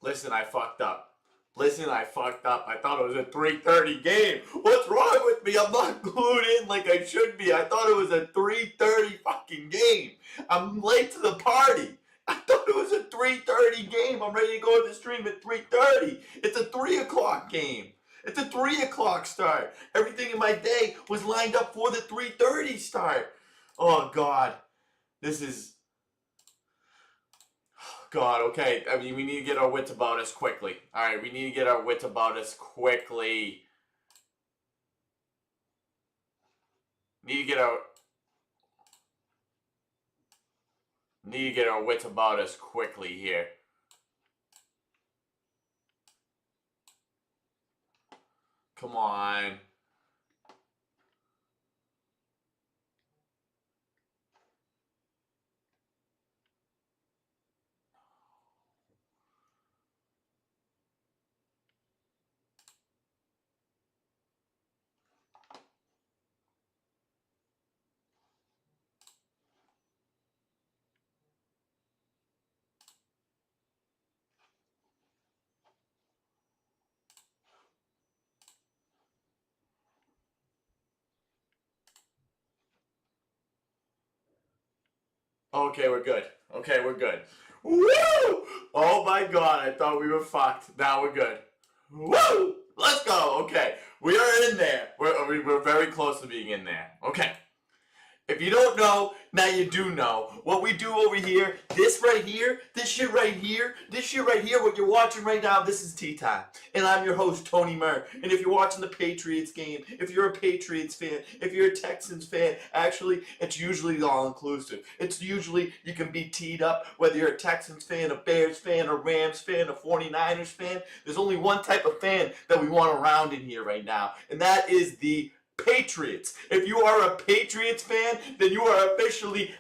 Listen, I fucked up. Listen, I fucked up. I thought it was a 3:30 game. What's wrong with me? I'm not glued in like I should be. I thought it was a 3:30 fucking game. I'm late to the party. I thought it was a 3:30 game. I'm ready to go to the stream at 3:30. It's a 3 o'clock game. It's a 3 o'clock start. Everything in my day was lined up for the 3:30 start. Oh, God. This is... God, okay. I mean, we need to get our wits about us quickly. Alright, we need to get our wits about us quickly. Need to get our wits about us quickly here. Come on. Okay, we're good. Okay, we're good. Woo! Oh my God, I thought we were fucked. Now we're good. Woo! Let's go. Okay, we are in there. We're very close to being in there. Okay. If you don't know, now you do know. What we do over here, this right here, this shit right here, what you're watching right now, this is Tea Time. And I'm your host, Tony Murr. And if you're watching the Patriots game, if you're a Patriots fan, if you're a Texans fan, actually, it's usually all-inclusive. It's usually, you can be teed up, whether you're a Texans fan, a Bears fan, a Rams fan, a 49ers fan. There's only one type of fan that we want around in here right now, and that is the Patriots. If you are a Patriots fan, then you are officially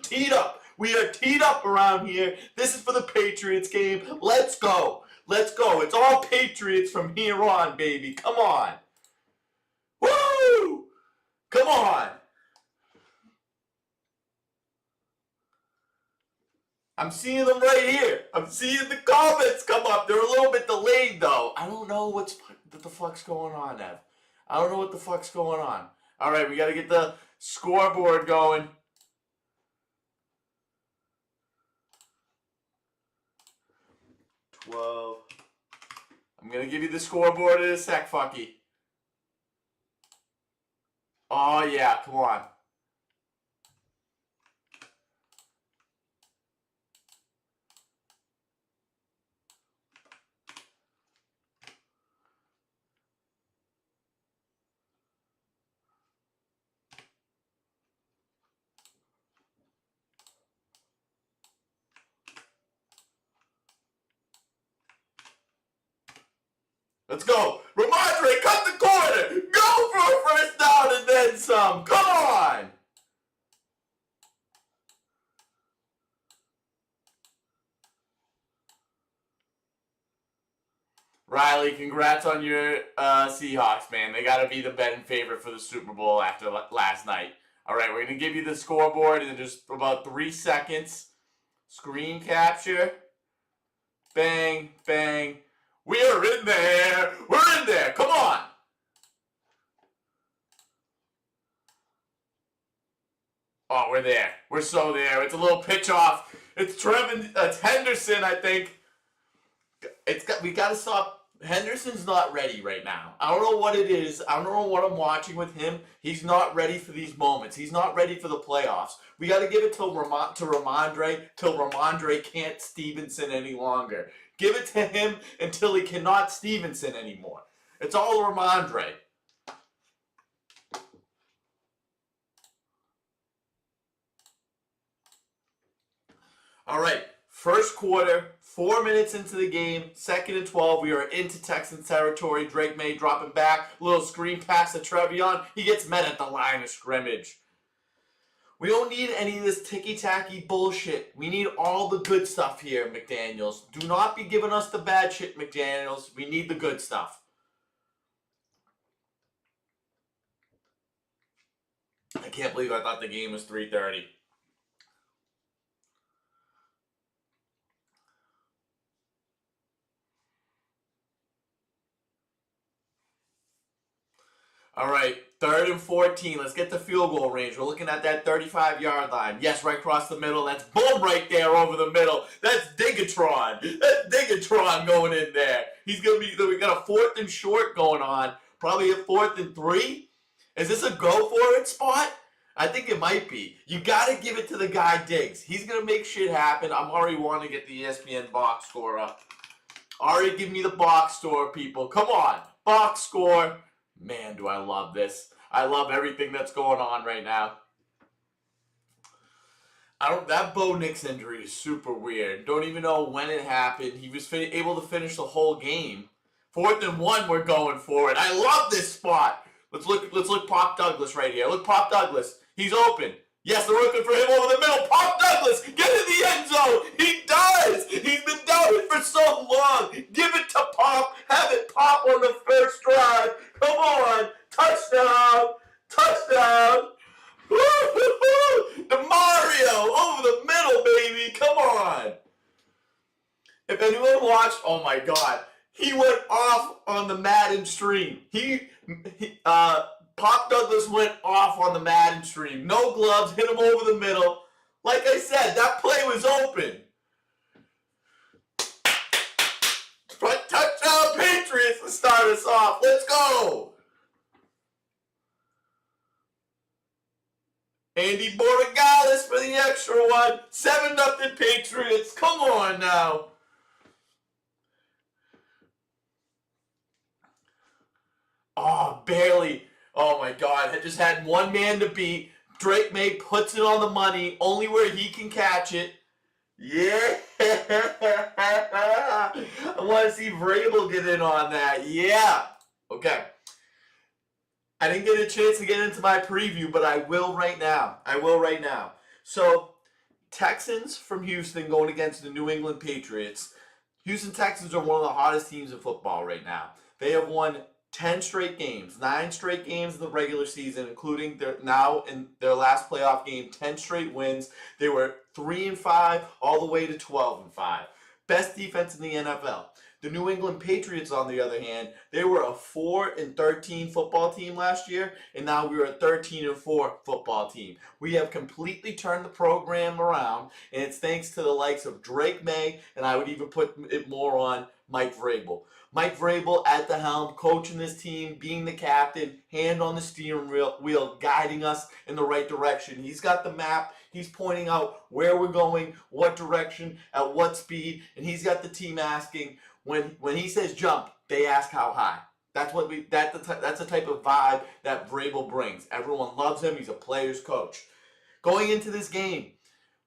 teed up. We are teed up around here. This is for the Patriots game. Let's go. Let's go. It's all Patriots from here on, baby. Come on. Woo! Come on. I'm seeing them right here. I'm seeing the comments come up. They're a little bit delayed, though. I don't know what the fuck's going on, Ev. I don't know what the fuck's going on. All right, we got to get the scoreboard going. $12. I'm going to give you the scoreboard in a sec, fucky. Oh, yeah, come on. Let's go. Ramondre, cut the corner. Go for a first down and then some. Come on. Riley, congrats on your Seahawks, man. They got to be the betting favorite for the Super Bowl after last night. All right, we're going to give you the scoreboard in just about 3 seconds. Screen capture. Bang, bang. We are in there. We're in there. Come on. Oh, we're there. We're so there. It's a little pitch off. It's Henderson, I think. We got to stop. Henderson's not ready right now. I don't know what it is. I don't know what I'm watching with him. He's not ready for these moments. He's not ready for the playoffs. We got to give it to Ramondre till Ramondre can't Stevenson any longer. Give it to him until he cannot Stevenson anymore. It's all Ramondre. All right, first quarter, 4 minutes into the game, 2nd and 12. We are into Texans territory. Drake May dropping back, little screen pass to Trevion. He gets met at the line of scrimmage. We don't need any of this ticky-tacky bullshit. We need all the good stuff here, McDaniels. Do not be giving us the bad shit, McDaniels. We need the good stuff. I can't believe I thought the game was 3:30. All right, 3rd and 14. Let's get the field goal range. We're looking at that 35-yard line. Yes, right across the middle. That's boom right there over the middle. That's Digatron. That's Digatron going in there. He's going to be, we got a 4th and short going on. Probably a 4th and 3. Is this a go for it spot? I think it might be. You got to give it to the guy Diggs. He's going to make shit happen. I'm already wanting to get the ESPN box score up. Already give me the box score, people. Come on. Box score. Man, do I love this. I love everything that's going on right now. That Bo Nix injury is super weird. Don't even know when it happened. He was able to finish the whole game. 4th and 1, we're going for it. I love this spot. Let's look Pop Douglas right here. Look, Pop Douglas. He's open. Yes, they're looking for him over the middle. Pop Douglas, get in the end zone. He does. He's been doubted for so long. Give it to Pop. Have it pop on the first drive. Come on. Touchdown. Touchdown. The Mario over the middle, baby. Come on. If anyone watched, oh my God, he went off on the Madden stream. Pop Douglas went off on the Madden stream. No gloves, hit him over the middle. Like I said, that play was open. Touchdown Patriots to start us off. Let's go. Andy Borregales for the extra one. 7-0 Patriots. Come on now. Oh, barely. Oh my God. I just had one man to beat. Drake May puts it on the money, only where he can catch it. Yeah. I want to see Vrabel get in on that. Yeah. Okay. I didn't get a chance to get into my preview, but I will right now. So, Texans from Houston going against the New England Patriots. Houston Texans are one of the hottest teams in football right now. They have won 10 straight games, 9 straight games in the regular season, including now in their last playoff game, 10 straight wins. They were 3-5 all the way to 12-5. Best defense in the NFL. The New England Patriots, on the other hand, they were a 4-13 football team last year, and now we are a 13-4 football team. We have completely turned the program around, and it's thanks to the likes of Drake May, and I would even put it more on Mike Vrabel. Mike Vrabel at the helm, coaching this team, being the captain, hand on the steering wheel, guiding us in the right direction. He's got the map. He's pointing out where we're going, what direction, at what speed, and he's got the team asking. When he says jump, they ask how high. That's the type of vibe that Vrabel brings. Everyone loves him. He's a player's coach. Going into this game,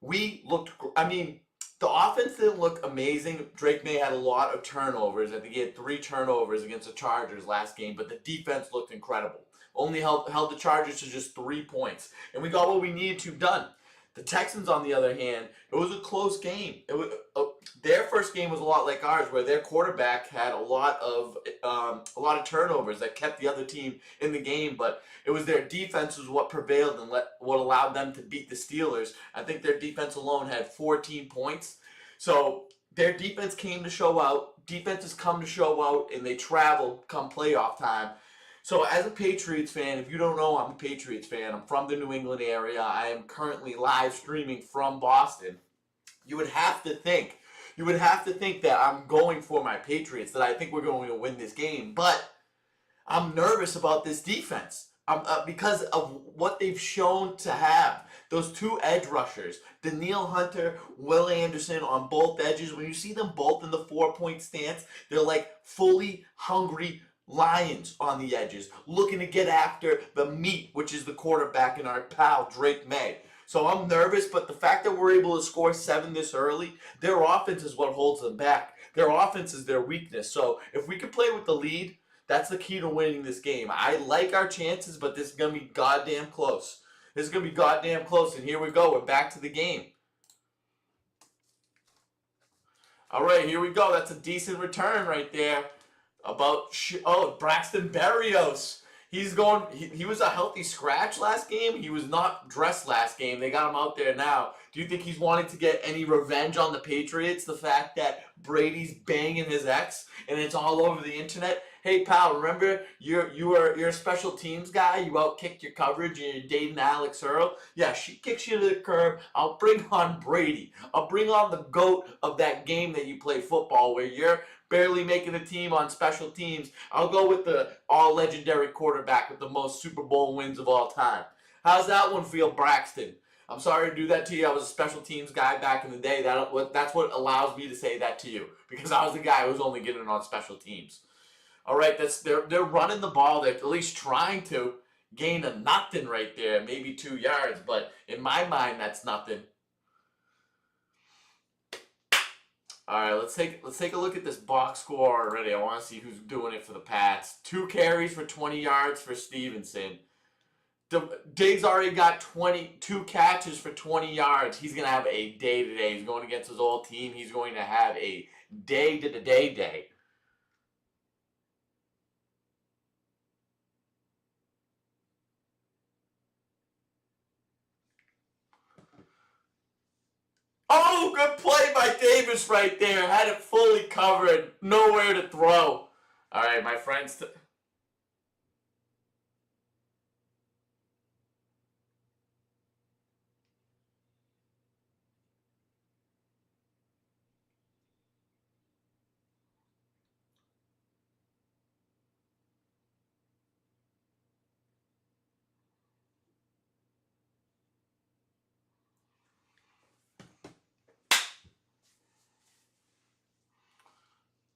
the offense didn't look amazing. Drake May had a lot of turnovers. I think he had 3 turnovers against the Chargers last game, but the defense looked incredible. Only held the Chargers to just 3 points. And we got what we needed to done. The Texans, on the other hand, it was a close game. Their first game was a lot like ours, where their quarterback had a lot of turnovers that kept the other team in the game. But it was their defense was what prevailed and what allowed them to beat the Steelers. I think their defense alone had 14 points. So their defense came to show out. Defenses come to show out, and they travel come playoff time. So as a Patriots fan, if you don't know, I'm a Patriots fan. I'm from the New England area. I am currently live streaming from Boston. You would have to think that I'm going for my Patriots, that I think we're going to win this game. But I'm nervous about this defense because of what they've shown to have. Those 2 edge rushers, Danielle Hunter, Will Anderson on both edges. When you see them both in the 4-point stance, they're like fully hungry lions on the edges, looking to get after the meat, which is the quarterback and our pal Drake May. So I'm nervous, but the fact that we're able to score 7 this early, their offense is what holds them back. Their offense is their weakness. So if we can play with the lead, that's the key to winning this game. I like our chances, but this is going to be goddamn close. And here we go. We're back to the game. All right, here we go. That's a decent return right there. Braxton Berrios. He was a healthy scratch last game. He was not dressed last game. They got him out there now. Do you think he's wanting to get any revenge on the Patriots? The fact that Brady's banging his ex and it's all over the internet? Hey pal, remember you're a special teams guy? You outkicked your coverage and you're dating Alex Earl? Yeah, she kicks you to the curb. I'll bring on Brady. I'll bring on the GOAT of that game that you play football where you're barely making the team on special teams. I'll go with the all legendary quarterback with the most Super Bowl wins of all time. How's that one feel, Braxton? I'm sorry to do that to you. I was a special teams guy back in the day. That's what allows me to say that to you because I was the guy who was only getting on special teams. All right, they're running the ball. They're at least trying to gain a nothing right there, maybe 2 yards. But in my mind, that's nothing. All right, let's take a look at this box score already. I want to see who's doing it for the Pats. 2 carries for 20 yards for Stevenson. Diggs already got 22 catches for 20 yards. He's going to have a day today. He's going against his old team. He's going to have a day. Oh, good play by Davis right there. Had it fully covered. Nowhere to throw. All right, my friends.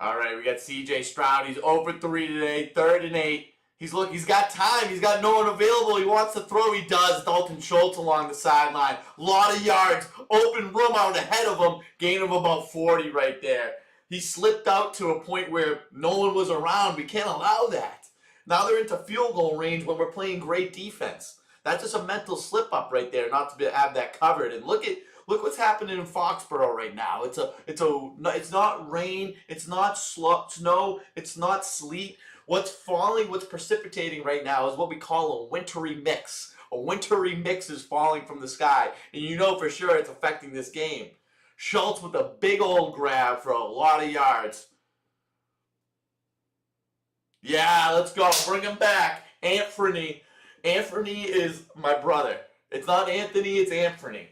All right, we got C.J. Stroud. He's over 3 today, 3rd and 8. He's got time. He's got no one available. He wants to throw. He does. Dalton Schultz along the sideline. A lot of yards. Open room out ahead of him. Gain of about 40 right there. He slipped out to a point where no one was around. We can't allow that. Now they're into field goal range when we're playing great defense. That's just a mental slip up right there, not to have that covered. And look what's happening in Foxborough right now. It's not rain, it's not snow, it's not sleet. What's falling, what's precipitating right now is what we call a wintry mix. A wintry mix is falling from the sky, and you know for sure it's affecting this game. Schultz with a big old grab for a lot of yards. Yeah, let's go. Bring him back. Anthony. Anthony is my brother. It's not Anthony, it's Anthony.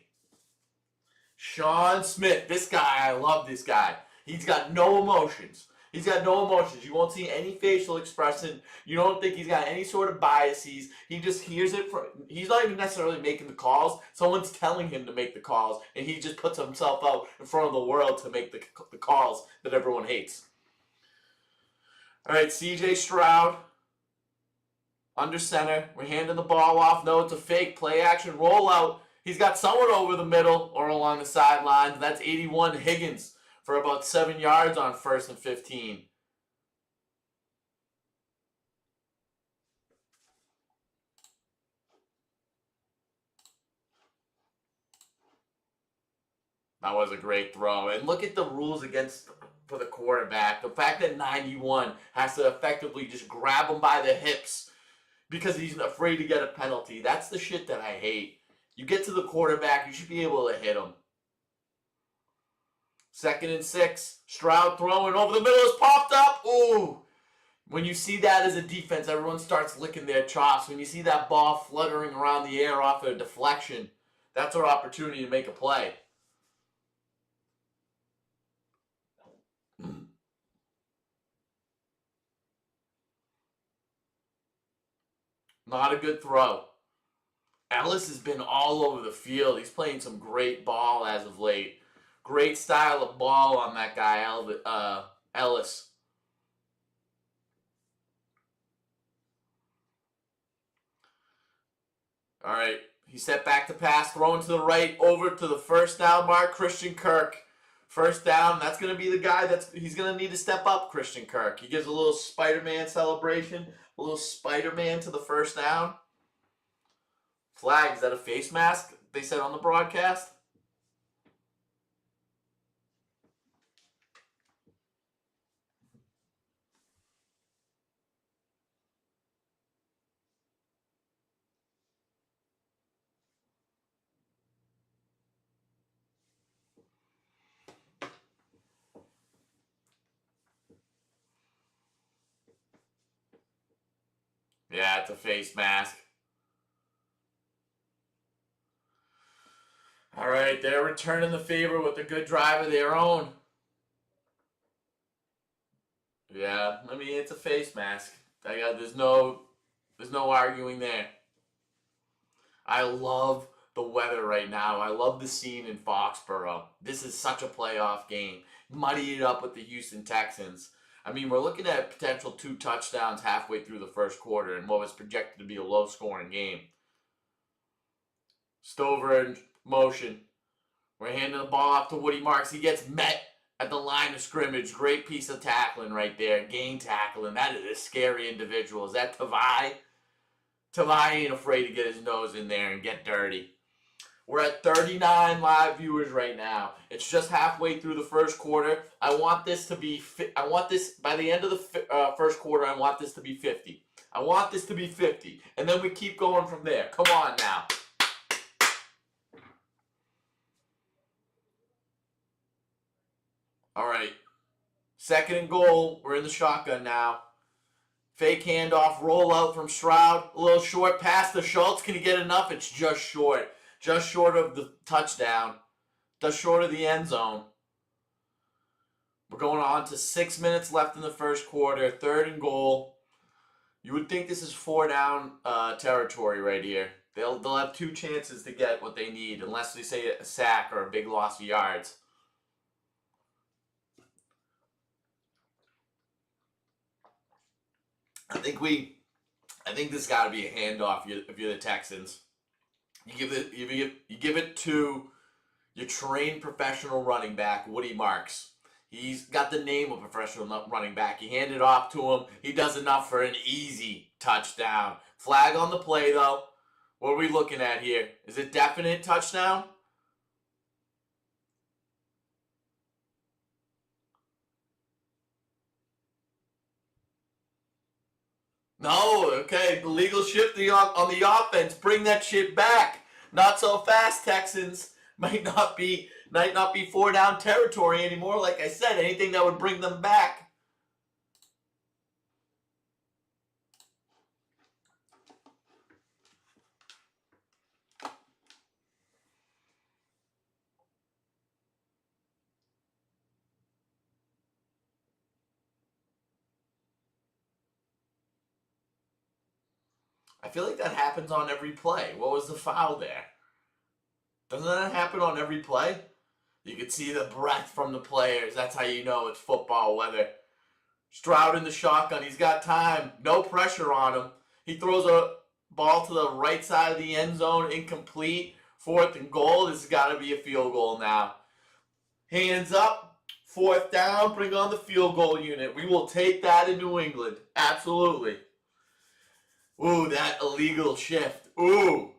Sean Smith. This guy, I love this guy. He's got no emotions. He's got no emotions. You won't see any facial expression. You don't think he's got any sort of biases. He just hears it from. He's not even necessarily making the calls. Someone's telling him to make the calls, and he just puts himself out in front of the world to make the calls that everyone hates. All right, C.J. Stroud under center. We're handing the ball off. No, it's a fake play action rollout. He's got someone over the middle or along the sidelines. That's 81 Higgins for about 7 yards on 1st and 15. That was a great throw. And look at the rules against for the quarterback. The fact that 91 has to effectively just grab him by the hips because he's afraid to get a penalty. That's the shit that I hate. You get to the quarterback, you should be able to hit him. 2nd and 6. Stroud throwing over the middle is popped up. Ooh. When you see that as a defense, everyone starts licking their chops. When you see that ball fluttering around the air off a deflection, that's our opportunity to make a play. Not a good throw. Ellis has been all over the field. He's playing some great ball as of late. Great style of ball on that guy, Ellis. All right. He set back to pass, throwing to the right, over to the 1st down mark, Christian Kirk. 1st down, that's going to be the guy he's going to need to step up, Christian Kirk. He gives a little Spider-Man celebration, a little Spider-Man to the 1st down. Flag, is that a face mask? They said on the broadcast. that's a face mask. All right, they're returning the favor with a good drive of their own. Yeah, I mean, it's a face mask. There's no arguing there. I love the weather right now. I love the scene in Foxborough. This is such a playoff game. Muddy it up with the Houston Texans. I mean, we're looking at potential 2 touchdowns halfway through the first quarter in what was projected to be a low-scoring game. Stover in motion. We're handing the ball off to Woody Marks. He gets met at the line of scrimmage. Great piece of tackling right there. Game tackling. That is a scary individual. Is that Tavai? Tavai ain't afraid to get his nose in there and get dirty. We're at 39 live viewers right now. It's just halfway through the first quarter. I want this by the end of the first quarter, I want this to be 50. I want this to be 50. And then we keep going from there. Come on now. All right. 2nd and goal. We're in the shotgun now. Fake handoff, roll out from Stroud. A little short pass to Schultz. Can he get enough? It's just short. Just short of the touchdown. Just short of the end zone. We're going on to 6 minutes left in the first quarter. 3rd and goal. You would think this is 4-down territory right here. They'll have 2 chances to get what they need, unless they say a sack or a big loss of yards. I think this got to be a handoff if you're the Texans. You give it to your trained professional running back, Woody Marks. He's got the name of a professional running back. You hand it off to him. He does enough for an easy touchdown. Flag on the play, though. What are we looking at here? Is it definite touchdown? No, okay, illegal shifting on the offense. Bring that shit back. Not so fast, Texans. Might not be 4-down territory anymore. Like I said, anything that would bring them back. I feel like that happens on every play. What was the foul there? Doesn't that happen on every play? You can see the breath from the players. That's how you know it's football weather. Stroud in the shotgun. He's got time. No pressure on him. He throws a ball to the right side of the end zone. Incomplete. 4th and goal. This has got to be a field goal now. Hands up. 4th down. Bring on the field goal unit. We will take that in New England. Absolutely. Ooh, that illegal shift. Ooh.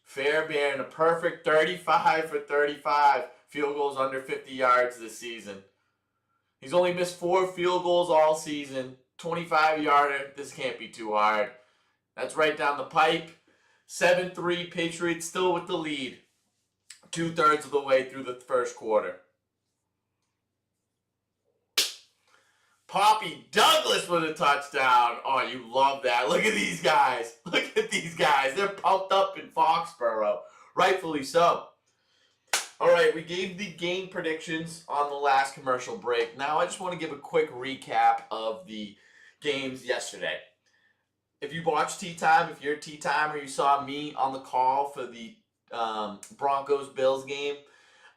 Fairbairn, a perfect 35 for 35. Field goals under 50 yards this season. He's only missed 4 field goals all season. 25-yarder. This can't be too hard. That's right down the pipe. 7-3, Patriots still with the lead. 2/3 of the way through the first quarter. Poppy Douglas with a touchdown. Oh, you love that. Look at these guys. Look at these guys. They're pumped up in Foxborough. Rightfully so. All right, we gave the game predictions on the last commercial break. Now I just want to give a quick recap of the games yesterday. If you watched Tea Time, if you're a Tea Timer, you saw me on the call for the Broncos-Bills game.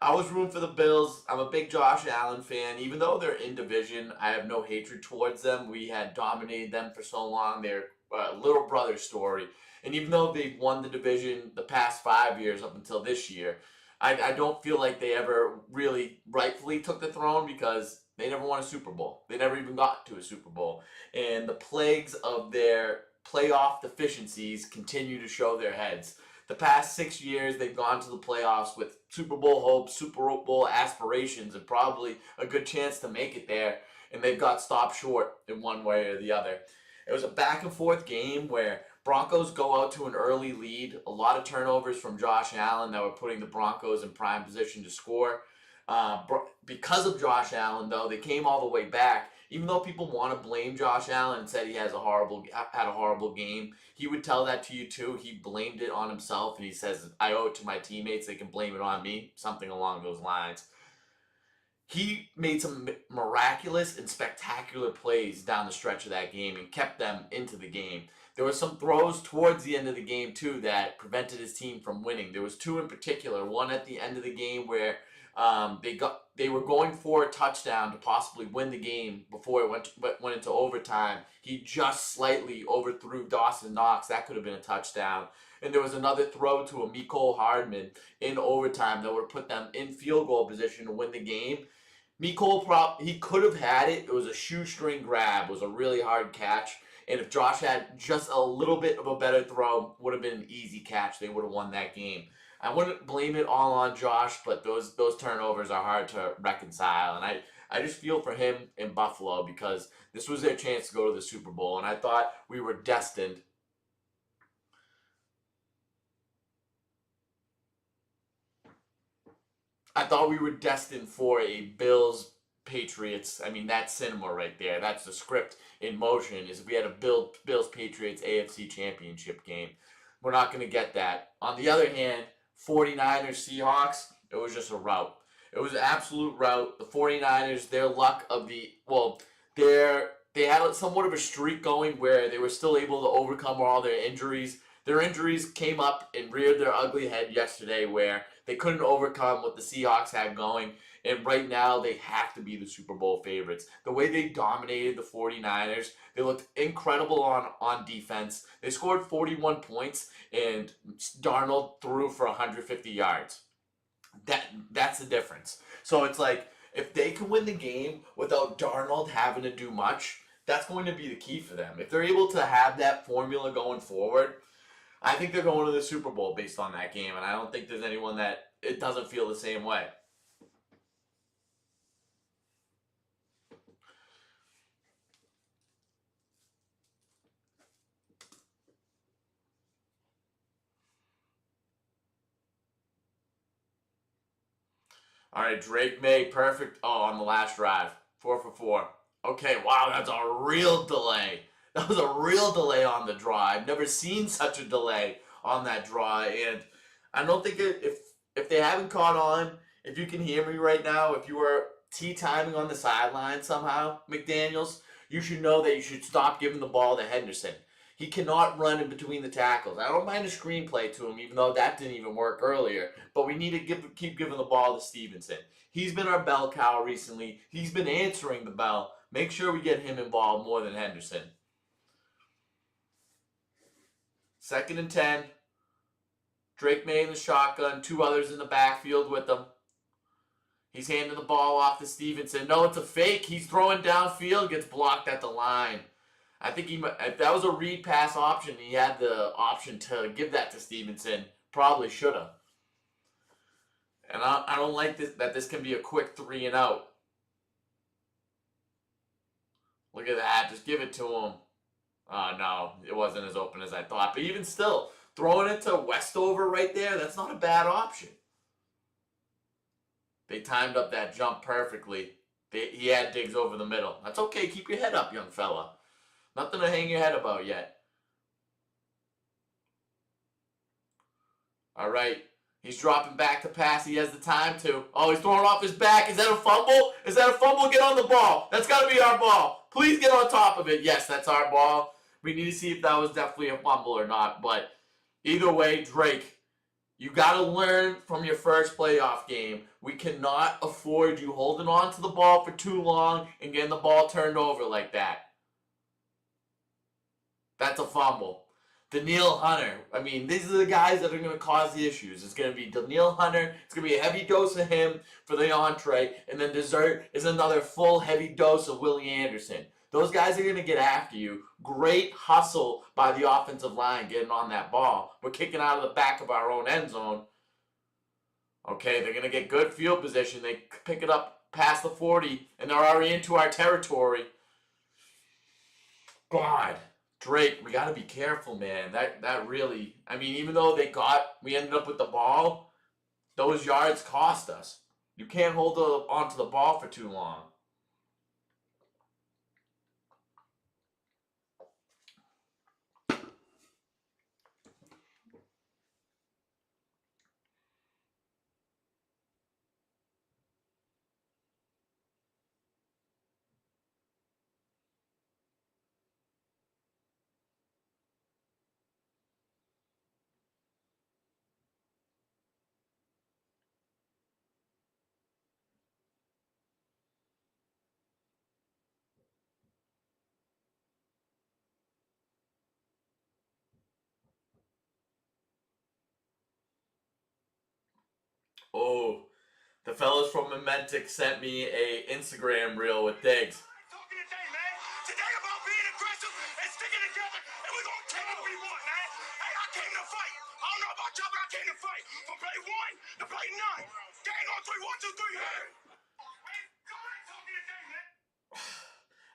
I was rooting for the Bills. I'm a big Josh Allen fan. Even though they're in division, I have no hatred towards them. We had dominated them for so long. They're little brother story. And even though they've won the division the past 5 years up until this year, I don't feel like they ever really rightfully took the throne because they never won a Super Bowl. They never even got to a Super Bowl. And the plagues of their playoff deficiencies continue to show their heads. The past 6 years, they've gone to the playoffs with Super Bowl hopes, Super Bowl aspirations, and probably a good chance to make it there. And they've got stopped short in one way or the other. It was a back and forth game where Broncos go out to an early lead. A lot of turnovers from Josh Allen that were putting the Broncos in prime position to score. Because of Josh Allen, though, they came all the way back. Even though people want to blame Josh Allen and said he had a horrible game, he would tell that to you too. He blamed it on himself, and he says, "I owe it to my teammates. They can blame it on me," something along those lines. He made some miraculous and spectacular plays down the stretch of that game and kept them into the game. There were some throws towards the end of the game too that prevented his team from winning. There was two in particular. One at the end of the game where they were going for a touchdown to possibly win the game before it went into overtime. He just slightly overthrew Dawson Knox. That could have been a touchdown. And there was another throw to a Mecole Hardman in overtime that would have put them in field goal position to win the game. Mecole, he could have had it. It was a shoestring grab. It was a really hard catch. And if Josh had just a little bit of a better throw, would have been an easy catch. They would have won that game. I wouldn't blame it all on Josh, but those turnovers are hard to reconcile. And I just feel for him in Buffalo because this was their chance to go to the Super Bowl. And I thought we were destined. I thought we were destined for a Bills Patriots. I mean, that's cinema right there. That's the script in motion. Is if we had a Bills Patriots AFC Championship game. We're not going to get that. On the other hand, 49ers Seahawks, it was just a rout. It was an absolute rout. The 49ers, their luck of the they had somewhat of a streak going where they were still able to overcome all their injuries. Their injuries came up and reared their ugly head yesterday where they couldn't overcome what the Seahawks had going. And right now, they have to be the Super Bowl favorites. The way they dominated the 49ers, they looked incredible on defense. They scored 41 points, and Darnold threw for 150 yards. That's the difference. So it's like, if they can win the game without Darnold having to do much, that's going to be the key for them. If they're able to have that formula going forward, I think they're going to the Super Bowl based on that game, and I don't think there's anyone that it doesn't feel the same way. All right, Drake May, perfect. Oh, on the last drive, 4 for 4. Okay, wow, that's a real delay. That was a real delay on the draw. I've never seen such a delay on that draw, and I don't think if they haven't caught on, if you can hear me right now, if you are timing on the sideline somehow, McDaniels, you should know that you should stop giving the ball to Henderson. He cannot run in between the tackles. I don't mind a screenplay to him, even though that didn't even work earlier. But we need to keep giving the ball to Stevenson. He's been our bell cow recently. He's been answering the bell. Make sure we get him involved more than Henderson. 2nd and 10. Drake May in the shotgun. 2 others in the backfield with him. He's handing the ball off to Stevenson. No, it's a fake. He's throwing downfield. Gets blocked at the line. I think if that was a read pass option, he had the option to give that to Stevenson. Probably should have. And I don't like that this can be a quick 3 and out. Look at that. Just give it to him. No, it wasn't as open as I thought. But even still, throwing it to Westover right there, that's not a bad option. They timed up that jump perfectly. He had Diggs over the middle. That's okay. Keep your head up, young fella. Nothing to hang your head about yet. All right. He's dropping back to pass. He has the time to. Oh, he's throwing off his back. Is that a fumble? Is that a fumble? Get on the ball. That's got to be our ball. Please get on top of it. Yes, that's our ball. We need to see if that was definitely a fumble or not. But either way, Drake, you got to learn from your first playoff game. We cannot afford you holding on to the ball for too long and getting the ball turned over like that. That's a fumble. Danielle Hunter. I mean, these are the guys that are going to cause the issues. It's going to be Danielle Hunter. It's going to be a heavy dose of him for the entree. And then dessert is another full heavy dose of Willie Anderson. Those guys are going to get after you. Great hustle by the offensive line getting on that ball. We're kicking out of the back of our own end zone. Okay, they're going to get good field position. They pick it up past the 40, and they're already into our territory. God. Drake, we got to be careful, man. That really, I mean, even though we ended up with the ball, those yards cost us. You can't hold onto the ball for too long. Oh, the fellas from Momentic sent me a Instagram reel with Diggs. Today about being aggressive and sticking together, and we're gonna take what we want, man. Hey, I came to fight. I don't know about y'all, but I came to fight. From play 1 to play 9. Gang on 3, 1, 2, 3. Hey, come on, talking today, man.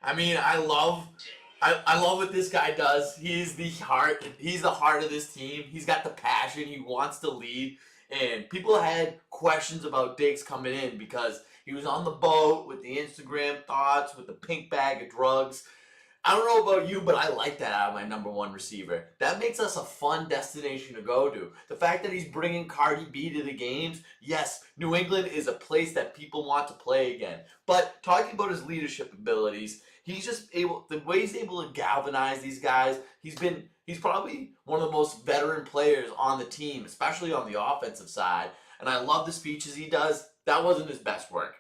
I mean, I love what this guy does. He's the heart. He's the heart of this team. He's got the passion. He wants to lead. And people had questions about Diggs coming in because he was on the boat with the Instagram thoughts, with the pink bag of drugs. I don't know about you, but I like that out of my number one receiver. That makes us a fun destination to go to. The fact that he's bringing Cardi B to the games, yes, New England is a place that people want to play again. But talking about his leadership abilities, he's just able, the way he's able to galvanize these guys, he's probably one of the most veteran players on the team, especially on the offensive side. And I love the speeches he does. That wasn't his best work.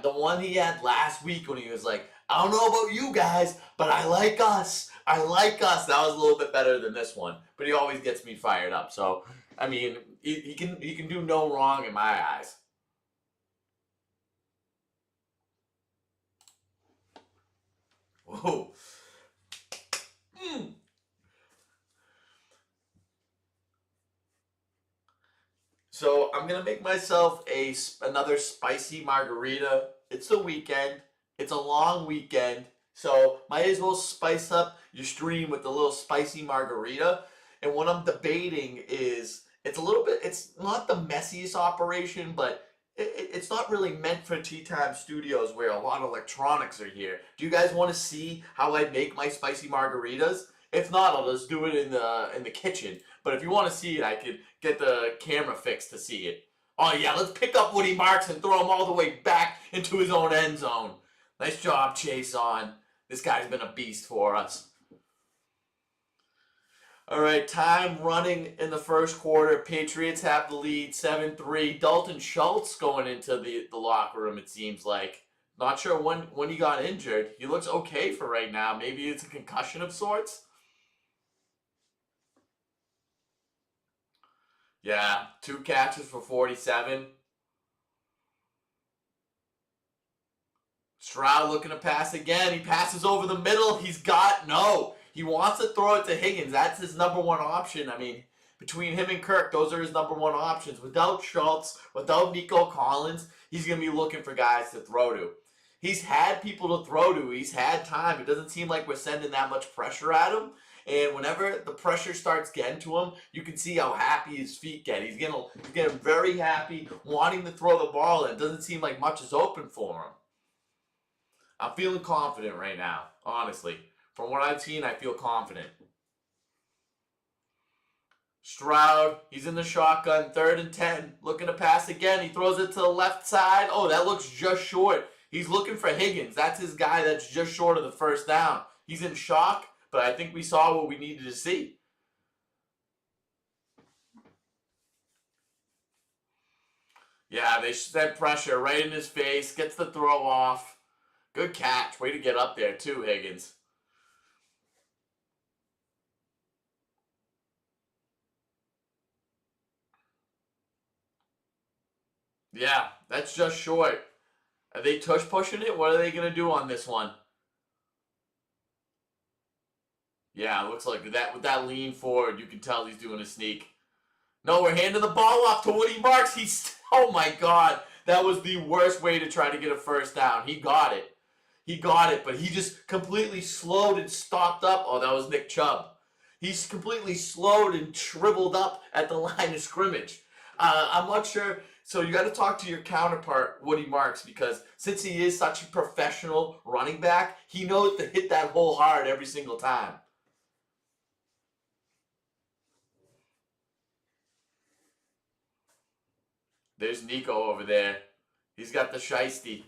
The one he had last week when he was like, I don't know about you guys, but I like us. I like us. That was a little bit better than this one. But he always gets me fired up. So, I mean, he can do no wrong in my eyes. Whoa. Mm. So I'm gonna make myself another spicy margarita. It's the weekend. It's a long weekend, so might as well spice up your stream with a little spicy margarita. And what I'm debating is it's a little bit. It's not the messiest operation, but it's not really meant for Tea Time Studios where a lot of electronics are here. Do you guys want to see how I make my spicy margaritas? If not, I'll just do it in the kitchen. But if you want to see it, I could get the camera fixed to see it. Oh yeah, let's pick up Woody Marks and throw him all the way back into his own end zone. Nice job, Chase on. This guy's been a beast for us. All right, time running in the first quarter. Patriots have the lead, 7-3. Dalton Schultz going into the locker room, it seems like. Not sure when he got injured. He looks okay for right now. Maybe it's a concussion of sorts. Yeah, 2 catches for 47. Stroud looking to pass again. He passes over the middle. He wants to throw it to Higgins. That's his number one option. I mean, between him and Kirk, those are his number one options. Without Schultz, without Nico Collins, he's going to be looking for guys to throw to. He's had people to throw to. He's had time. It doesn't seem like we're sending that much pressure at him. And whenever the pressure starts getting to him, you can see how happy his feet get. He's getting very happy, wanting to throw the ball, and it doesn't seem like much is open for him. I'm feeling confident right now, honestly. From what I've seen, I feel confident. Stroud, he's in the shotgun, 3rd and 10, looking to pass again. He throws it to the left side. Oh, that looks just short. He's looking for Higgins. That's his guy that's just short of the first down. He's in shock, but I think we saw what we needed to see. Yeah, they sent pressure right in his face, gets the throw off. Good catch. Way to get up there, too, Higgins. Yeah, that's just short. Are they tush pushing it? What are they going to do on this one? Yeah, it looks like that with that lean forward, you can tell he's doing a sneak. No, we're handing the ball off to Woody Marks. Oh my God. That was the worst way to try to get a first down. He got it. He got it, but he just completely slowed and stopped up. Oh, that was Nick Chubb. He's completely slowed and shriveled up at the line of scrimmage. I'm not sure. So you got to talk to your counterpart, Woody Marks, because since he is such a professional running back, he knows to hit that hole hard every single time. There's Nico over there. He's got the shiesty.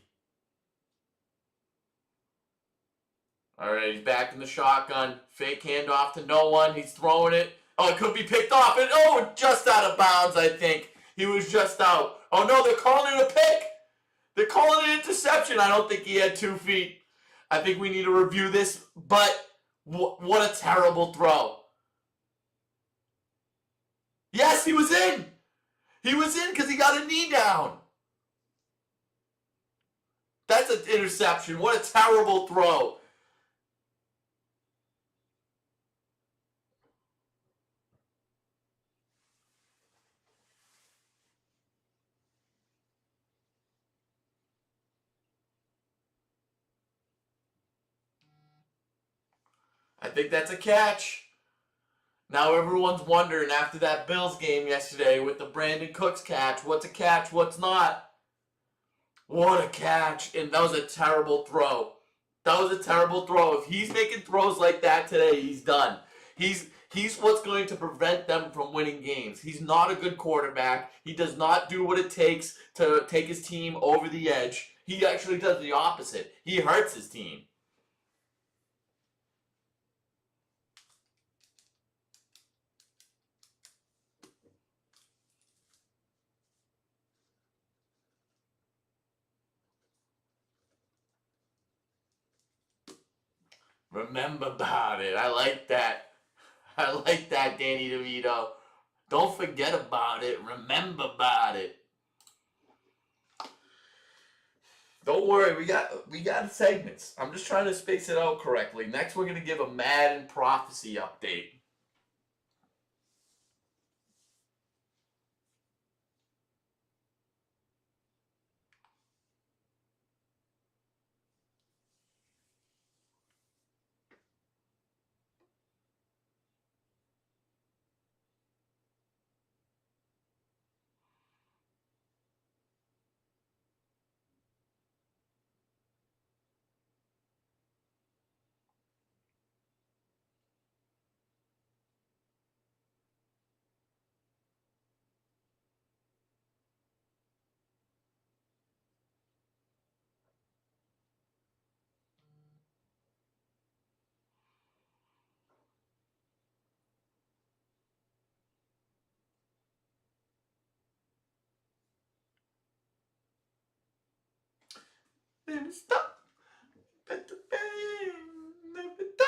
All right, he's back in the shotgun. Fake handoff to no one. He's throwing it. Oh, it could be picked off. And oh, just out of bounds, I think. He was just out. Oh, no, they're calling it a pick. They're calling it an interception. I don't think he had 2 feet. I think we need to review this, but what a terrible throw. Yes, he was in. He was in because he got a knee down. That's an interception. What a terrible throw. I think that's a catch. Now everyone's wondering after that Bills game yesterday with the Brandon Cooks catch, what's a catch, what's not? What a catch. And that was a terrible throw. That was a terrible throw. If he's making throws like that today, he's done. He's what's going to prevent them from winning games. He's not a good quarterback. He does not do what it takes to take his team over the edge. He actually does the opposite. He hurts his team. Remember about it. I like that. I like that, Danny DeVito. Don't forget about it. Remember about it. Don't worry, we got segments. I'm just trying to space it out correctly. Next, we're gonna give a Madden prophecy update. Never stop. Never stop.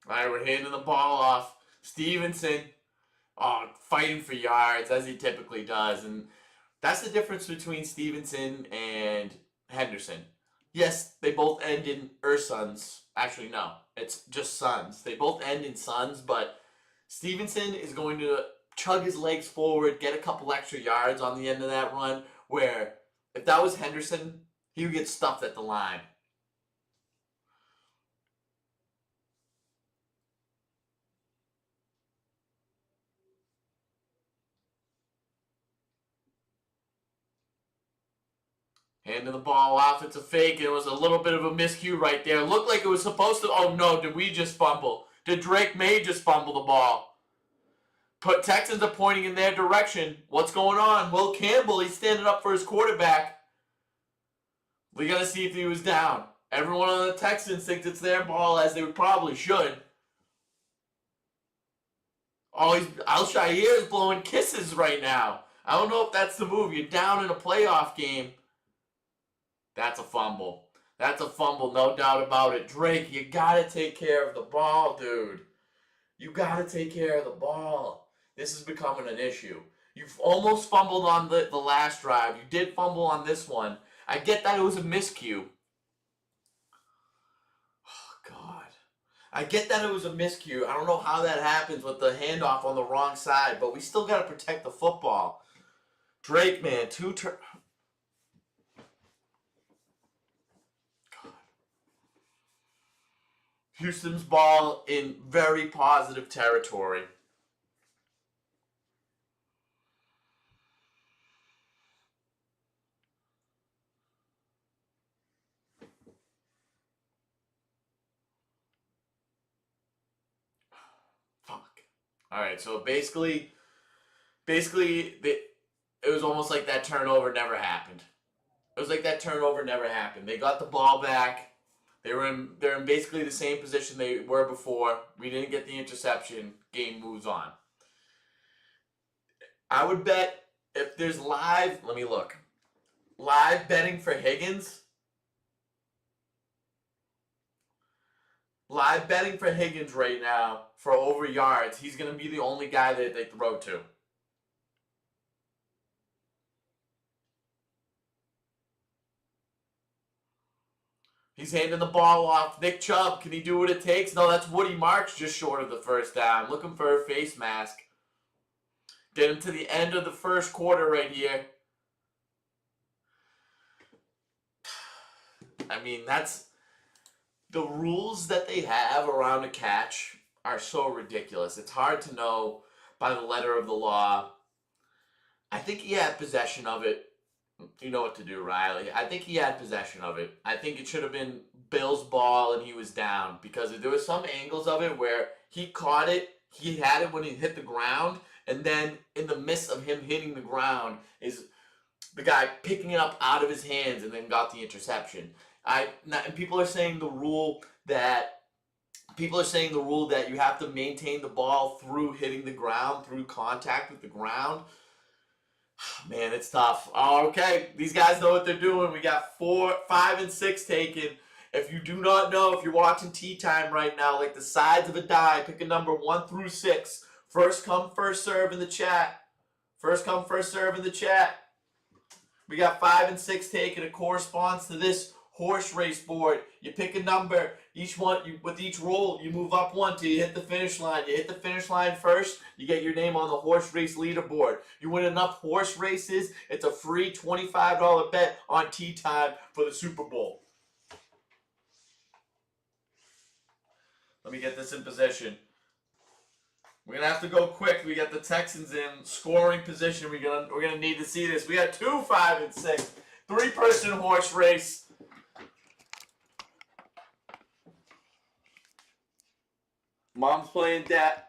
All right, we're handing the ball off. Stevenson, fighting for yards as he typically does, and that's the difference between Stevenson and Henderson. Yes, they both end in Sons. Actually, no, it's just Sons. They both end in Sons, but Stevenson is going to chug his legs forward, get a couple extra yards on the end of that run, where if that was Henderson, he would get stuffed at the line. Handing the ball off, it's a fake. It was a little bit of a miscue right there. Looked like it was supposed to. Oh no, did we just fumble? Did Drake May just fumble the ball? Texans are pointing in their direction. What's going on? Will Campbell, he's standing up for his quarterback. We got to see if he was down. Everyone on the Texans thinks it's their ball, as they probably should. Oh, Alshire is blowing kisses right now. I don't know if that's the move. You're down in a playoff game. That's a fumble. That's a fumble, no doubt about it. Drake, you got to take care of the ball, dude. You got to take care of the ball. This is becoming an issue. You've almost fumbled on the last drive. You did fumble on this one. I get that it was a miscue. Oh, God. I get that it was a miscue. I don't know how that happens with the handoff on the wrong side, but we still got to protect the football. Drake, man, God. Houston's ball in very positive territory. All right, so basically, it was almost like that turnover never happened. It was like that turnover never happened. They got the ball back. They're in basically the same position they were before. We didn't get the interception. Game moves on. I would bet if there's live, let me look. Live betting for Higgins. Live betting for Higgins right now for over yards. He's going to be the only guy that they throw to. He's handing the ball off. Nick Chubb, can he do what it takes? No, that's Woody Marks just short of the first down. Looking for a face mask. Get him to the end of the first quarter right here. I mean, that's... The rules that they have around a catch are so ridiculous. It's hard to know by the letter of the law. I think he had possession of it. You know what to do, Riley. I think he had possession of it. I think it should have been Bill's ball and he was down, because there were some angles of it where he caught it, he had it when he hit the ground, and then in the midst of him hitting the ground is the guy picking it up out of his hands and then got the interception. People are saying the rule that you have to maintain the ball through hitting the ground, through contact with the ground. Man, it's tough. Oh, okay, these guys know what they're doing. We got 4, 5, and 6 taken. If you do not know, if you're watching Tea Time right now, like the sides of a die, pick a number 1 through 6. First come, first serve in the chat. First come, first serve in the chat. We got 5 and 6 taken. It corresponds to this horse race board. You pick a number. Each one, with each roll, you move up 1 till you hit the finish line. You hit the finish line first, you get your name on the horse race leaderboard. You win enough horse races, it's a free $25 bet on Tea Time for the Super Bowl. Let me get this in position. We're gonna have to go quick. We got the Texans in scoring position. We're gonna need to see this. We got 2, 5, and 6. 3-person horse race. Mom's playing dad.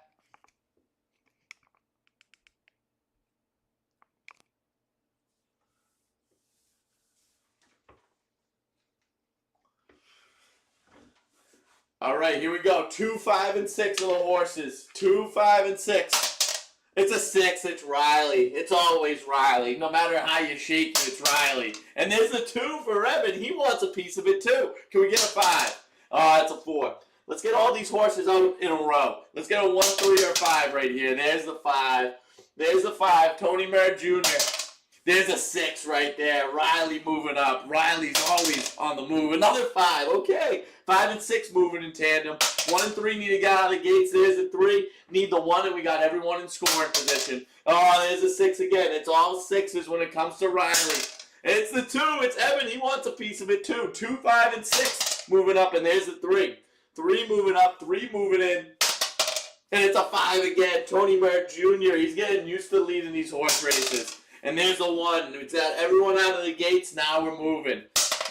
All right, here we go. 2, 5, and 6 of the horses. 2, 5, and 6. It's a 6. It's Riley. It's always Riley. No matter how you shake it, it's Riley. And there's a 2 for Evan. He wants a piece of it too. Can we get a 5? Oh, that's a 4. Let's get all these horses out in a row. Let's get a 1, 3, or 5 right here. There's the 5. There's the 5. Tony Merritt Jr. There's a 6 right there. Riley moving up. Riley's always on the move. Another 5. Okay. 5 and 6 moving in tandem. 1 and 3 need to get out of the gates. There's a 3. Need the 1, and we got everyone in scoring position. Oh, there's a 6 again. It's all 6s when it comes to Riley. And it's the 2. It's Evan. He wants a piece of it too. 2, 5, and 6 moving up, and there's the 3. 3 moving up, 3 moving in. And it's a 5 again. Tony Merritt Jr. He's getting used to leading these horse races. And there's a 1. It's got everyone out of the gates. Now we're moving.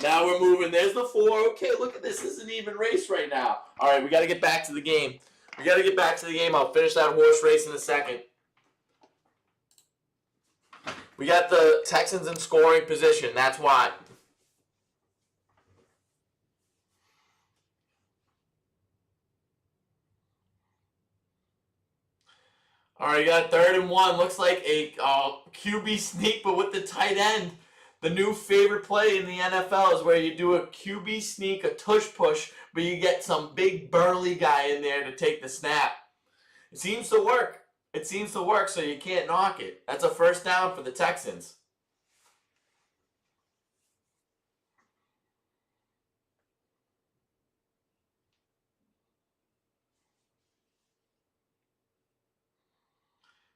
Now we're moving. There's the 4. Okay, look at this. This is an even race right now. All right, we got to get back to the game. We got to get back to the game. I'll finish that horse race in a second. We got the Texans in scoring position. That's why. All right, you got 3rd and 1. Looks like a QB sneak, but with the tight end. The new favorite play in the NFL is where you do a QB sneak, a tush push, but you get some big burly guy in there to take the snap. It seems to work. It seems to work, so you can't knock it. That's a 1st down for the Texans.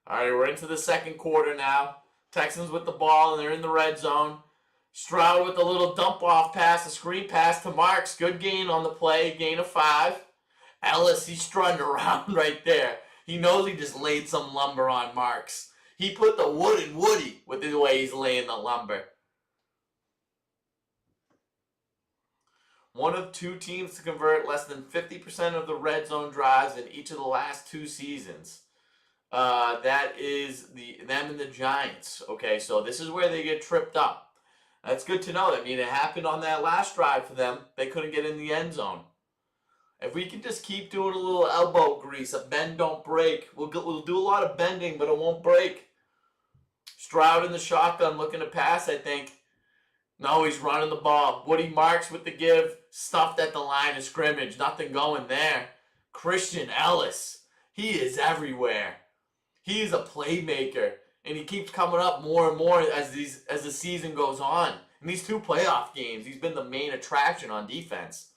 All right, we're into the 2nd quarter now. Texans with the ball, and they're in the red zone. Stroud with a little dump-off pass, a screen pass to Marks. Good gain on the play, gain of 5. Ellis, he's strutting around right there. He knows he just laid some lumber on Marks. He put the wood in Woody with the way he's laying the lumber. One of 2 teams to convert less than 50% of the red zone drives in each of the last 2 seasons. That is them and the Giants. Okay, so this is where they get tripped up. That's good to know. I mean, it happened on that last drive for them. They couldn't get in the end zone. If we can just keep doing a little elbow grease, a bend don't break. We'll do a lot of bending, but it won't break. Stroud in the shotgun looking to pass, I think. No, he's running the ball. Woody Marks with the give. Stuffed at the line of scrimmage. Nothing going there. Christian Ellis. He is everywhere. He is a playmaker, and he keeps coming up more and more as the season goes on. In these 2 playoff games, he's been the main attraction on defense.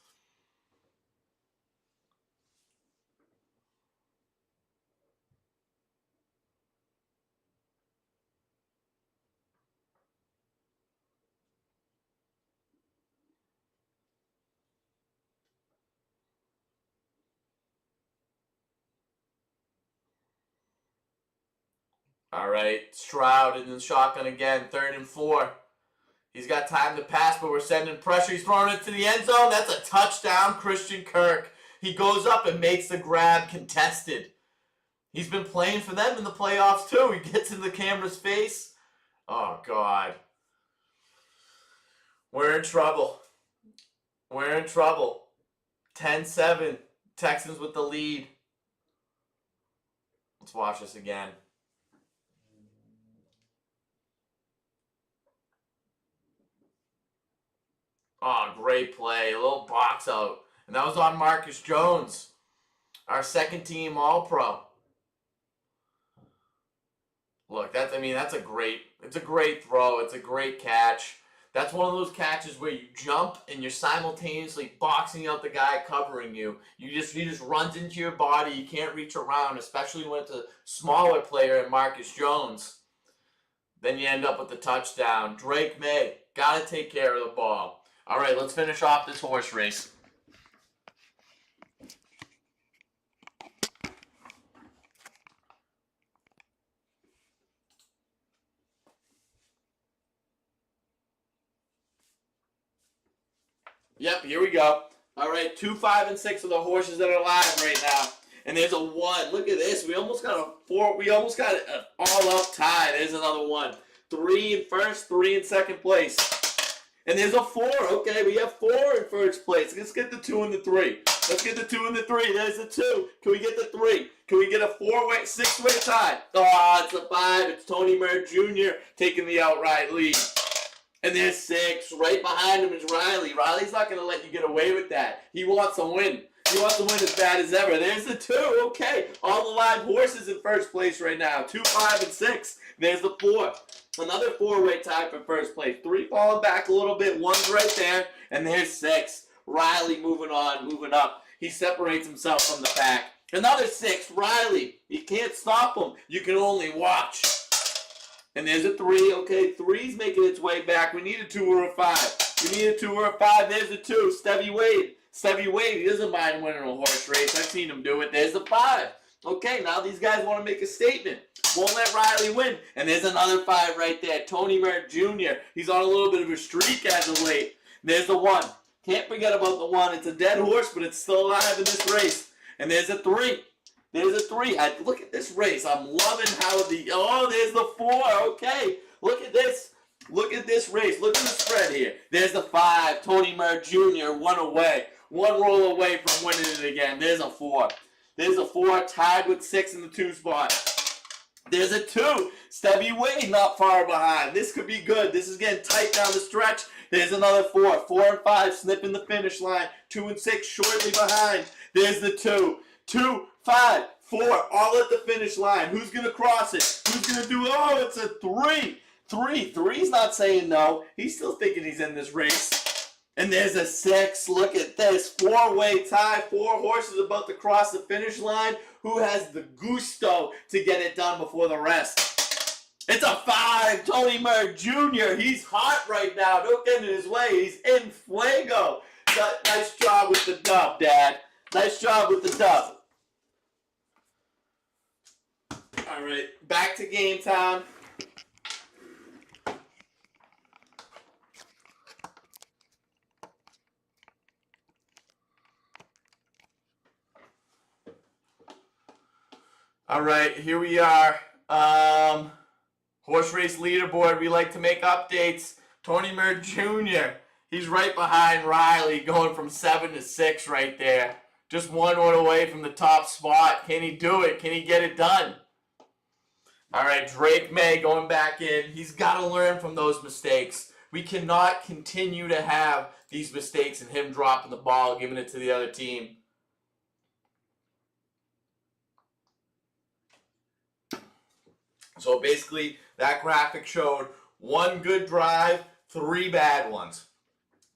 All right, Stroud in the shotgun again, 3rd and 4. He's got time to pass, but we're sending pressure. He's throwing it to the end zone. That's a touchdown, Christian Kirk. He goes up and makes the grab contested. He's been playing for them in the playoffs too. He gets in the camera's face. Oh, God. We're in trouble. We're in trouble. 10-7. Texans with the lead. Let's watch this again. Oh, great play. A little box out. And that was on Marcus Jones, our 2nd team All-Pro. Look, that's a great throw. It's a great catch. That's one of those catches where you jump and you're simultaneously boxing out the guy covering you. He just runs into your body. You can't reach around, especially when it's a smaller player in Marcus Jones. Then you end up with the touchdown. Drake May, got to take care of the ball. All right, let's finish off this horse race. Yep, here we go. All right, 2, 5, and 6 are the horses that are live right now. And there's a 1. Look at this. We almost got a 4. We almost got an all-out tie. There's another 1. 3 in first, 3 in second place. And there's a 4. Okay, we have 4 in first place. Let's get the 2 and the 3. Let's get the 2 and the 3. There's the 2. Can we get the 3? Can we get a 4-way, 6-way tie? Oh, it's a 5. It's Tony Murr Jr. taking the outright lead. And there's 6. Right behind him is Riley. Riley's not going to let you get away with that. He wants a win. He wants to win as bad as ever. There's the 2. Okay. All the live horses in first place right now. 2, 5, and 6. There's the 4. Another 4-way tie for first place. 3 falling back a little bit. 1's right there. And there's 6. Riley moving on, moving up. He separates himself from the pack. Another 6. Riley. You can't stop him. You can only watch. And there's a 3. Okay, 3's making its way back. We need a 2 or a 5. We need a 2 or a 5. There's a 2. Stevie Wade. Stevie Wade, he doesn't mind winning a horse race. I've seen him do it. There's the 5. Okay, now these guys want to make a statement. Won't let Riley win. And there's another 5 right there. Tony Murr Jr. He's on a little bit of a streak as of late. There's the 1. Can't forget about the 1. It's a dead horse, but it's still alive in this race. And there's a 3. There's a 3. Look at this race. I'm loving how there's the 4. Okay. Look at this. Look at this race. Look at the spread here. There's the 5. Tony Murr Jr. 1 away. 1 roll away from winning it again. There's a 4. There's a 4 tied with 6 in the 2 spot. There's a 2. Stubby Wade not far behind. This could be good. This is getting tight down the stretch. There's another 4. 4 and 5 snipping the finish line. 2 and 6 shortly behind. There's the 2. 2, 5, 4 all at the finish line. Who's going to cross it? Who's going to do it? Oh, it's a 3. 3. 3's not saying no. He's still thinking he's in this race. And there's a 6. Look at this. 4-way tie. 4 horses about to cross the finish line. Who has the gusto to get it done before the rest? It's a 5. Tony Murr Jr. He's hot right now. Don't get in his way. He's in fuego. Nice job with the dub, Dad. Nice job with the dub. All right. Back to game time. All right, here we are. Horse race leaderboard. We like to make updates. Tony Murr Jr. He's right behind Riley, going from 7 to 6 right there. Just one away from the top spot. Can he do it? Can he get it done? All right, Drake May going back in. He's got to learn from those mistakes. We cannot continue to have these mistakes and him dropping the ball, giving it to the other team. So basically, that graphic showed 1 good drive, 3 bad ones.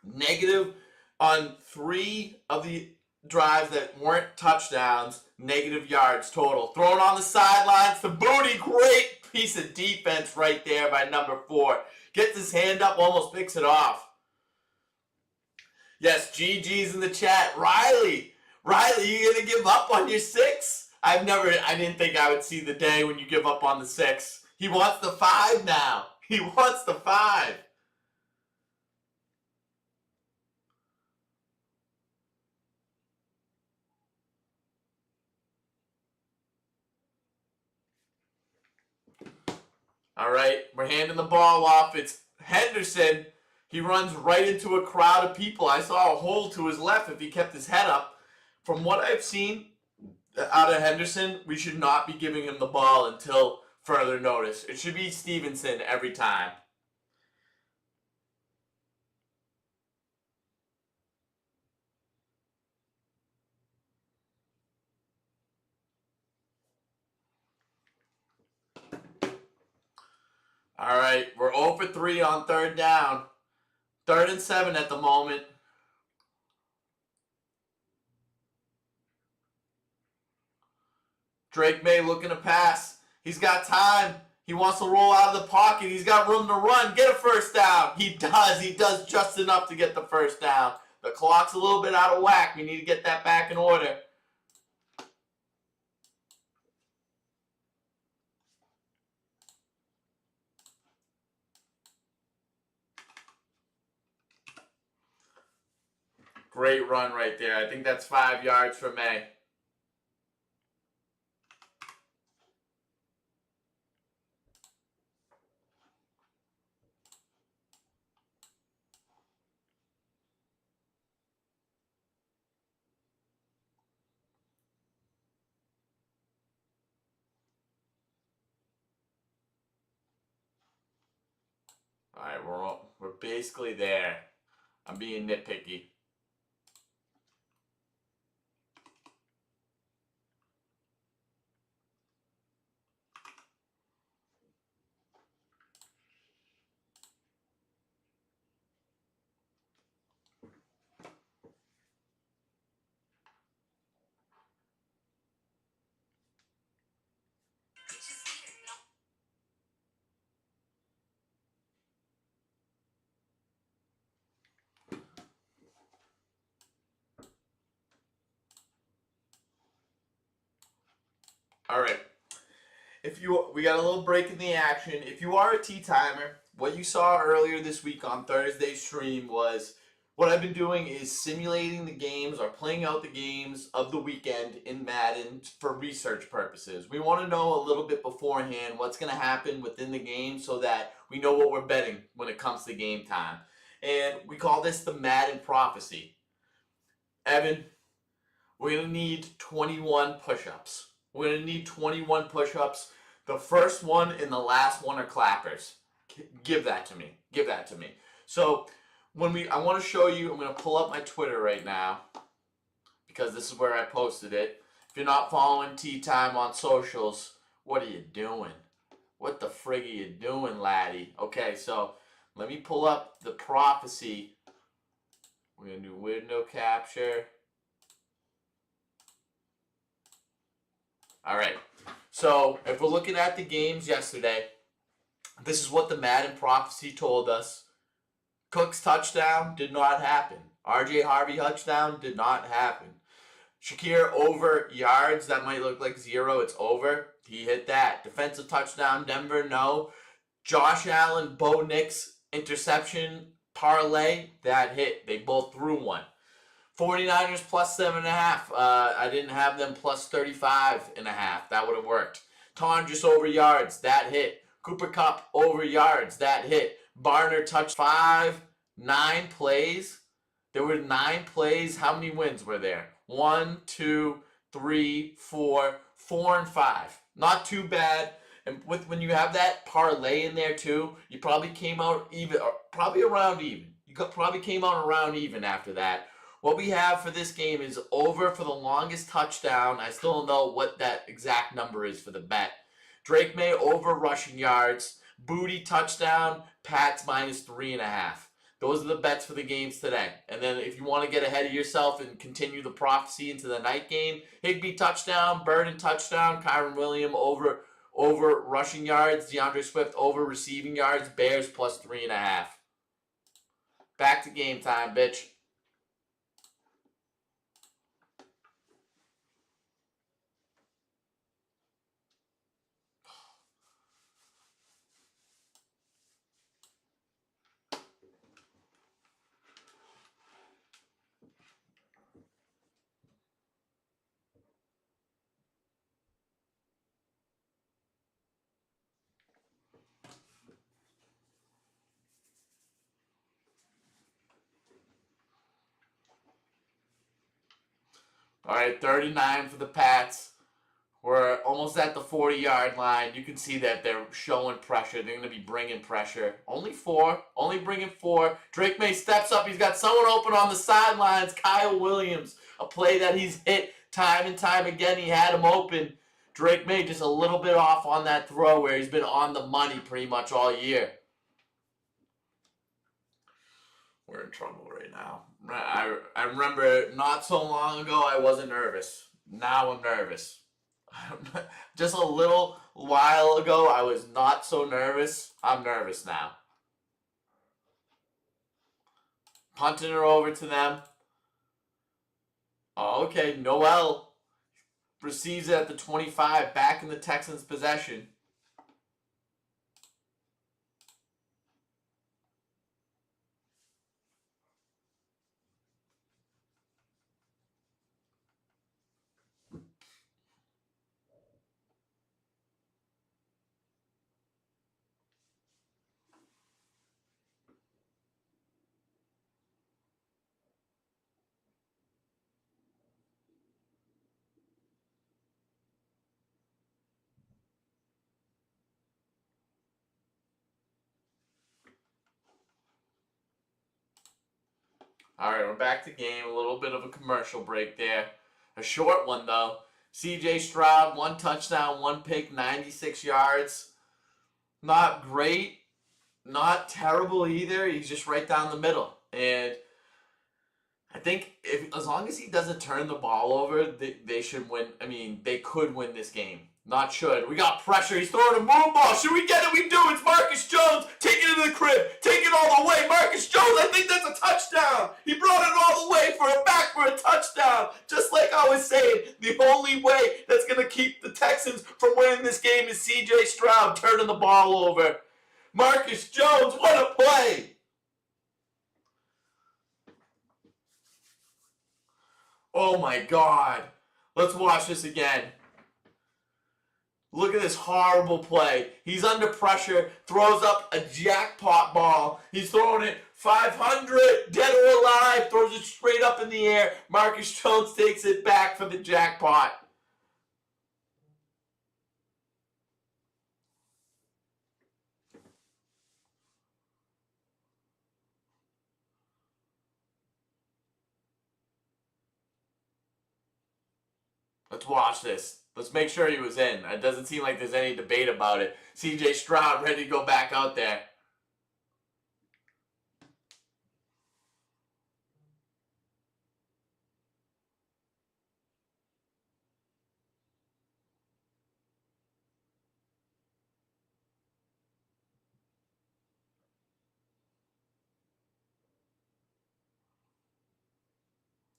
Negative on 3 of the drives that weren't touchdowns, negative yards total. Thrown on the sidelines, the booty, great piece of defense right there by number 4. Gets his hand up, almost picks it off. Yes, GG's in the chat. Riley, you gonna give up on your 6? I didn't think I would see the day when you give up on the 6. He wants the 5 now. He wants the 5. All right, we're handing the ball off. It's Henderson. He runs right into a crowd of people. I saw a hole to his left if he kept his head up. From what I've seen out of Henderson, we should not be giving him the ball until further notice. It should be Stevenson every time. All right, we're 0 for 3 on 3rd down. 3rd and 7 at the moment. Drake May looking to pass. He's got time. He wants to roll out of the pocket. He's got room to run. Get a first down. He does. He does just enough to get the first down. The clock's a little bit out of whack. We need to get that back in order. Great run right there. I think that's 5 yards for May. All right, we're basically there. I'm being nitpicky. All right. We got a little break in the action. If you are a tea timer, what you saw earlier this week on Thursday's stream was what I've been doing is simulating the games or playing out the games of the weekend in Madden for research purposes. We want to know a little bit beforehand what's going to happen within the game so that we know what we're betting when it comes to game time. And we call this the Madden prophecy. Evan, we're going to need 21 push-ups. We're going to need 21 push-ups. The first one and the last one are clappers. Give that to me. Give that to me. So I want to show you, I'm going to pull up my Twitter right now because this is where I posted it. If you're not following Tea Time on socials, what are you doing? What the frig are you doing, laddie? Okay, so let me pull up the prophecy. We're going to do window capture. All right, so if we're looking at the games yesterday, this is what the Madden prophecy told us. Cook's touchdown did not happen. RJ Harvey touchdown did not happen. Shakir over yards, that might look like 0, it's over. He hit that. Defensive touchdown, Denver, no. Josh Allen, Bo Nix interception parlay, that hit. They both threw one. 49ers plus 7.5. I didn't have them plus 35.5. That would have worked. Tondres over yards, that hit. Cooper Kupp over yards, that hit. Barner touched 9 plays. There were 9 plays. How many wins were there? 1, 2, 3, 4, 4 and 5. Not too bad. And when you have that parlay in there too, you probably came out even, or probably around even. You probably came out around even after that. What we have for this game is over for the longest touchdown. I still don't know what that exact number is for the bet. Drake May over rushing yards. Booty touchdown. Pats minus 3.5. Those are the bets for the games today. And then if you want to get ahead of yourself and continue the prophecy into the night game, Higbee touchdown, Burden touchdown, Kyron Williams over rushing yards, DeAndre Swift over receiving yards, Bears plus 3.5. Back to game time, bitch. All right, 39 for the Pats. We're almost at the 40-yard line. You can see that they're showing pressure. They're going to be bringing pressure. Only bringing 4. Drake May steps up. He's got someone open on the sidelines. Kyle Williams, a play that he's hit time and time again. He had him open. Drake May just a little bit off on that throw where he's been on the money pretty much all year. We're in trouble right now. I remember not so long ago I wasn't nervous. Now I'm nervous. Just a little while ago I was not so nervous. I'm nervous now. Punting her over to them. Oh, okay, Noel receives it at the 25, back in the Texans' possession. All right, we're back to game. A little bit of a commercial break there. A short one, though. C.J. Stroud, 1 touchdown, 1 pick, 96 yards. Not great. Not terrible either. He's just right down the middle. And I think as long as he doesn't turn the ball over, they should win. I mean, they could win this game. Not should. We got pressure. He's throwing a moon ball. Should we get it? We do. It's Marcus Jones. Take it into the crib. Take it all the way. Marcus Jones, I think that's a touchdown. He brought it all the way back for a touchdown. Just like I was saying, the only way that's going to keep the Texans from winning this game is C.J. Stroud turning the ball over. Marcus Jones, what a play. Oh my God. Let's watch this again. Look at this horrible play. He's under pressure, throws up a jackpot ball. He's throwing it 500, dead or alive, throws it straight up in the air. Marcus Jones takes it back for the jackpot. Let's watch this. Let's make sure he was in. It doesn't seem like there's any debate about it. CJ Stroud ready to go back out there.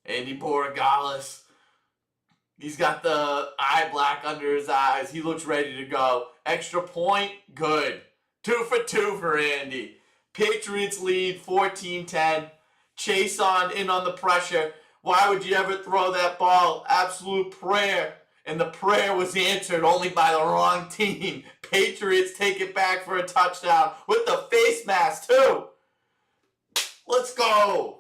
Andy Borregales. He's got the eye black under his eyes. He looks ready to go. Extra point, good. 2 for 2 for Andy. Patriots lead 14-10. Chase on in on the pressure. Why would you ever throw that ball? Absolute prayer. And the prayer was answered only by the wrong team. Patriots take it back for a touchdown with the face mask too. Let's go.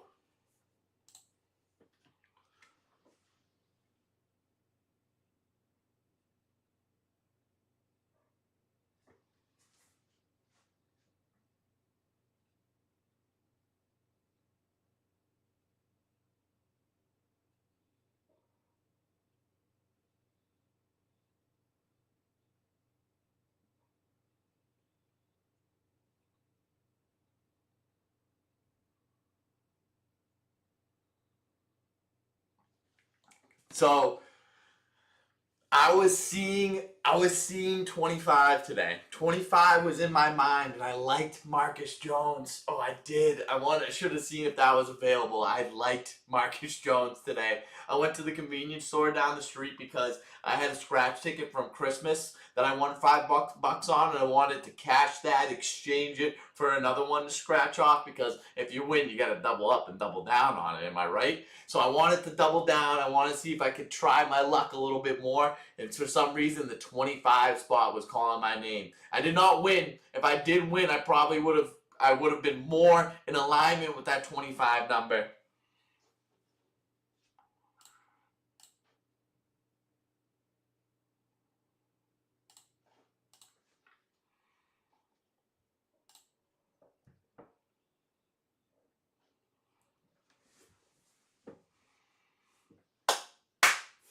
'So I was seeing 25 today. 25 was in my mind, and I liked Marcus Jones. Oh, I did. I should have seen if that was available. I liked Marcus Jones today. I went to the convenience store down the street because I had a scratch ticket from Christmas that I won $5 on, and I wanted to cash that, exchange it for another one to scratch off, because if you win, you got to double up and double down on it. Am I right? So I wanted to double down. I wanted to see if I could try my luck a little bit more. And for some reason, the 25 spot was calling my name. I did not win. If I did win, I would have been more in alignment with that 25 number.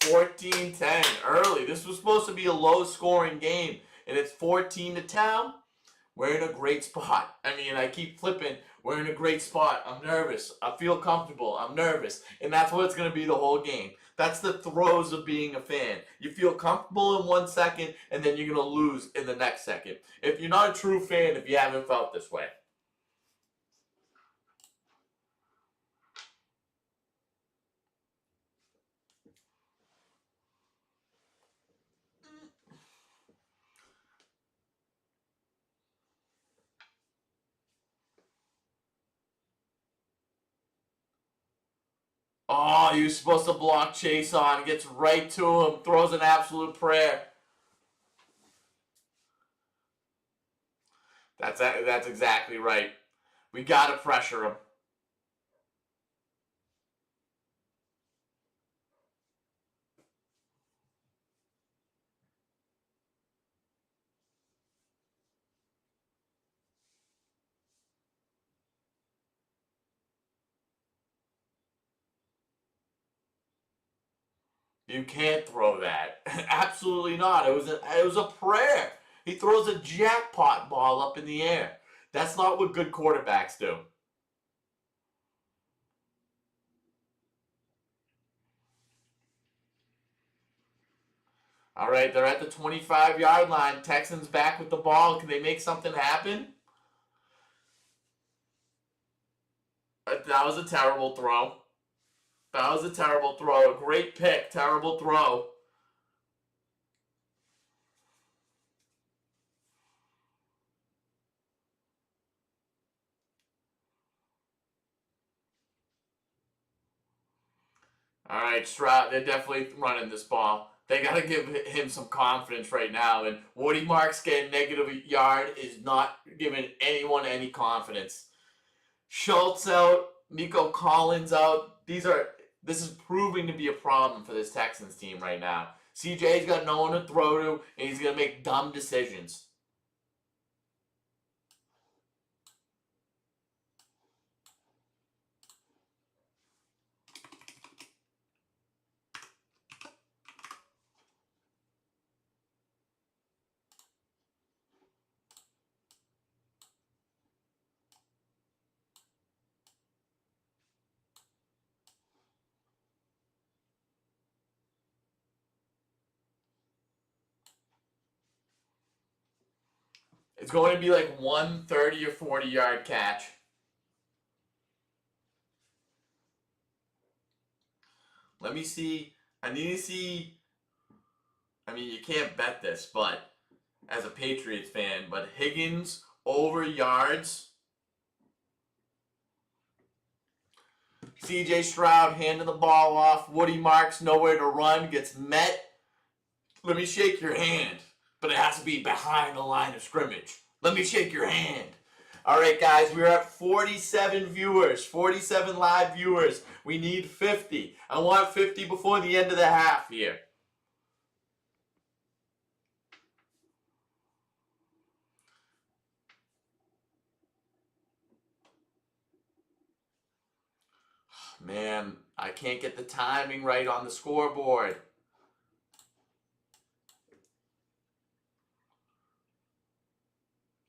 $14-10 early. This was supposed to be a low-scoring game, and it's 14-10. We're in a great spot. I mean, I keep flipping. We're in a great spot. I'm nervous. I feel comfortable. I'm nervous. And that's what it's going to be the whole game. That's the throes of being a fan. You feel comfortable in 1 second, and then you're going to lose in the next second. If you're not a true fan, if you haven't felt this way. Oh, he was supposed to block Chase on. Gets right to him. Throws an absolute prayer. That's exactly right. We got to pressure him. You can't throw that. Absolutely not. It was a prayer. He throws a jackpot ball up in the air. That's not what good quarterbacks do. All right, they're at the 25-yard line. Texans back with the ball. Can they make something happen? That was a terrible throw. That was a terrible throw. A great pick. Terrible throw. All right, Stroud, they're definitely running this ball. They got to give him some confidence right now. And Woody Marks getting negative yard is not giving anyone any confidence. Schultz out, Nico Collins out. This is proving to be a problem for this Texans team right now. CJ's got no one to throw to, and he's going to make dumb decisions. It's going to be like 130 or 40 yard catch. Let me see. I need to see. I mean, you can't bet this, but as a Patriots fan, but Higgins over yards. CJ Stroud handing the ball off. Woody Marks nowhere to run. Gets met. Let me shake your hand. But it has to be behind the line of scrimmage. Let me shake your hand. All right, guys, we're at 47 viewers, 47 live viewers. We need 50. I want 50 before the end of the half here. Man, I can't get the timing right on the scoreboard.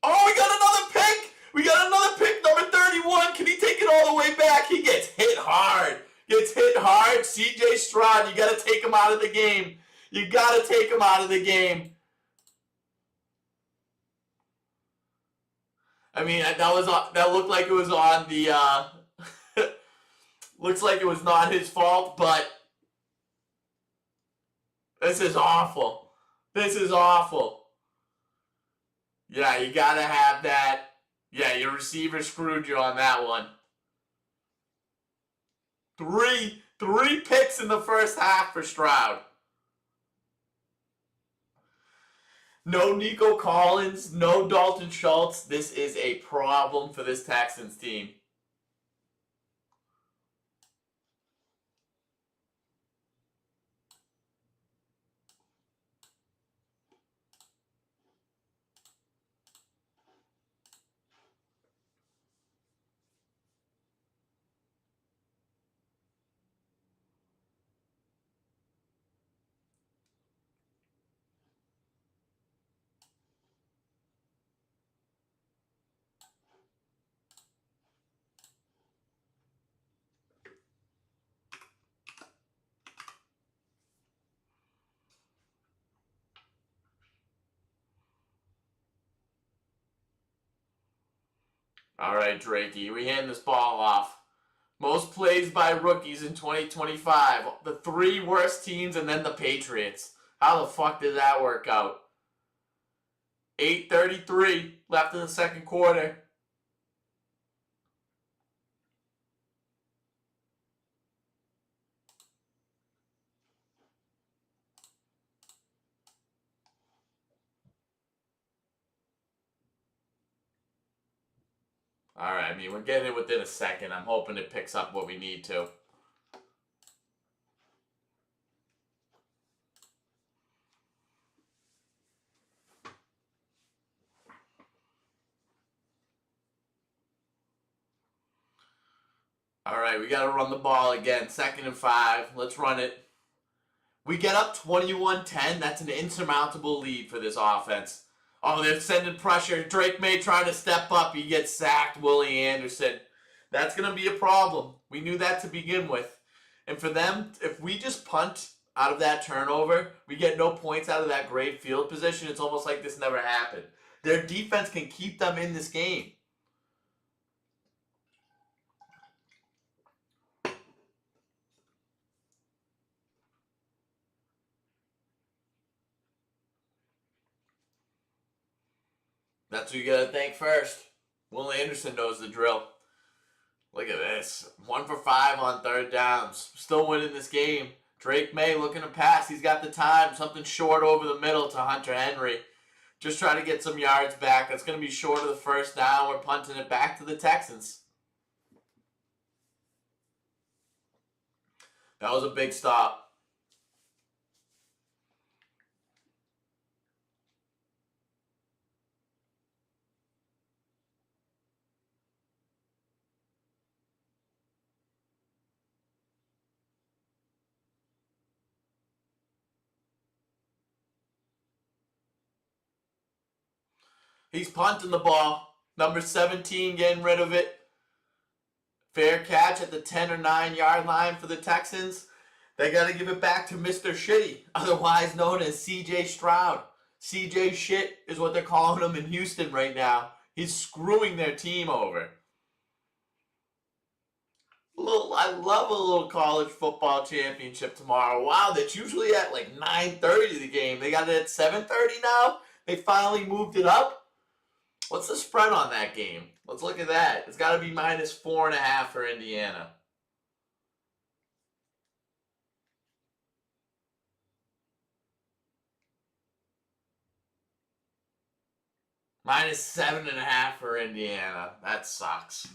Oh, we got another pick! We got another pick, number 31. Can he take it all the way back? He gets hit hard. Gets hit hard. CJ Stroud, you got to take him out of the game. You got to take him out of the game. I mean, that looked like it was on the looks like it was not his fault, but this is awful. This is awful. Yeah, you got to have that. Yeah, your receiver screwed you on that one. Three picks in the first half for Stroud. No Nico Collins, no Dalton Schultz. This is a problem for this Texans team. All right, Drakey, we hand this ball off. Most plays by rookies in 2025. The three worst teams and then the Patriots. How the fuck did that work out? 8:33 left in the second quarter. All right, I mean, we're getting it within a second. I'm hoping it picks up what we need to. All right, we got to run the ball again. 2nd and 5. Let's run it. We get up 21-10. That's an insurmountable lead for this offense. Oh, they're sending pressure. Drake May trying to step up. He gets sacked. Willie Anderson. That's going to be a problem. We knew that to begin with. And for them, if we just punt out of that turnover, we get no points out of that great field position. It's almost like this never happened. Their defense can keep them in this game. That's who you got to thank first. Will Anderson knows the drill. Look at this. 1 for 5 on third downs. Still winning this game. Drake May looking to pass. He's got the time. Something short over the middle to Hunter Henry. Just try to get some yards back. That's going to be short of the first down. We're punting it back to the Texans. That was a big stop. He's punting the ball. Number 17 getting rid of it. Fair catch at the 10 or 9 yard line for the Texans. They got to give it back to Mr. Shitty, otherwise known as CJ Stroud. CJ Shit is what they're calling him in Houston right now. He's screwing their team over. I love a little college football championship tomorrow. Wow, that's usually at like 9:30 the game. They got it at 7:30 now. They finally moved it up. What's the spread on that game? Let's look at that. It's got to be -4.5 for Indiana. -7.5 for Indiana. That sucks.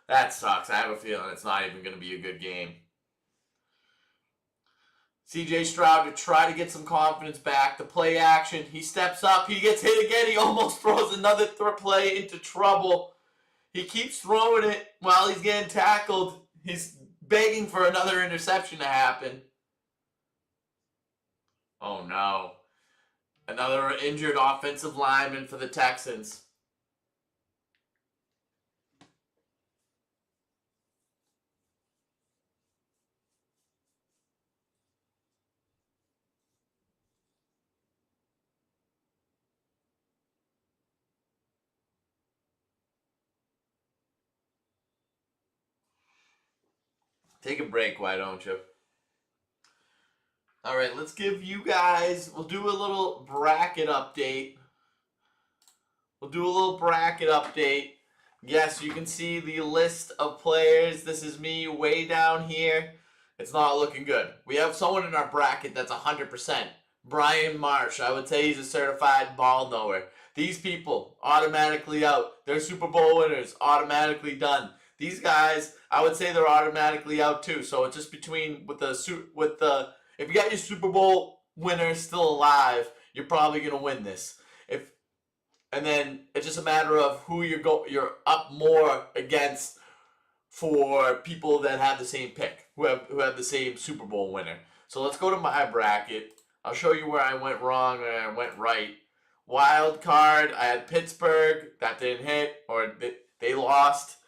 That sucks. I have a feeling it's not even going to be a good game. CJ Stroud to try to get some confidence back. The play action. He steps up. He gets hit again. He almost throws another play into trouble. He keeps throwing it while he's getting tackled. He's begging for another interception to happen. Oh no. Another injured offensive lineman for the Texans. Take a break, why don't you? All right, let's give you guys, we'll do a little bracket update. Yes, you can see the list of players. This is me way down here. It's not looking good. We have someone in our bracket that's 100%. Brian Marsh. I would say he's a certified ball knower. These people, automatically out. They're Super Bowl winners, automatically done. These guys, I would say they're automatically out too. So it's just between if you got your Super Bowl winner still alive, you're probably gonna win this. And then it's just a matter of who you're up more against for people that have the same pick, who have the same Super Bowl winner. So let's go to my bracket. I'll show you where I went wrong and I went right. Wild card, I had Pittsburgh, that didn't hit, or they lost.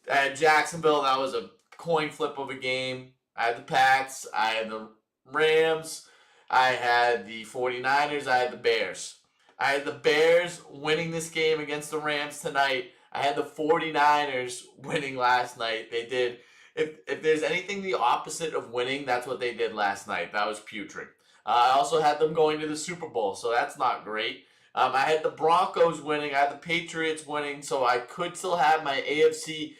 I had Jacksonville, that was a coin flip of a game. I had the Pats, I had the Rams, I had the 49ers, I had the Bears. I had the Bears winning this game against the Rams tonight. I had the 49ers winning last night. They did. If there's anything the opposite of winning, that's what they did last night. That was putrid. I also had them going to the Super Bowl, so that's not great. I had the Broncos winning. I had the Patriots winning, so I could still have my AFC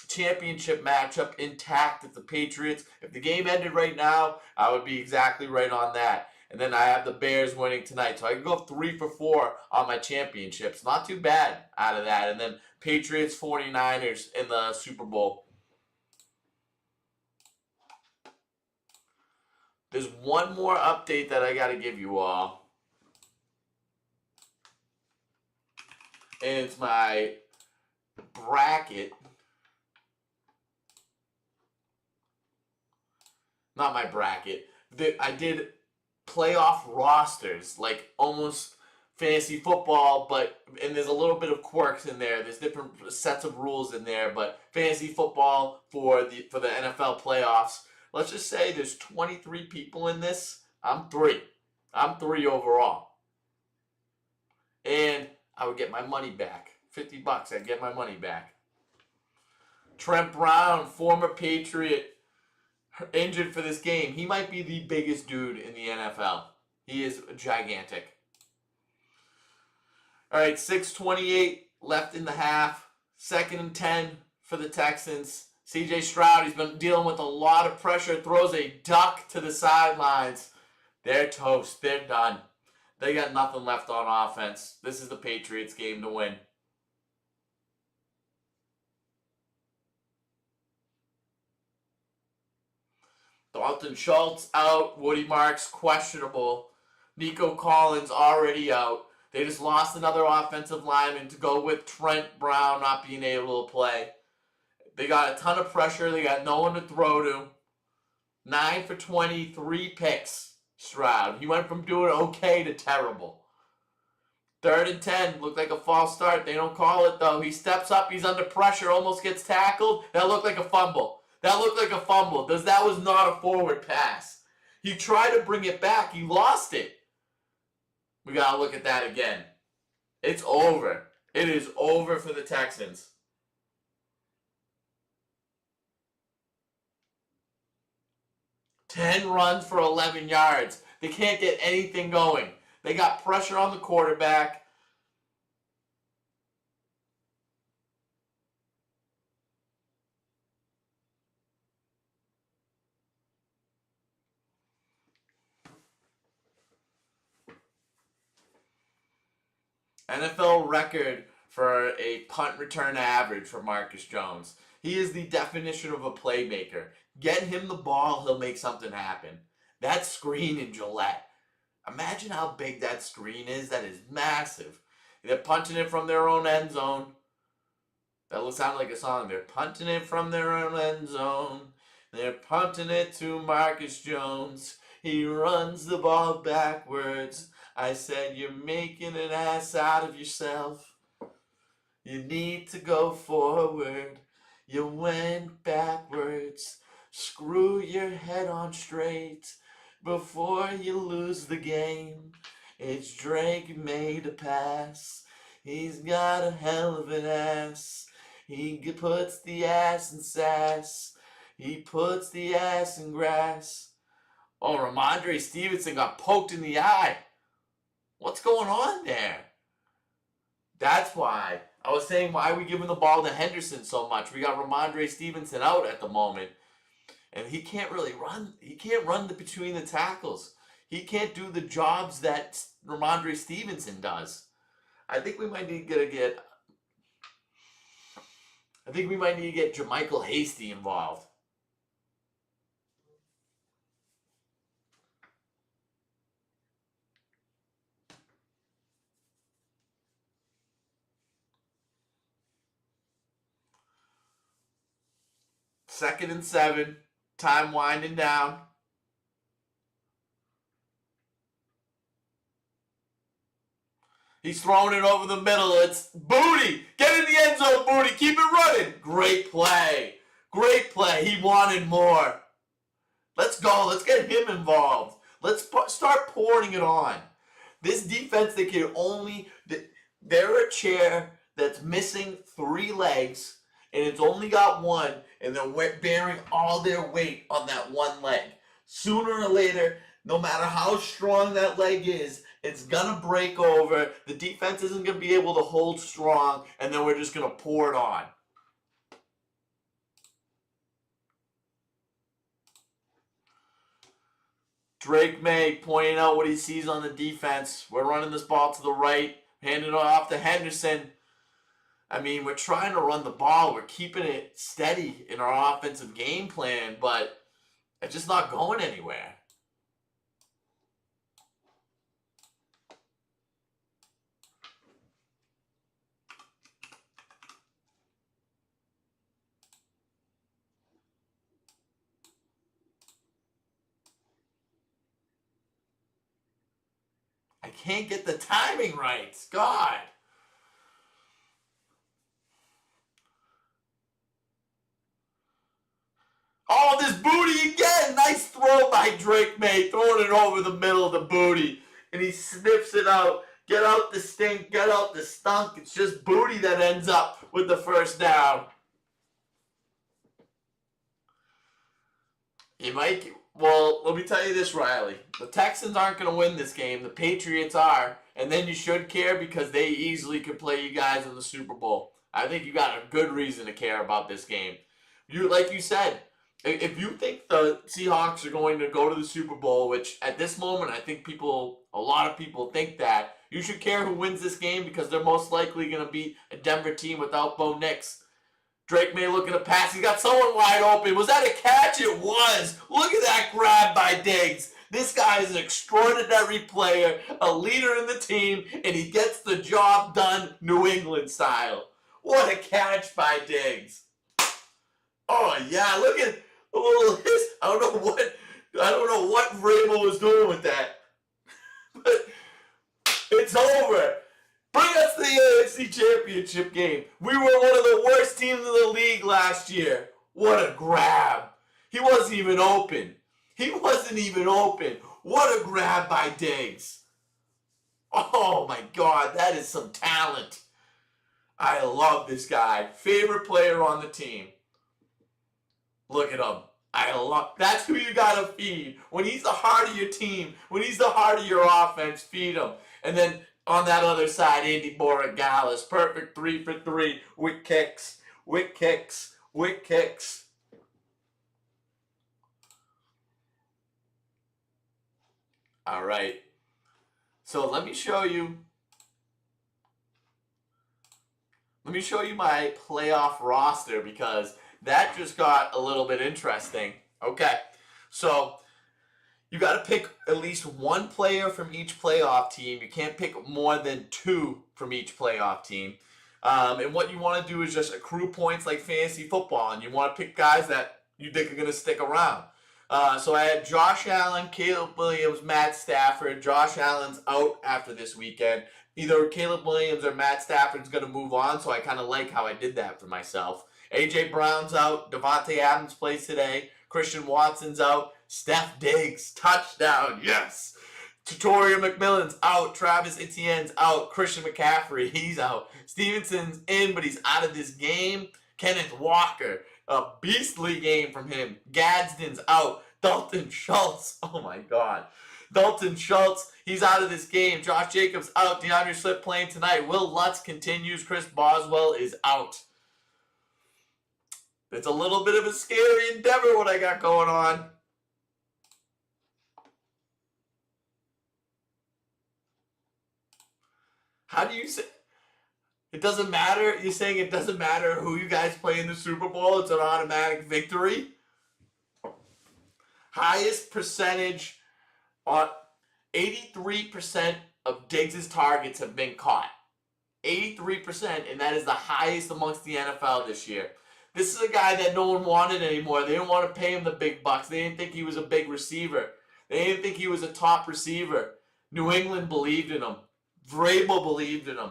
championship matchup intact with the Patriots. If the game ended right now, I would be exactly right on that. And then I have the Bears winning tonight. So I can go 3 for 4 on my championships. Not too bad out of that. And then Patriots, 49ers in the Super Bowl. There's one more update that I got to give you all. And it's my bracket. Not my bracket. I did playoff rosters, like almost fantasy football, and there's a little bit of quirks in there. There's different sets of rules in there, but fantasy football for the NFL playoffs. Let's just say there's 23 people in this. I'm 3. I'm 3 overall. And I would get my money back. $50, I'd get my money back. Trent Brown, former Patriot, injured for this game. He might be the biggest dude in the NFL. He is gigantic. All right, 6:28 left in the half. 2nd and 10. for the Texans. C.J. Stroud, he's been dealing with a lot of pressure, throws a duck to the sidelines. They're toast. They're done. They got nothing left on offense. This is the Patriots game to win. Dalton Schultz out. Woody Marks questionable. Nico Collins already out. They just lost another offensive lineman to go with Trent Brown not being able to play. They got a ton of pressure. They got no one to throw to. 9 for 20, 3 picks. Stroud. He went from doing okay to terrible. 3rd and 10. Looked like a false start. They don't call it, though. He steps up. He's under pressure. Almost gets tackled. That looked like a fumble. That looked like a fumble. That was not a forward pass. He tried to bring it back. He lost it. We got to look at that again. It's over. It is over for the Texans. Ten runs for 11 yards. They can't get anything going. They got pressure on the quarterback. NFL record for a punt return average for Marcus Jones. He is the definition of a playmaker. Get him the ball, he'll make something happen. That screen in Gillette. Imagine how big that screen is. That is massive. They're punting it from their own end zone. That will sound like a song. They're punting it from their own end zone. They're punting it to Marcus Jones. He runs the ball backwards. I said, you're making an ass out of yourself. You need to go forward. You went backwards. Screw your head on straight before you lose the game. It's Drake made a pass. He's got a hell of an ass. He puts the ass in sass. He puts the ass in grass. Oh, Ramondre Stevenson got poked in the eye. What's going on there? That's why. I was saying, why are we giving the ball to Henderson so much? We got Ramondre Stevenson out at the moment. And he can't really run. He can't run between the tackles. He can't do the jobs that Ramondre Stevenson does. I think we might need to get Jermichael Hasty involved. Second and 7. Time winding down. He's throwing it over the middle. It's Booty. Get in the end zone, Booty. Keep it running. Great play. Great play. He wanted more. Let's go. Let's get him involved. Let's start pouring it on. This defense, they're a chair that's missing 3 legs, and it's only got 1, and they're bearing all their weight on that 1 leg. Sooner or later, no matter how strong that leg is, it's going to break over. The defense isn't going to be able to hold strong, and then we're just going to pour it on. Drake May pointing out what he sees on the defense. We're running this ball to the right, handing it off to Henderson. I mean, we're trying to run the ball. We're keeping it steady in our offensive game plan, but it's just not going anywhere. I can't get the timing right. God. Oh, this Booty again. Nice throw by Drake May. Throwing it over the middle of the Booty. And he snips it out. Get out the stink. Get out the stunk. It's just Booty that ends up with the first down. Well, let me tell you this, Riley. The Texans aren't going to win this game. The Patriots are. And then you should care because they easily could play you guys in the Super Bowl. I think you got a good reason to care about this game. Like you said, if you think the Seahawks are going to go to the Super Bowl, which at this moment I think a lot of people think that, you should care who wins this game because they're most likely going to beat a Denver team without Bo Nix. Drake May looking to pass. He's got someone wide open. Was that a catch? It was. Look at that grab by Diggs. This guy is an extraordinary player, a leader in the team, and he gets the job done New England style. What a catch by Diggs. Oh yeah, look at a little his. I don't know what Vrabel was doing with that. But it's over. Bring us the AFC Championship game. We were one of the worst teams in the league last year. What a grab. He wasn't even open. What a grab by Diggs. Oh my God, that is some talent. I love this guy. Favorite player on the team. Look at him. That's who you gotta feed. When he's the heart of your team, when he's the heart of your offense, feed him. And then on that other side, Andy Borregales, perfect 3 for 3 with kicks. All right. So let me show you my playoff roster because that just got a little bit interesting. Okay. So you got to pick at least one player from each playoff team. You can't pick more than 2 from each playoff team. And what you want to do is just accrue points like fantasy football, and you want to pick guys that you think are going to stick around. So I had Josh Allen, Caleb Williams, Matt Stafford. Josh Allen's out after this weekend. Either Caleb Williams or Matt Stafford's going to move on, so I kind of like how I did that for myself. A.J. Brown's out. Devontae Adams plays today. Christian Watson's out. Steph Diggs, touchdown, yes. Tutoria McMillan's out. Travis Etienne's out. Christian McCaffrey, he's out. Stevenson's in, but he's out of this game. Kenneth Walker, a beastly game from him. Gadsden's out. Dalton Schultz, oh my God. Dalton Schultz, he's out of this game. Josh Jacobs out. DeAndre Swift playing tonight. Will Lutz continues. Chris Boswell is out. It's a little bit of a scary endeavor what I got going on. How do you say it doesn't matter? You're saying it doesn't matter who you guys play in the Super Bowl? It's an automatic victory? Highest percentage on 83% of Diggs' targets have been caught. 83%, and that is the highest amongst the NFL this year. This is a guy that no one wanted anymore. They didn't want to pay him the big bucks. They didn't think he was a big receiver. They didn't think he was a top receiver. New England believed in him. Vrabel believed in him.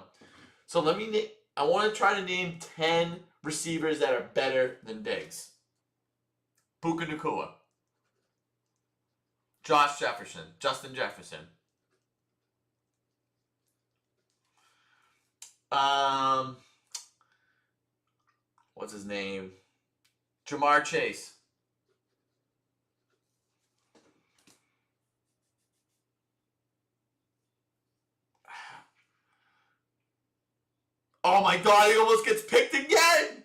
So I want to try to name 10 receivers that are better than Diggs. Puka Nacua. Josh Jefferson. Justin Jefferson. What's his name? Jamar Chase. Oh my God, he almost gets picked again.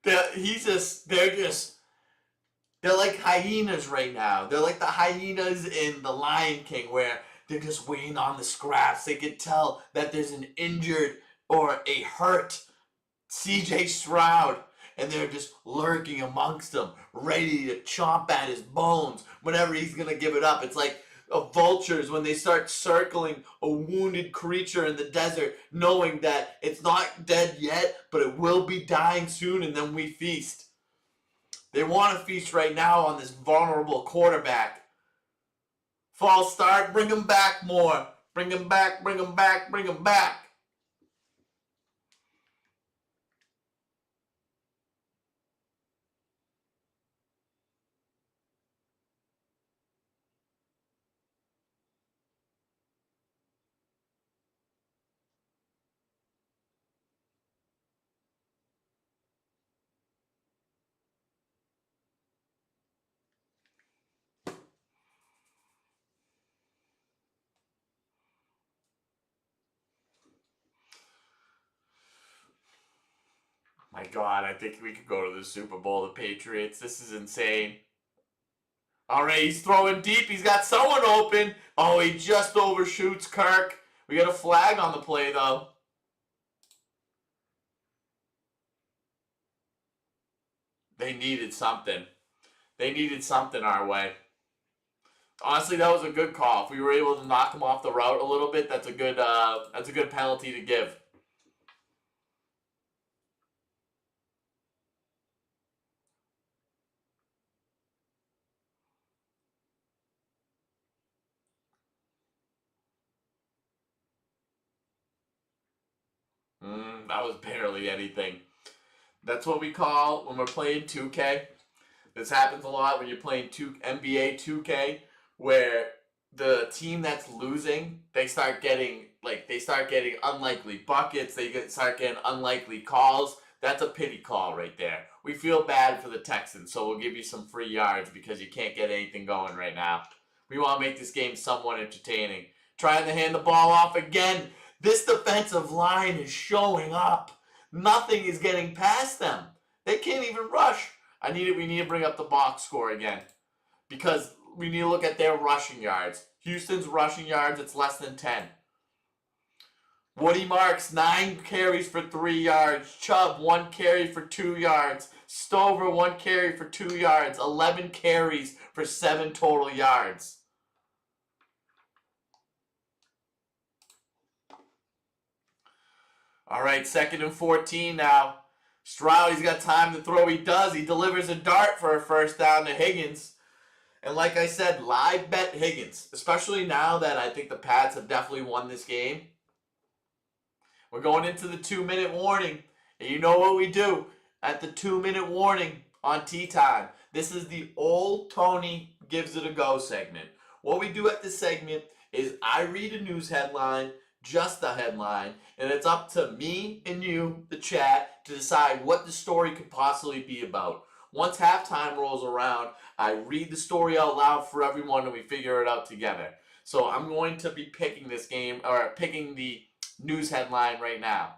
They're like hyenas right now. They're like the hyenas in The Lion King where they're just waiting on the scraps. They can tell that there's an injured or a hurt CJ Stroud, and they're just lurking amongst them, ready to chomp at his bones whenever he's going to give it up. It's like vultures when they start circling a wounded creature in the desert, knowing that it's not dead yet, but it will be dying soon, and then we feast. They want to feast right now on this vulnerable quarterback. False start, bring him back more. Bring him back. My God, I think we could go to the Super Bowl, the Patriots. This is insane. All right, he's throwing deep. He's got someone open. Oh, he just overshoots Kirk. We got a flag on the play, though. They needed something. They needed something our way. Honestly, that was a good call. If we were able to knock him off the route a little bit, that's a good penalty to give. That was barely anything. That's what we call when we're playing 2K. This happens a lot when you're playing NBA 2K, where the team that's losing, they start getting unlikely buckets. Start getting unlikely calls. That's a pity call right there. We feel bad for the Texans, so we'll give you some free yards because you can't get anything going right now. We want to make this game somewhat entertaining. Trying to hand the ball off again. This defensive line is showing up. Nothing is getting past them. They can't even rush. We need to bring up the box score again because we need to look at their rushing yards. Houston's rushing yards, it's less than 10. Woody Marks, 9 carries for 3 yards. Chubb, 1 carry for 2 yards. Stover, 1 carry for 2 yards. 11 carries for 7 total yards. All right, 2nd and 14 now. Stroud, he's got time to throw. He does. He delivers a dart for a first down to Higgins. And like I said, live bet Higgins, especially now that I think the Pats have definitely won this game. We're going into the 2-minute warning. And you know what we do at the 2-minute warning on Tea Time. This is the old Tony gives it a go segment. What we do at this segment is I read a news headline, just the headline, and it's up to me and you, the chat, to decide what the story could possibly be about. Once halftime rolls around, I read the story out loud for everyone and we figure it out together. So I'm going to be picking this game, or picking the news headline right now.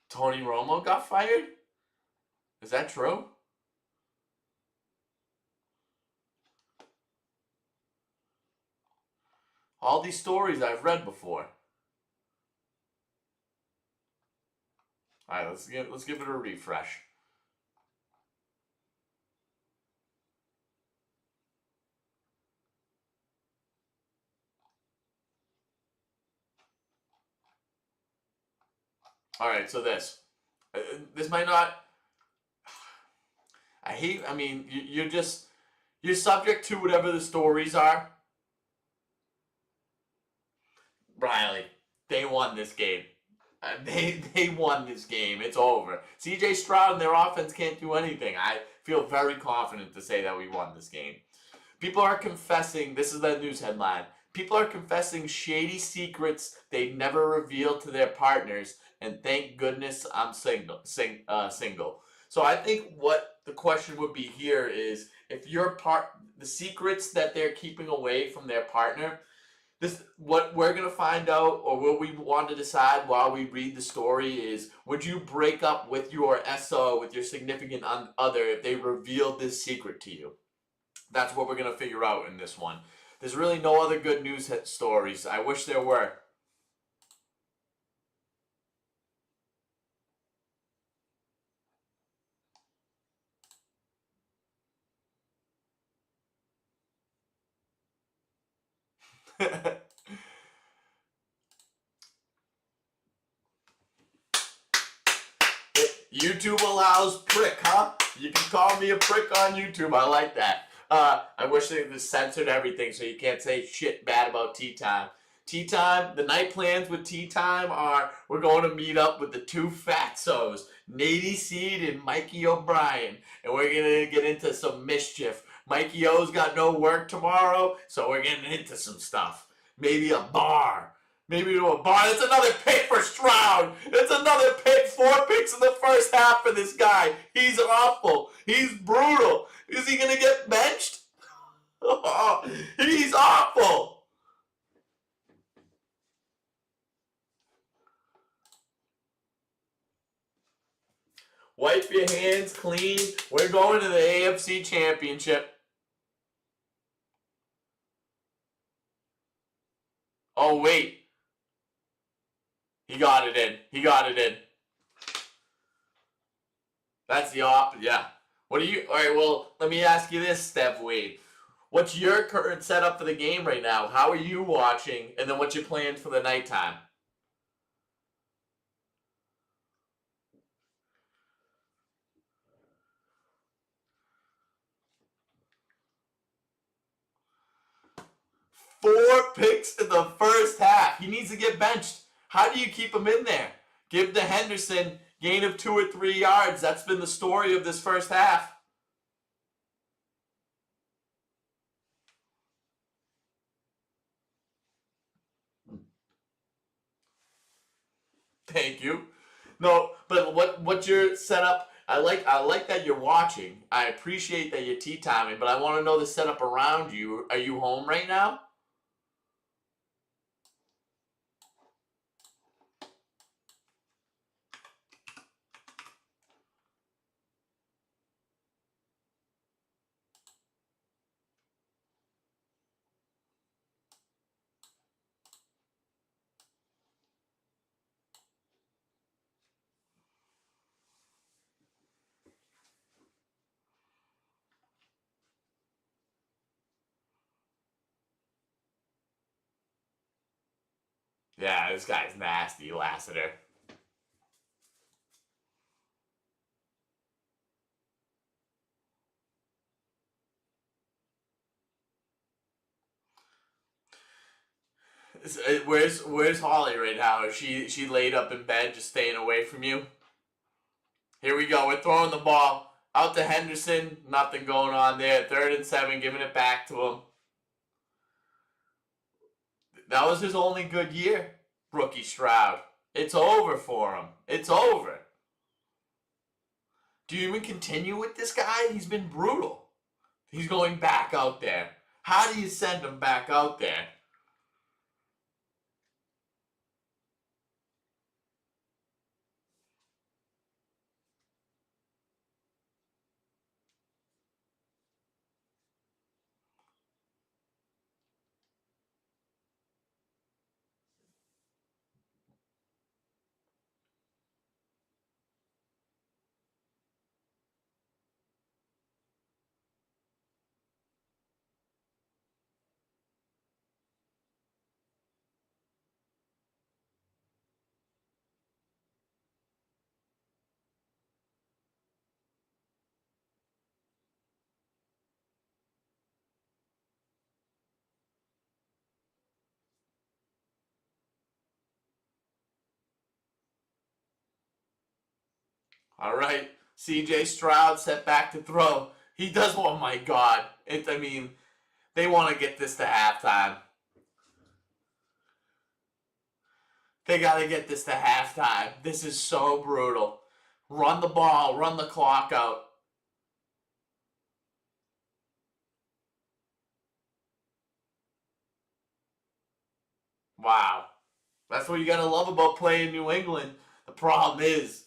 Tony Romo got fired? Is that true? All these stories I've read before. All right, let's give it a refresh. All right, so this might not. You're subject to whatever the stories are. Riley, they won this game. They won this game. It's over. CJ Stroud and their offense can't do anything. I feel very confident to say that we won this game. People are confessing, this is the news headline, people are confessing shady secrets they never revealed to their partners, and thank goodness I'm single. So I think what the question would be here is, if the secrets that they're keeping away from their partner, what we're going to find out, or what we want to decide while we read the story is, would you break up with your SO, with your significant other, if they revealed this secret to you? That's what we're going to figure out in this one. There's really no other good news stories. I wish there were. YouTube allows prick, huh? You can call me a prick on YouTube. I like that. I wish they just censored everything so you can't say shit bad about Tea Time. Tea Time, the night plans with Tea Time are, we're going to meet up with the two fatsos, Nady Seed and Mikey O'Brien, and we're going to get into some mischief. Mikey O's got no work tomorrow, so we're getting into some stuff. Maybe a bar. Maybe to a barn. It's another pick for Stroud. It's another pick. 4 picks in the first half for this guy. He's awful. He's brutal. Is he going to get benched? Oh, he's awful. Wipe your hands clean. We're going to the AFC Championship. Oh, wait. He got it in. He got it in. That's the op. Yeah. What do you... All right, well, let me ask you this, Steph Wade. What's your current setup for the game right now? How are you watching? And then what's your plans for the nighttime? Four picks in the first half. He needs to get benched. How do you keep him in there? Give to Henderson gain of 2 or 3 yards. That's been the story of this first half. Thank you. No, but what's your setup? I like that you're watching. I appreciate that you're tea timing, but I want to know the setup around you. Are you home right now? Yeah, this guy's nasty, Lassiter. Where's Holly right now? Is she laid up in bed, just staying away from you? Here we go. We're throwing the ball out to Henderson. Nothing going on there. 3rd and 7, giving it back to him. That was his only good year, rookie Stroud. It's over for him. It's over. Do you even continue with this guy? He's been brutal. He's going back out there. How do you send him back out there? All right. CJ Stroud set back to throw. He does, oh my God. They want to get this to halftime. They got to get this to halftime. This is so brutal. Run the ball, run the clock out. Wow. That's what you got to love about playing New England. The problem is,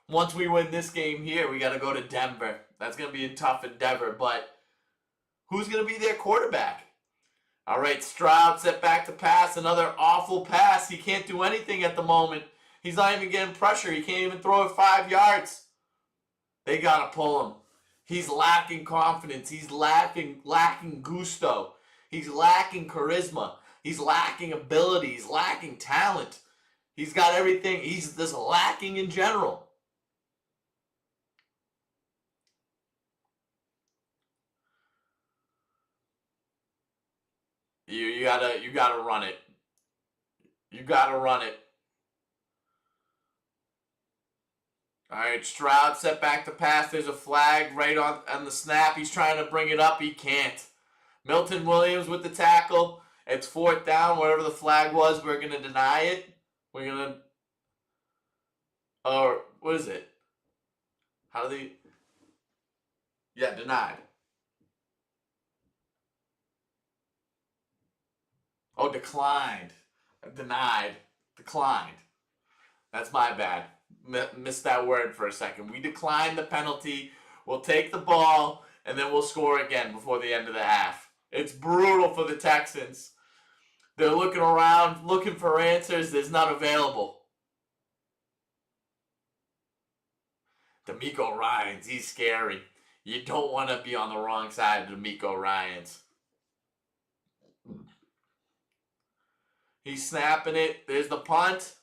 once we win this game here, we got to go to Denver. That's going to be a tough endeavor, but who's going to be their quarterback? All right, Stroud set back to pass. Another awful pass. He can't do anything at the moment. He's not even getting pressure. He can't even throw it 5 yards. They got to pull him. He's lacking confidence. He's lacking gusto. He's lacking charisma. He's lacking ability. He's lacking talent. He's got everything. He's just lacking in general. You gotta run it. You gotta run it. All right, Stroud set back to pass. There's a flag right on the snap. He's trying to bring it up. He can't. Milton Williams with the tackle. It's fourth down. Whatever the flag was, we're going to deny it. We're going to... Or, what is it? How do they... Yeah, denied. Oh, declined. Denied. Declined. That's my bad. Missed that word for a second. We declined the penalty. We'll take the ball, and then we'll score again before the end of the half. It's brutal for the Texans. They're looking around, looking for answers. There's none available. D'Amico Ryans, he's scary. You don't want to be on the wrong side of D'Amico Ryans. He's snapping it. There's the punt.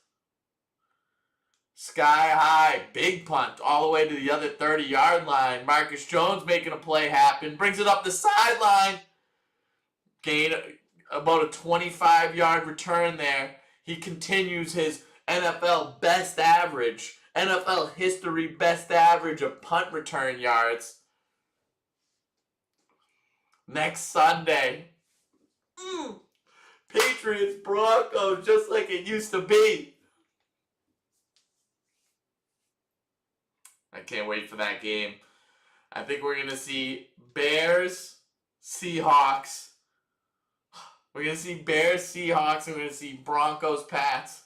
Sky high. Big punt all the way to the other 30-yard line. Marcus Jones making a play happen. Brings it up the sideline. Gain about a 25-yard return there. He continues his NFL best average. NFL history best average of punt return yards. Next Sunday. Patriots, Broncos, just like it used to be. I can't wait for that game. I think we're going to see Bears, Seahawks. We're going to see Bears, Seahawks, and we're going to see Broncos, Pats.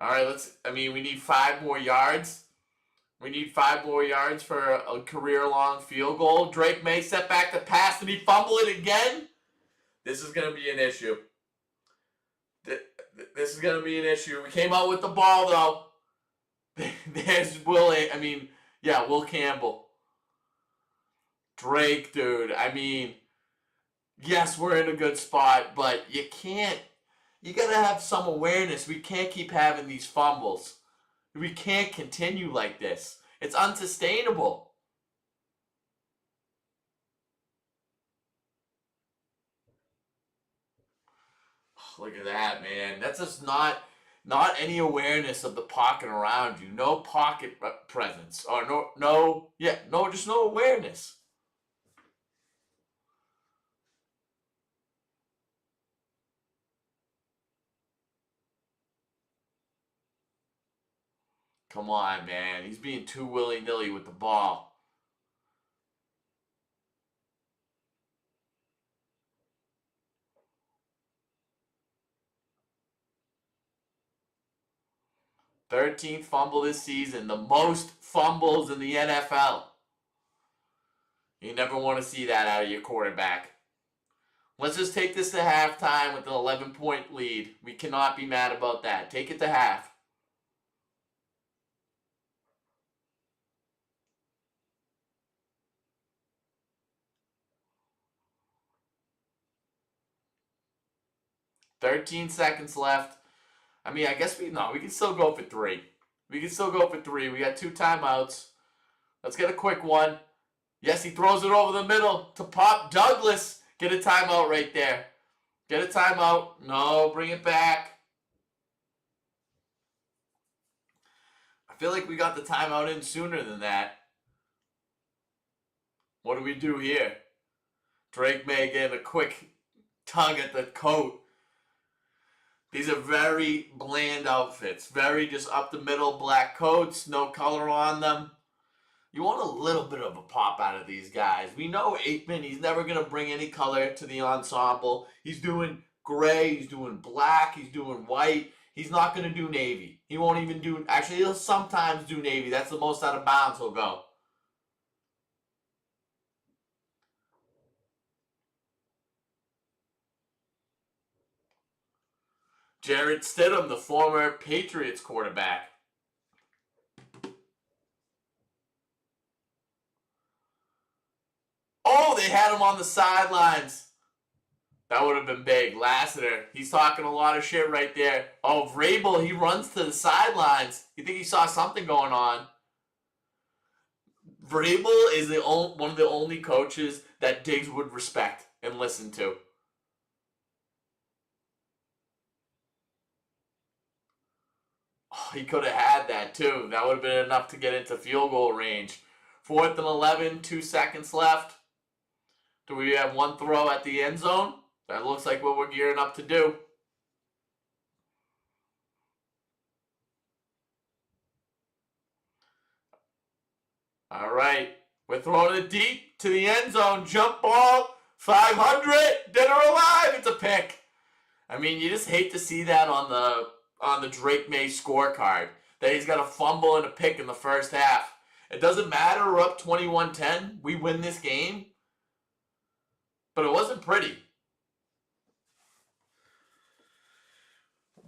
All right, we need 5 more yards. We need 5 more yards for a career-long field goal. Drake May set back the pass. Did he fumble it again? This is going to be an issue. This is going to be an issue. We came out with the ball, though. There's Will Campbell. Drake, dude. Yes, we're in a good spot, but you got to have some awareness. We can't keep having these fumbles. We can't continue like this. It's unsustainable. Look at that, man. That's just not any awareness of the pocket around you. No pocket presence. Or just no awareness. Come on, man. He's being too willy-nilly with the ball. Thirteenth fumble this season. The most fumbles in the NFL. You never want to see that out of your quarterback. Let's just take this to halftime with an 11-point lead. We cannot be mad about that. Take it to half. $13 seconds left. I guess we can still go for 3. We can still go for 3. We got 2 timeouts. Let's get a quick one. Yes, he throws it over the middle to Pop Douglas. Get a timeout right there. Get a timeout. No, bring it back. I feel like we got the timeout in sooner than that. What do we do here? Drake May getting a quick tug at the coat. These are very bland outfits. Very just up the middle black coats. No color on them. You want a little bit of a pop out of these guys. We know Aikman, he's never going to bring any color to the ensemble. He's doing gray. He's doing black. He's doing white. He's not going to do navy. He won't even do... Actually, he'll sometimes do navy. That's the most out of bounds he'll go. Jarrett Stidham, the former Patriots quarterback. Oh, they had him on the sidelines. That would have been big. Lassiter, he's talking a lot of shit right there. Oh, Vrabel, he runs to the sidelines. You think he saw something going on? Vrabel is one of the only coaches that Diggs would respect and listen to. Oh, he could have had that too. That would have been enough to get into field goal range. 4th and 11, 2 seconds left. Do we have one throw at the end zone? That looks like what we're gearing up to do. All right. We're throwing it deep to the end zone. Jump ball. 500. Dead or alive. It's a pick. I mean, you just hate to see that on the Drake May scorecard. That he's got a fumble and a pick in the first half. It doesn't matter. We're up 21-10. We win this game. But it wasn't pretty.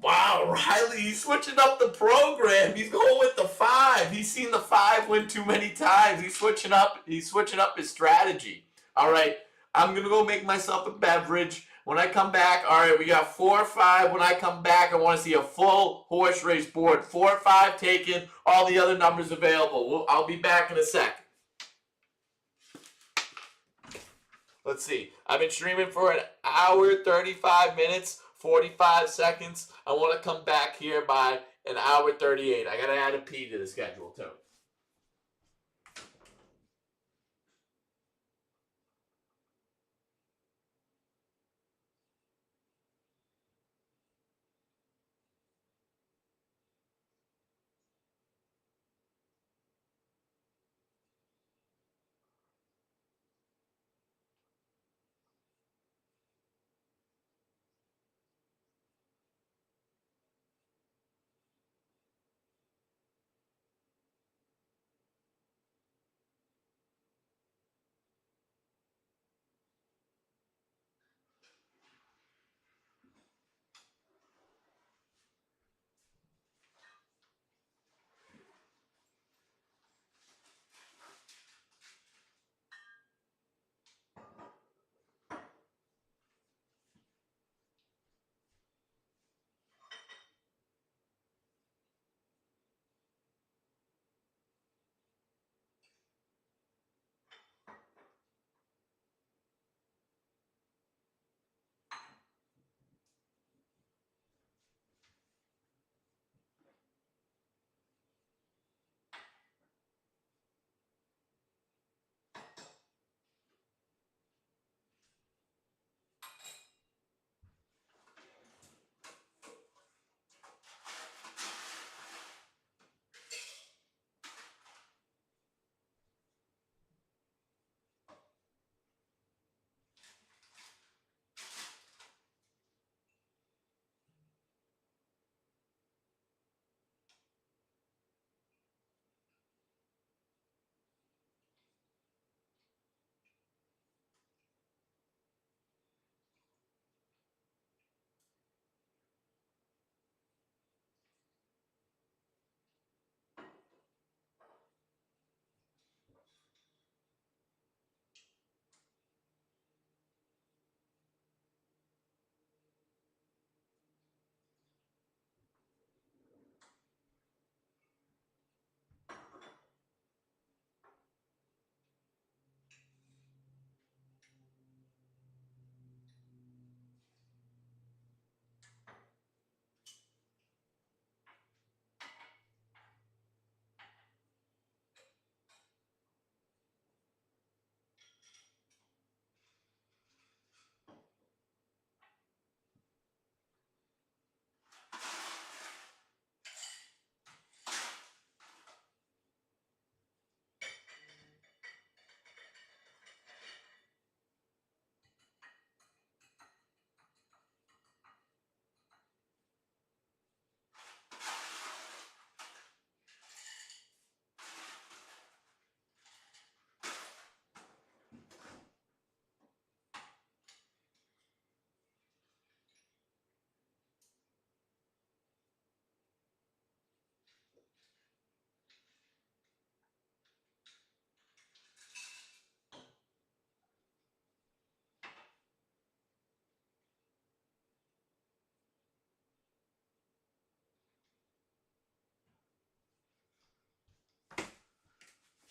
Wow, Riley, he's switching up the program. He's going with the 5. He's seen the 5 win too many times. He's switching up his strategy. All right, I'm going to go make myself a beverage. When I come back, all right, we got 4 or 5. When I come back, I want to see a full horse race board. 4 or 5 taken, all the other numbers available. I'll be back in a sec. Let's see. I've been streaming for an hour, 35 minutes, 45 seconds. I want to come back here by an hour 38. I got to add a P to the schedule, too.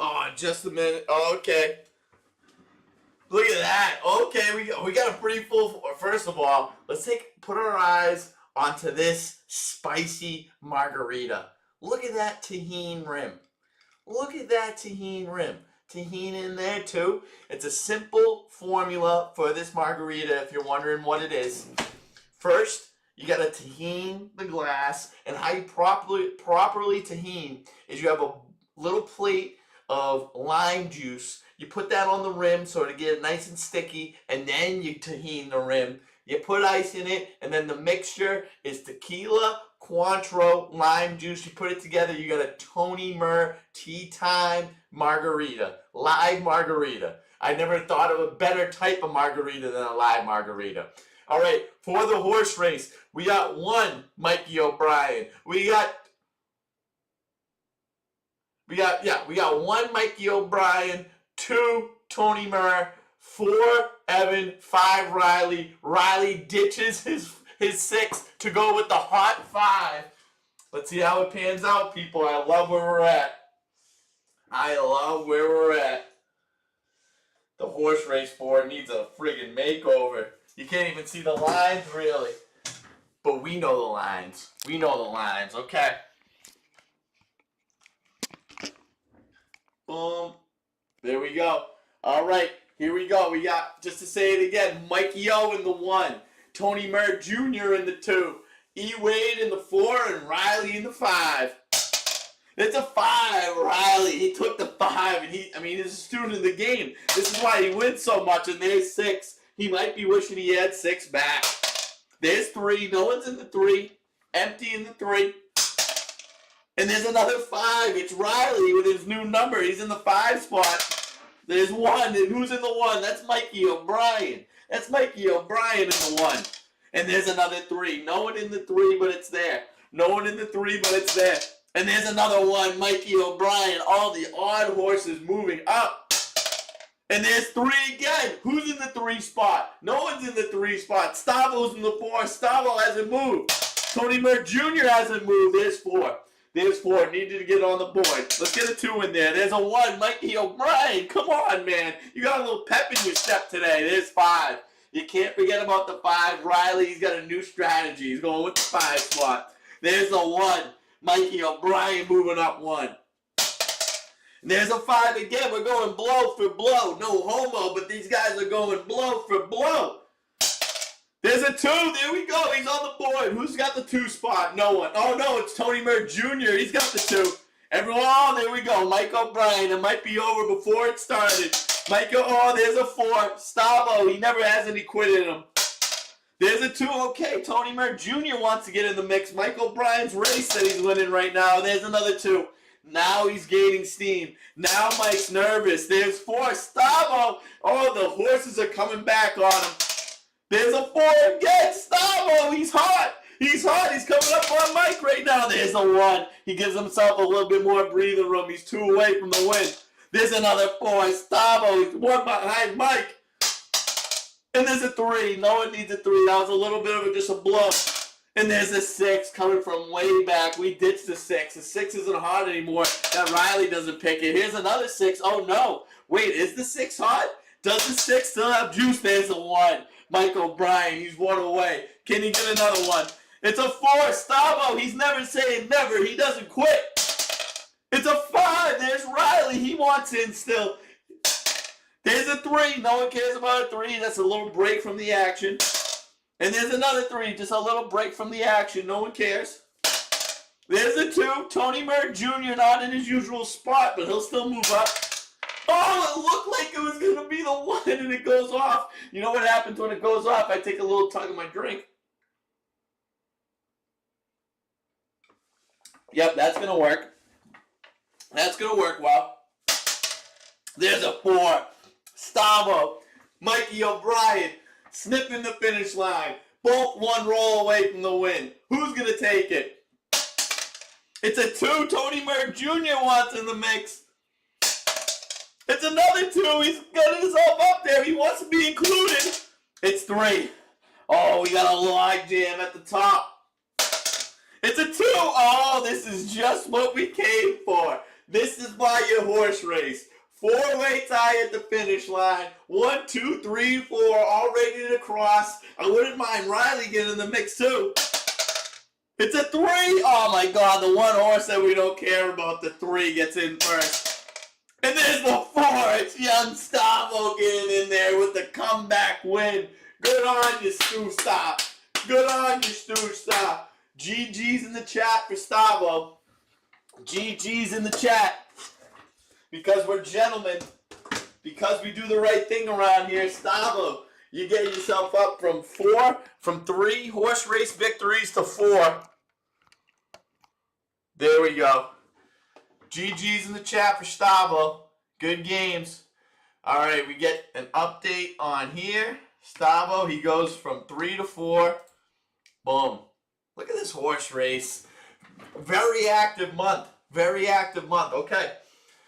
Oh, just a minute. Oh, okay. Look at that. Okay, we got a pretty full. First of all, let's put our eyes onto this spicy margarita. Look at that tahini rim. Look at that tahini rim. tahini in there too. It's a simple formula for this margarita if you're wondering what it is. First, you got to tahini the glass, and how you properly tahini is you have a little plate of lime juice. You put that on the rim so to get it nice and sticky, and then you tahini the rim. You put ice in it, and then the mixture is tequila, Cointreau, lime juice. You put it together, you got a Tony Murr tea time margarita, live margarita. I never thought of a better type of margarita than a live margarita. All right, for the horse race, we got one Mikey O'Brien. We got one Mikey O'Brien, 2 Tony Murr, 4 Evan, 5 Riley. Riley ditches his 6 to go with the hot 5. Let's see how it pans out, people. I love where we're at. The horse race board needs a friggin' makeover. You can't even see the lines, really. But we know the lines. Okay. Boom. There we go. All right, here we go. We got, just to say it again, Mikey O in the 1, Tony Murr Jr. in the 2, E. Wade in the 4, and Riley in the 5. It's a 5, Riley. He took the 5, and he's a student of the game. This is why he wins so much, and there's 6. He might be wishing he had 6 back. There's 3. No one's in the 3. Empty in the 3. And there's another 5. It's Riley with his new number. He's in the 5 spot. There's 1. And who's in the 1? That's Mikey O'Brien. That's Mikey O'Brien in the 1. And there's another 3. No one in the 3, but it's there. No one in the 3, but it's there. And there's another 1, Mikey O'Brien. All the odd horses moving up. And there's 3 again. Who's in the 3 spot? No one's in the 3 spot. Stavo's in the 4. Stavo hasn't moved. Tony Murr Jr. hasn't moved. There's 4. There's 4. Needed to get on the board. Let's get a 2 in there. There's a 1. Mikey O'Brien. Come on, man. You got a little pep in your step today. There's 5. You can't forget about the 5. Riley's got a new strategy. He's going with the 5 spot. There's a 1. Mikey O'Brien moving up 1. There's a 5 again. We're going blow for blow. No homo, but these guys are going blow for blow. There's a 2. There we go. He's on the board. Who's got the 2 spot? No one. Oh, no, it's Tony Murr Jr. He's got the 2. Everyone, oh, there we go. Mike O'Brien. It might be over before it started. There's a 4. Stavo. He never has any quit in him. There's a 2. Okay, Tony Murr Jr. wants to get in the mix. Mike O'Brien's race that he's winning right now. There's another 2. Now he's gaining steam. Now Mike's nervous. There's 4. Stavo. Oh, the horses are coming back on him. There's a 4 again. Stavo. He's hot. He's coming up on Mike right now. There's a 1. He gives himself a little bit more breathing room. He's 2 away from the win. There's another 4. Stavo. He's 1 behind Mike. And there's a 3. No one needs a 3. That was a little bit of just a bluff. And there's a 6 coming from way back. We ditched the 6. The 6 isn't hot anymore. That Riley doesn't pick it. Here's another 6. Oh, no. Wait, is the 6 hot? Does the 6 still have juice? There's a 1. Mike O'Brien, he's 1 away. Can he get another 1? It's a 4. Stavo, he's never saying never. He doesn't quit. It's a 5. There's Riley. He wants in still. There's a 3. No one cares about a 3. That's a little break from the action. And there's another 3. Just a little break from the action. No one cares. There's a 2. Tony Murr Jr. not in his usual spot, but he'll still move up. Oh, it looked like it was going to be the 1, and it goes off. You know what happens when it goes off? I take a little tug of my drink. Yep, that's going to work. That's going to work well. There's a 4. Stavo. Mikey O'Brien. Sniffing the finish line. Both 1 roll away from the win. Who's going to take it? It's a 2. Tony Murr Jr. wants in the mix. It's another 2. He's got himself up there. He wants to be included. It's 3. Oh, we got a log jam at the top. It's a 2. Oh, this is just what we came for. This is why you horse race. 4-way tie at the finish line. 1, 2, 3, 4, all ready to cross. I wouldn't mind Riley getting in the mix too. It's a 3. Oh my God, the 1 horse that we don't care about, the 3 gets in first. And there's the four. It's young Stavo getting in there with the comeback win. Good on you, Stu Stop. Good on you, Stu Stop. GG's in the chat for Stavo. GG's in the chat. Because we're gentlemen. Because we do the right thing around here. Stavo, you get yourself up from 3 horse race victories to 4. There we go. GG's in the chat for Stavo. Good games. All right, we get an update on here. Stavo, he goes from 3 to 4. Boom. Look at this horse race. Very active month. Very active month. Okay.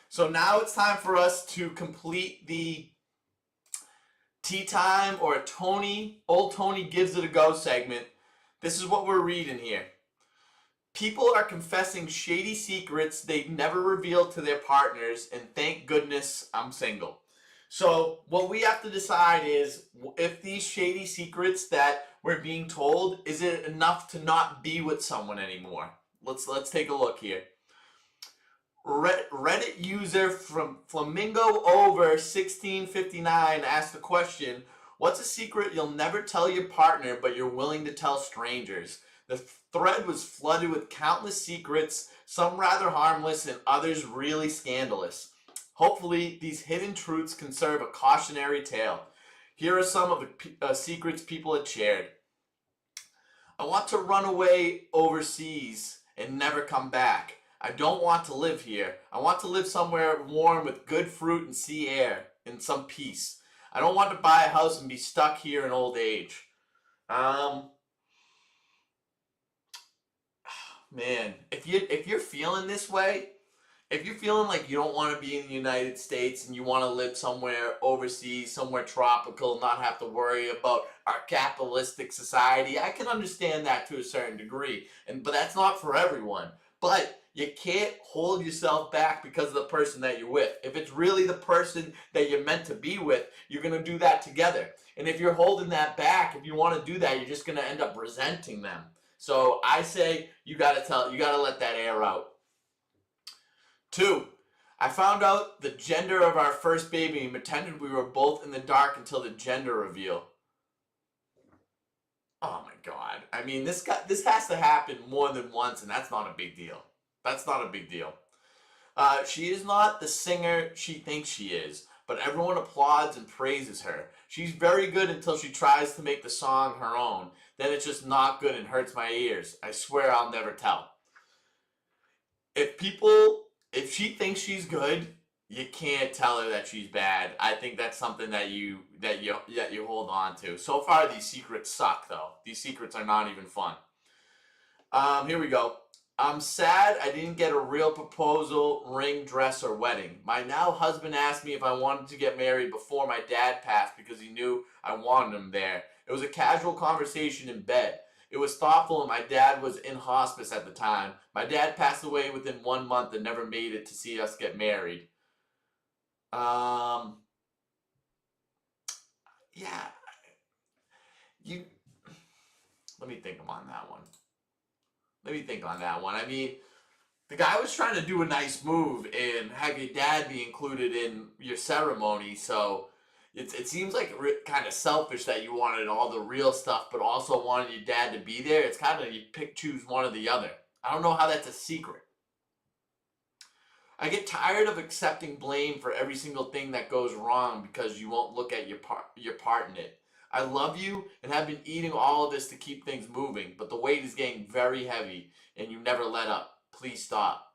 So now it's time for us to complete the Tea Time or Old Tony Gives It a Go segment. This is what we're reading here. People are confessing shady secrets they've never revealed to their partners, and thank goodness I'm single. So what we have to decide is if these shady secrets that we're being told, is it enough to not be with someone anymore? Let's take a look here. Reddit user from Flamingo Over 1659 asked the question, what's a secret you'll never tell your partner but you're willing to tell strangers? The thread was flooded with countless secrets, some rather harmless and others really scandalous. Hopefully, these hidden truths can serve a cautionary tale. Here are some of the secrets people had shared. I want to run away overseas and never come back. I don't want to live here. I want to live somewhere warm with good fruit and sea air and some peace. I don't want to buy a house and be stuck here in old age. Man, if you're feeling this way, if you're feeling like you don't want to be in the United States and you want to live somewhere overseas, somewhere tropical, not have to worry about our capitalistic society, I can understand that to a certain degree. But that's not for everyone. But you can't hold yourself back because of the person that you're with. If it's really the person that you're meant to be with, you're going to do that together. And if you're holding that back, if you want to do that, you're just going to end up resenting them. So I say you got to let that air out. 2, I found out the gender of our first baby and pretended we were both in the dark until the gender reveal. Oh my God. I mean, this has to happen more than once, and that's not a big deal. That's not a big deal. She is not the singer she thinks she is, but everyone applauds and praises her. She's very good until she tries to make the song her own. Then it's just not good and hurts my ears. I swear I'll never tell. If she thinks she's good, you can't tell her that she's bad. I think that's something that you hold on to. So far, these secrets suck, though. These secrets are not even fun. Here we go. I'm sad I didn't get a real proposal, ring, dress, or wedding. My now husband asked me if I wanted to get married before my dad passed because he knew I wanted him there. It was a casual conversation in bed. It was thoughtful, and my dad was in hospice at the time. My dad passed away within 1 month and never made it to see us get married. Yeah. Let me think on that one. I mean, the guy was trying to do a nice move and have your dad be included in your ceremony, so it seems like kind of selfish that you wanted all the real stuff, but also wanted your dad to be there. It's kind of you choose one or the other. I don't know how that's a secret. I get tired of accepting blame for every single thing that goes wrong because you won't look at your part in it. I love you and have been eating all of this to keep things moving, but the weight is getting very heavy and you never let up. Please stop.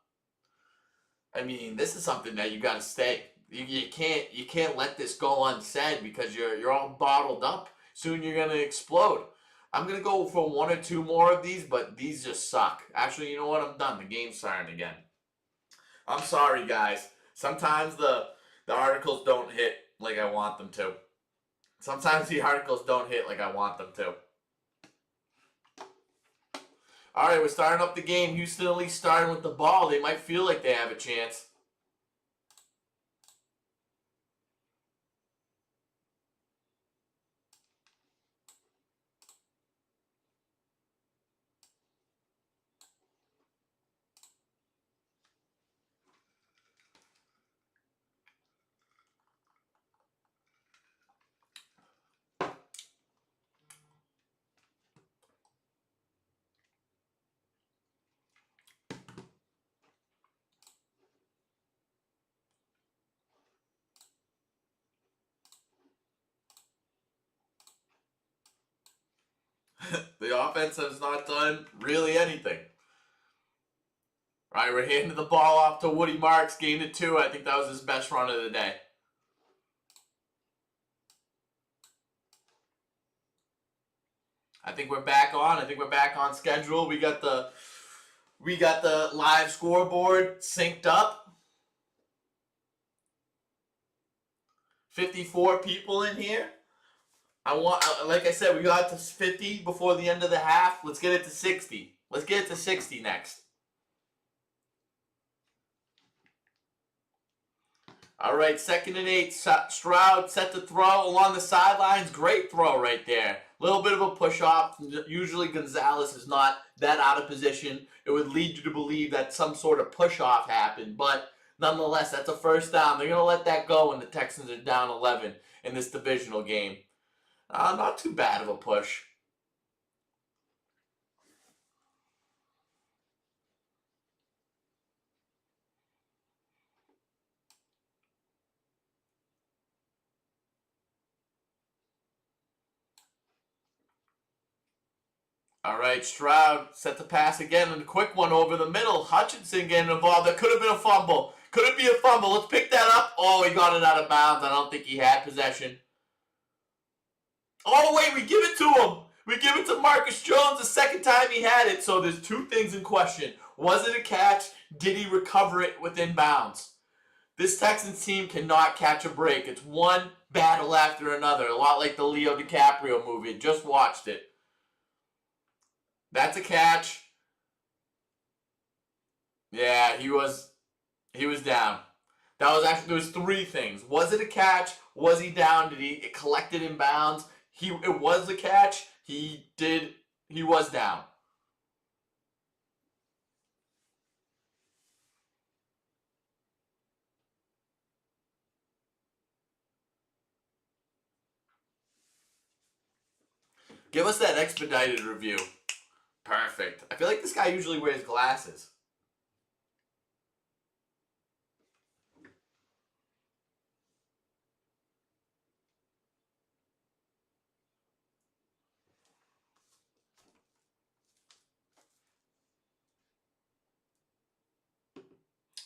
I mean, this is something that you got to stay. You can't let this go unsaid because you're all bottled up. Soon you're gonna explode. I'm gonna go for 1 or 2 more of these, but these just suck. Actually, you know what? I'm done. The game's starting again. I'm sorry, guys. Sometimes the articles don't hit like I want them to. Sometimes the articles don't hit like I want them to. All right, we're starting up the game. Houston at least starting with the ball. They might feel like they have a chance. offense has not done really anything. All right, we're handing the ball off to Woody Marks, gained it 2. I think that was his best run of the day. I think we're back on. I think we're back on schedule. We got the live scoreboard synced up. 54 people in here. Like I said, we got to 50 before the end of the half. Let's get it to 60. Let's get it to 60 next. All right, 2nd and 8. Stroud set to throw along the sidelines. Great throw right there. A little bit of a push-off. Usually Gonzalez is not that out of position. It would lead you to believe that some sort of push-off happened. But nonetheless, that's a first down. They're going to let that go when the Texans are down 11 in this divisional game. Not too bad of a push. All right, Stroud set the pass again, and a quick one over the middle. Hutchinson getting involved. That could have been a fumble. Could it be a fumble? Let's pick that up. Oh, he got it out of bounds. I don't think he had possession. Oh, wait, we give it to him. We give it to Marcus Jones the second time he had it. So there's 2 things in question. Was it a catch? Did he recover it within bounds? This Texans team cannot catch a break. It's one battle after another. A lot like the Leo DiCaprio movie. Just watched it. That's a catch. Yeah, he was down. That was actually, there was 3 things. Was it a catch? Was he down? Did he collect it in bounds? It was a catch. He was down. Give us that expedited review. Perfect. I feel like this guy usually wears glasses.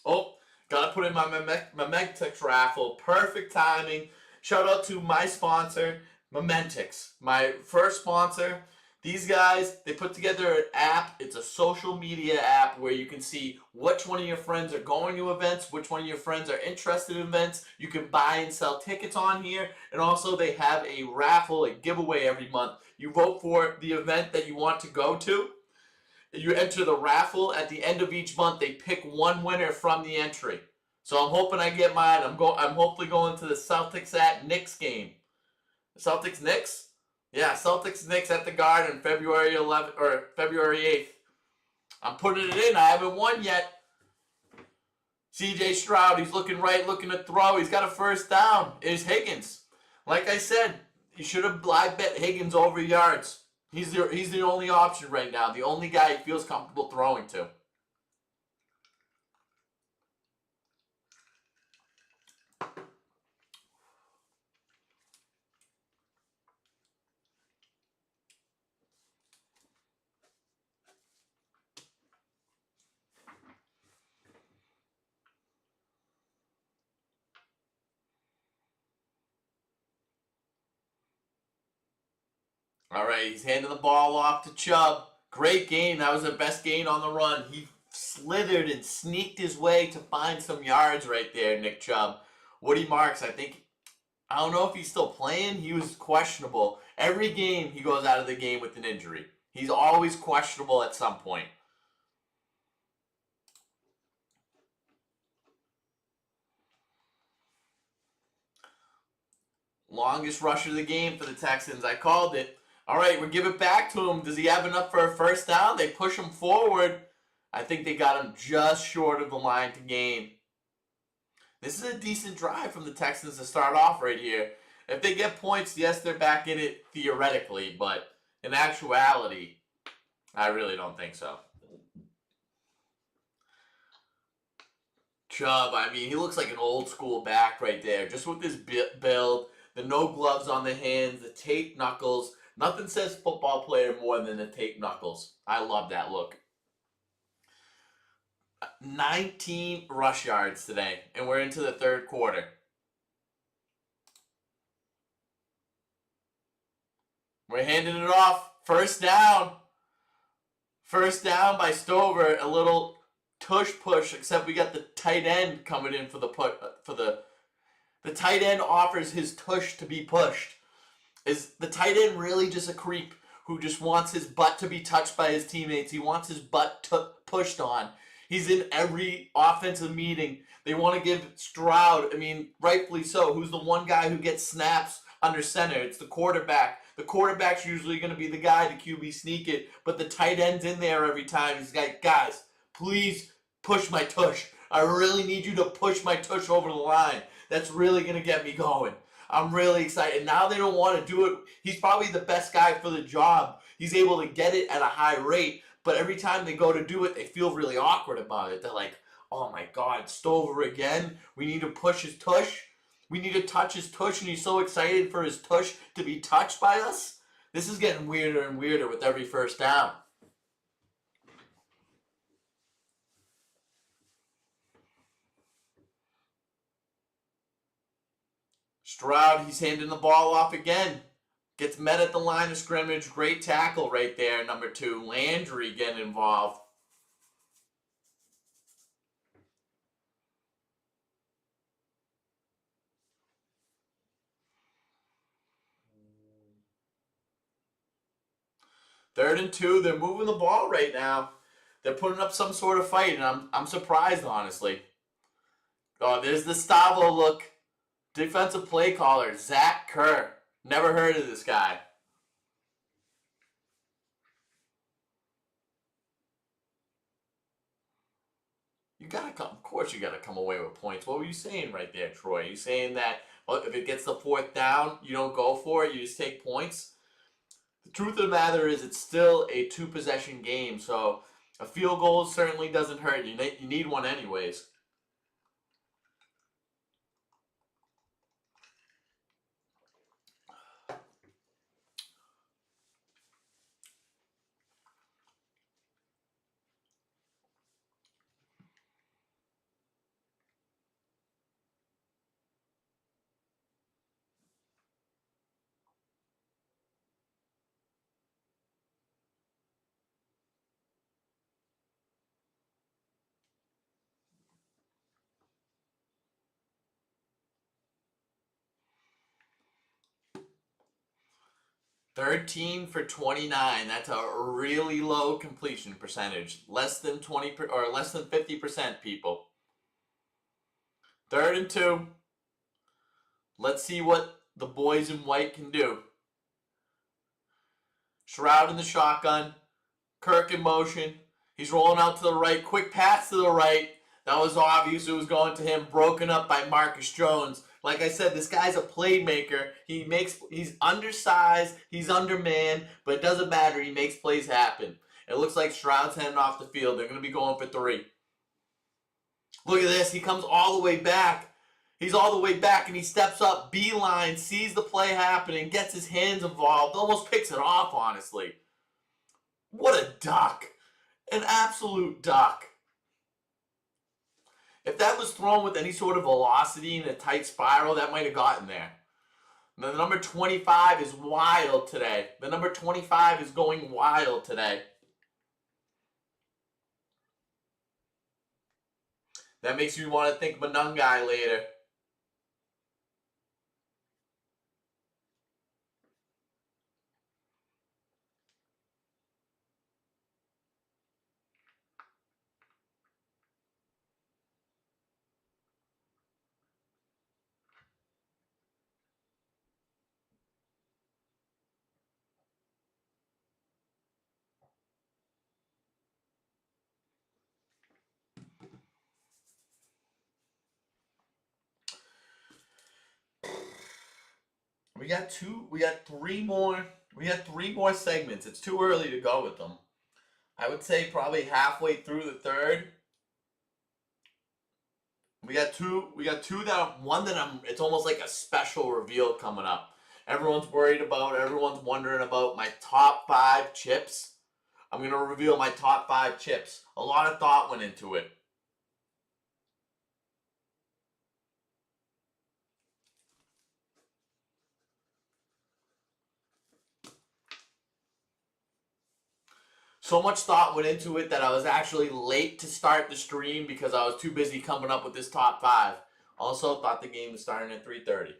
Oh, gotta put in my Mementix raffle. Perfect timing. Shout out to my sponsor, Mementix. My first sponsor. These guys, they put together an app. It's a social media app where you can see which one of your friends are going to events, which one of your friends are interested in events. You can buy and sell tickets on here. And also they have a raffle, a giveaway every month. You vote for the event that you want to go to. You enter the raffle. At the end of each month, they pick one winner from the entry. So I'm hoping I get mine. I'm hopefully going to the Celtics at Knicks game. Celtics Knicks? Yeah, Celtics Knicks at the Garden, February 11th or February 8th. I'm putting it in. I haven't won yet. CJ Stroud, he's looking right, looking to throw. He's got a first down. It's Higgins. Like I said, you should have live bet Higgins over yards. He's the only option right now. The only guy he feels comfortable throwing to. All right, he's handing the ball off to Chubb. Great gain. That was the best gain on the run. He slithered and sneaked his way to find some yards right there, Nick Chubb. Woody Marks, I don't know if he's still playing. He was questionable. Every game he goes out of the game with an injury. He's always questionable at some point. Longest rush of the game for the Texans. I called it. All right, we give it back to him. Does he have enough for a first down? They push him forward. I think they got him just short of the line to gain. This is a decent drive from the Texans to start off right here. If they get points, yes, they're back in it theoretically, but in actuality, I really don't think so. Chubb, I mean, he looks like an old school back right there. Just with his build, the no gloves on the hands, the taped knuckles. Nothing says football player more than the tape knuckles. I love that look. 19 rush yards today, and we're into the third quarter. We're handing it off. First down. First down by Stover. A little tush push, except we got the tight end coming in for the tight end offers his tush to be pushed. Is the tight end really just a creep who just wants his butt to be touched by his teammates? He wants his butt pushed on. He's in every offensive meeting. They want to give Stroud, I mean, rightfully so, who's the one guy who gets snaps under center. It's the quarterback. The quarterback's usually going to be the guy, the QB sneak it, but the tight end's in there every time. He's like, guys, please push my tush. I really need you to push my tush over the line. That's really going to get me going. I'm really excited. Now they don't want to do it. He's probably the best guy for the job. He's able to get it at a high rate, but every time they go to do it, they feel really awkward about it. They're like, oh my God, Stover again? We need to push his tush? We need to touch his tush, and he's so excited for his tush to be touched by us? This is getting weirder and weirder with every first down. Stroud, he's handing the ball off again. Gets met at the line of scrimmage. Great tackle right there, number 2. Landry getting involved. Third and 2. They're moving the ball right now. They're putting up some sort of fight, and I'm surprised, honestly. Oh, there's the Stavo look. Defensive play caller, Zach Kerr. Never heard of this guy. You gotta come. Of course, you gotta come away with points. What were you saying right there, Troy? You saying that if it gets the 4th down, you don't go for it, you just take points? The truth of the matter is, it's still a 2-possession game, so a field goal certainly doesn't hurt. You need one anyways. $13 for 29. That's a really low completion percentage. Less than 20 or less than 50%, people. 3rd and 2. Let's see what the boys in white can do. Stroud in the shotgun. Kirk in motion. He's rolling out to the right. Quick pass to the right. That was obvious it was going to him. Broken up by Marcus Jones. Like I said, this guy's a playmaker. He's undersized. He's undermanned. But it doesn't matter. He makes plays happen. It looks like Stroud's heading off the field. They're going to be going for 3. Look at this. He comes all the way back. He's all the way back, and he steps up, beeline, sees the play happening, gets his hands involved, almost picks it off, honestly. What a duck. An absolute duck. If that was thrown with any sort of velocity in a tight spiral, that might have gotten there. The number 25 is wild today. The number 25 is going wild today. That makes me want to think Manungai later. We got 3 more segments. It's too early to go with them. I would say probably halfway through the 3rd. We got two that one that it's almost like a special reveal coming up. everyone's worried about, everyone's wondering about my top 5 chips. I'm going to reveal my top 5 chips. A lot of thought went into it. So much thought went into it that I was actually late to start the stream because I was too busy coming up with this top 5. Also thought the game was starting at 3:30.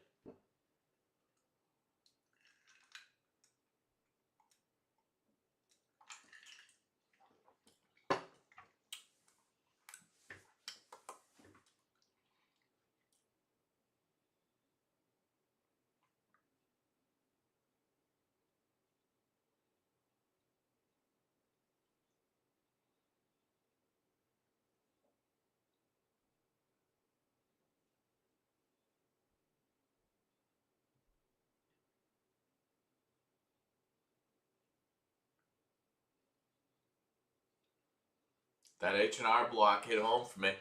That H&R block hit home for me.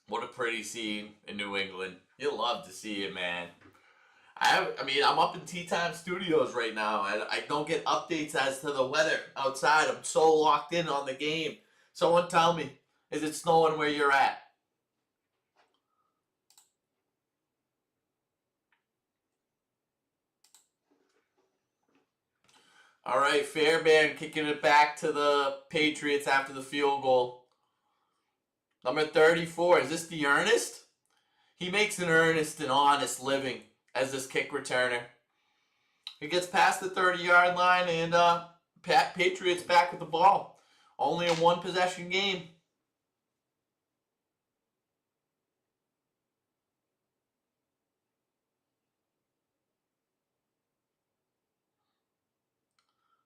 What a pretty scene in New England. You'll love to see it, man. I'm up in Tea Time Studios right now. I don't get updates as to the weather outside. I'm so locked in on the game. Someone tell me, is it snowing where you're at? All right, Fairbairn kicking it back to the Patriots after the field goal. Number 34, is this the Ernest? He makes an earnest and honest living as this kick returner. He gets past the 30-yard line, and Patriots back with the ball. Only a one-possession game.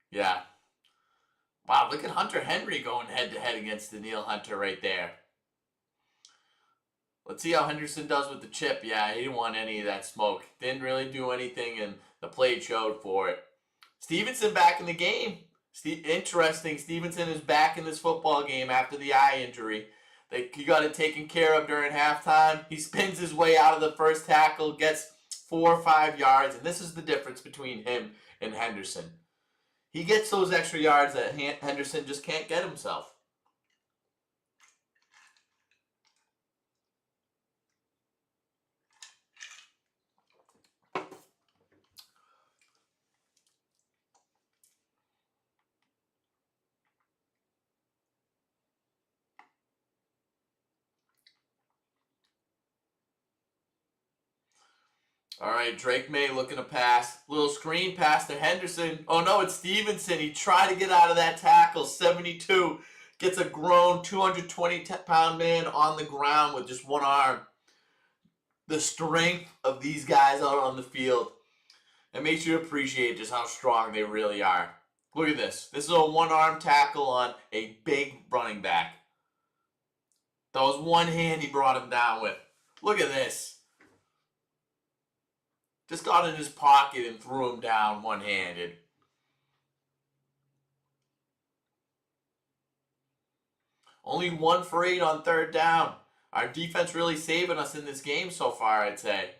Yeah. Wow, look at Hunter Henry going head-to-head against Danielle Hunter right there. Let's see how Henderson does with the chip. Yeah, he didn't want any of that smoke. Didn't really do anything, and the plate showed for it. Stevenson back in the game. Interesting. Stevenson is back in this football game after the eye injury. He got it taken care of during halftime. He spins his way out of the first tackle, gets 4 or 5 yards, and this is the difference between him and Henderson. He gets those extra yards that Henderson just can't get himself. All right, Drake May looking to pass. Little screen pass to Henderson. Oh no, it's Stevenson. He tried to get out of that tackle. 72. Gets a grown 220-pound man on the ground with just one arm. The strength of these guys out on the field. It makes you appreciate just how strong they really are. Look at this. This is a one-arm tackle on a big running back. That was one hand he brought him down with. Look at this. Just got in his pocket and threw him down one-handed. Only 1 for 8 on 3rd down. Our defense really saving us in this game so far, I'd say.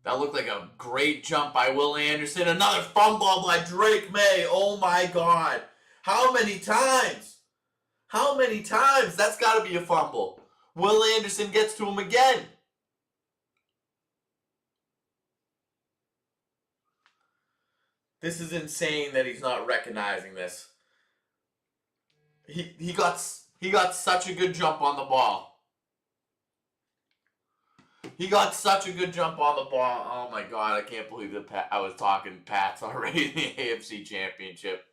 That looked like a great jump by Will Anderson. Another fumble by Drake May. Oh my God. How many times? How many times? That's got to be a fumble. Will Anderson gets to him again. This is insane that he's not recognizing this. He got such a good jump on the ball. He got such a good jump on the ball. Oh my God, I can't believe that I was talking Pats already in the AFC Championship.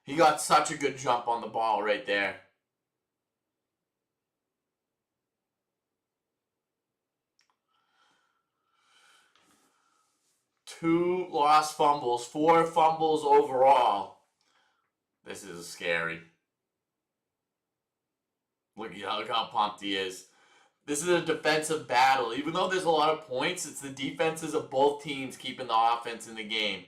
He got such a good jump on the ball right there. 2 lost fumbles, 4 fumbles overall. This is scary. Look how pumped he is. This is a defensive battle. Even though there's a lot of points, it's the defenses of both teams keeping the offense in the game.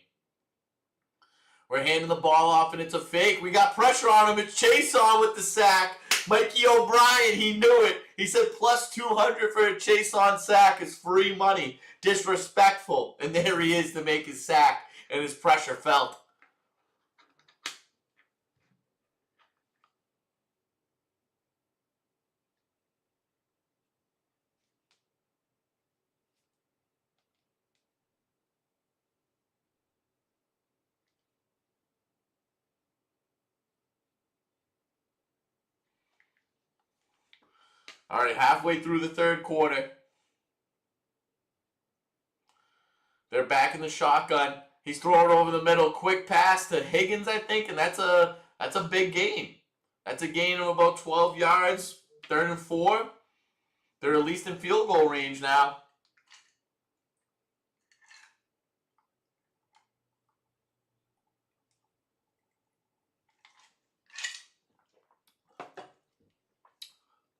We're handing the ball off, and it's a fake. We got pressure on him. It's Chase on with the sack. Mikey O'Brien, he knew it. He said plus 200 for a Chase on sack is free money. Disrespectful. And there he is to make his sack, and his pressure felt. All right, halfway through the third quarter. They're back in the shotgun. He's throwing over the middle. Quick pass to Higgins, I think, and that's a big gain. That's a gain of about 12 yards. 3rd and 4. They're at least in field goal range now.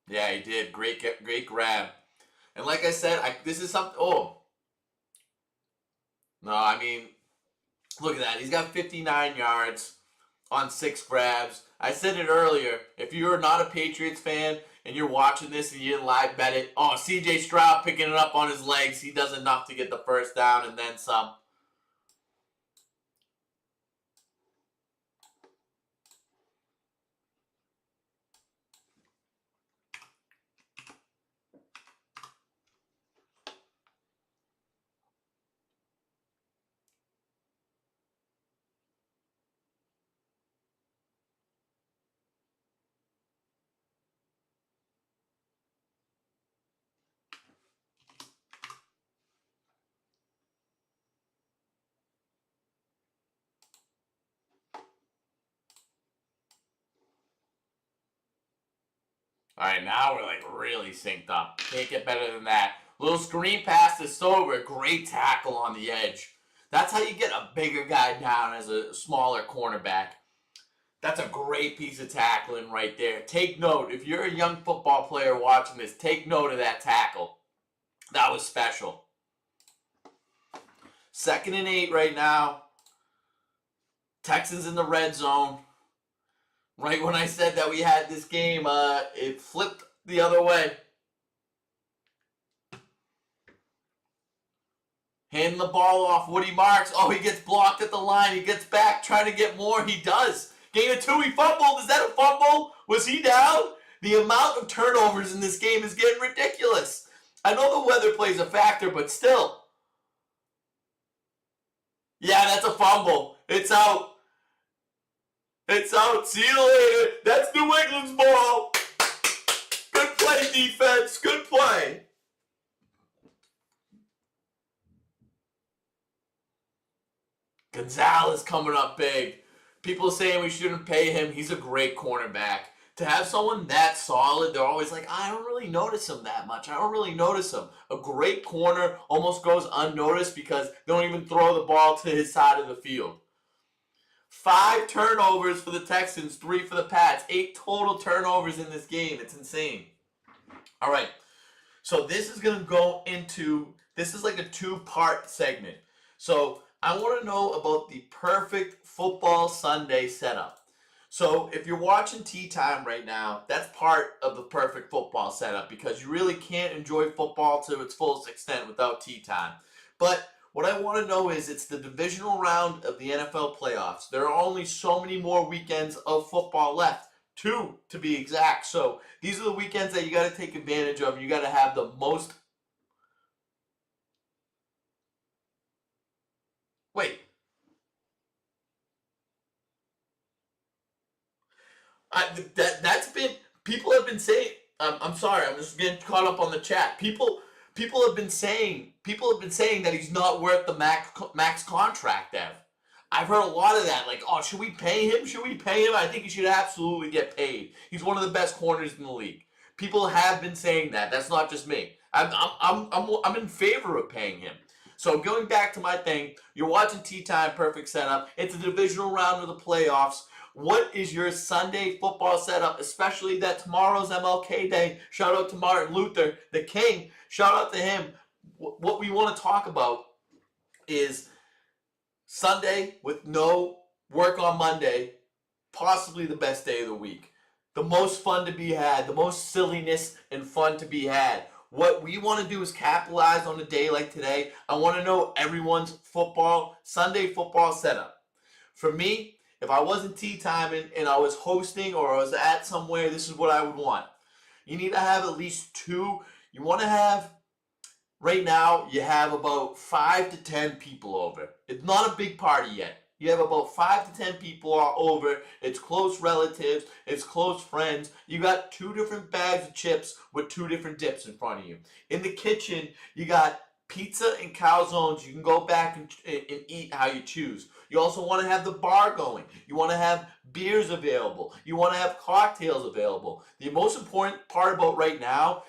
Yeah, he did. Great grab. And like I said, this is something. Oh. No, I mean, look at that. He's got 59 yards on 6 grabs. I said it earlier. If you're not a Patriots fan and you're watching this and you didn't live bet it, oh, C.J. Stroud picking it up on his legs. He does enough to get the first down and then some. All right, now we're like really synced up. Can't get better than that. Little screen pass to Stover. Great tackle on the edge. That's how you get a bigger guy down as a smaller cornerback. That's a great piece of tackling right there. Take note. If you're a young football player watching this, take note of that tackle. That was special. 2nd and 8 right now. Texans in the red zone. Right when I said that we had this game, it flipped the other way. Handing the ball off, Woody Marks. Oh, he gets blocked at the line. He gets back, trying to get more. He does. Gain of 2, he fumbled. Is that a fumble? Was he down? The amount of turnovers in this game is getting ridiculous. I know the weather plays a factor, but still. Yeah, that's a fumble. It's out. It's out. See you later. That's New England's ball. Good play, defense. Good play. Gonzalez coming up big. People saying we shouldn't pay him. He's a great cornerback. To have someone that solid, they're always like, I don't really notice him that much. I don't really notice him. A great corner almost goes unnoticed because they don't even throw the ball to his side of the field. 5 turnovers for the Texans, 3 for the Pats. 8 total turnovers in this game. It's insane. All right. So this is going to go into, this is like a 2-part segment. So I want to know about the perfect football Sunday setup. So if you're watching Tea Time right now, that's part of the perfect football setup because you really can't enjoy football to its fullest extent without Tea Time. But what I want to know is it's the divisional round of the NFL playoffs. There are only so many more weekends of football left. 2 to be exact. So these are the weekends that you got to take advantage of. You got to have the most. Wait. That's been, people have been saying, I'm sorry, I'm just getting caught up on the chat. People have been saying that he's not worth the max contract, Ev. I've heard a lot of that. Like, oh, should we pay him? Should we pay him? I think he should absolutely get paid. He's one of the best corners in the league. People have been saying that. That's not just me. I'm in favor of paying him. So going back to my thing, you're watching Tea Time Perfect Setup. It's a divisional round of the playoffs. What is your Sunday football setup, especially that tomorrow's MLK Day? Shout out to Martin Luther, the king. Shout out to him. What we want to talk about is Sunday with no work on Monday, possibly the best day of the week. The most fun to be had, the most silliness and fun to be had. What we want to do is capitalize on a day like today. I want to know everyone's Sunday football setup. For me, if I wasn't tea timing and I was hosting or I was at somewhere, this is what I would want. You need to have at least two. You want to have, right now, you have about 5 to 10 people over. It's not a big party yet. You have about 5 to 10 people all over. It's close relatives. It's close friends. You got 2 different bags of chips with 2 different dips in front of you. In the kitchen, you got pizza and calzones. You can go back and eat how you choose. You also want to have the bar going. You want to have beers available. You want to have cocktails available. The most important part about right now,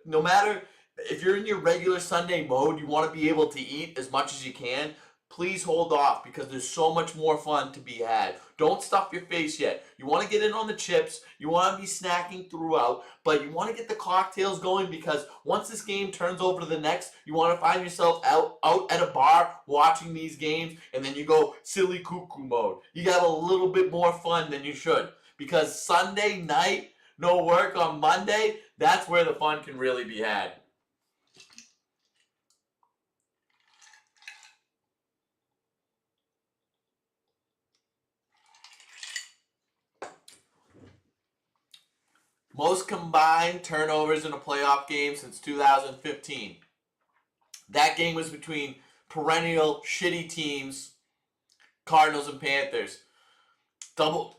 no matter if you're in your regular Sunday mode, you want to be able to eat as much as you can. Please hold off because there's so much more fun to be had. Don't stuff your face yet. You want to get in on the chips. You want to be snacking throughout, but you want to get the cocktails going because once this game turns over to the next, you want to find yourself out at a bar watching these games, and then you go silly cuckoo mode. You got a little bit more fun than you should because Sunday night, no work on Monday, that's where the fun can really be had. Most combined turnovers in a playoff game since 2015. That game was between perennial shitty teams, Cardinals and Panthers.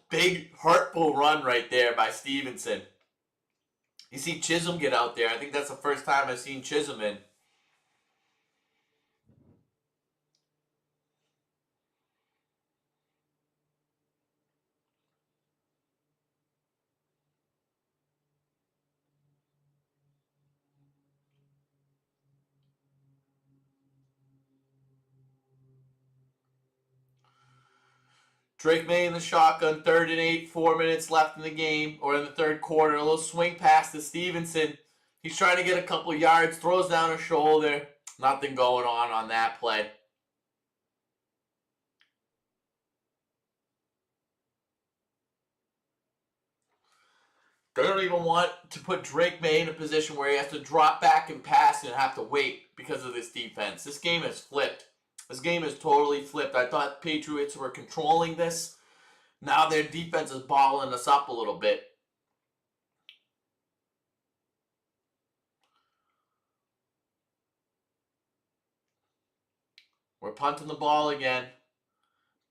Big hurtful run right there by Stevenson. You see Chisholm get out there. I think that's the first time I've seen Chisholm in. Drake May in the shotgun, 3rd and 8, 4 minutes left in the game, or in the third quarter. A little swing pass to Stevenson. He's trying to get a couple yards, throws down a shoulder. Nothing going on that play. They don't even want to put Drake May in a position where he has to drop back and pass and have to wait because of this defense. This game has flipped. This game is totally flipped. I thought Patriots were controlling this. Now their defense is balling us up a little bit. We're punting the ball again.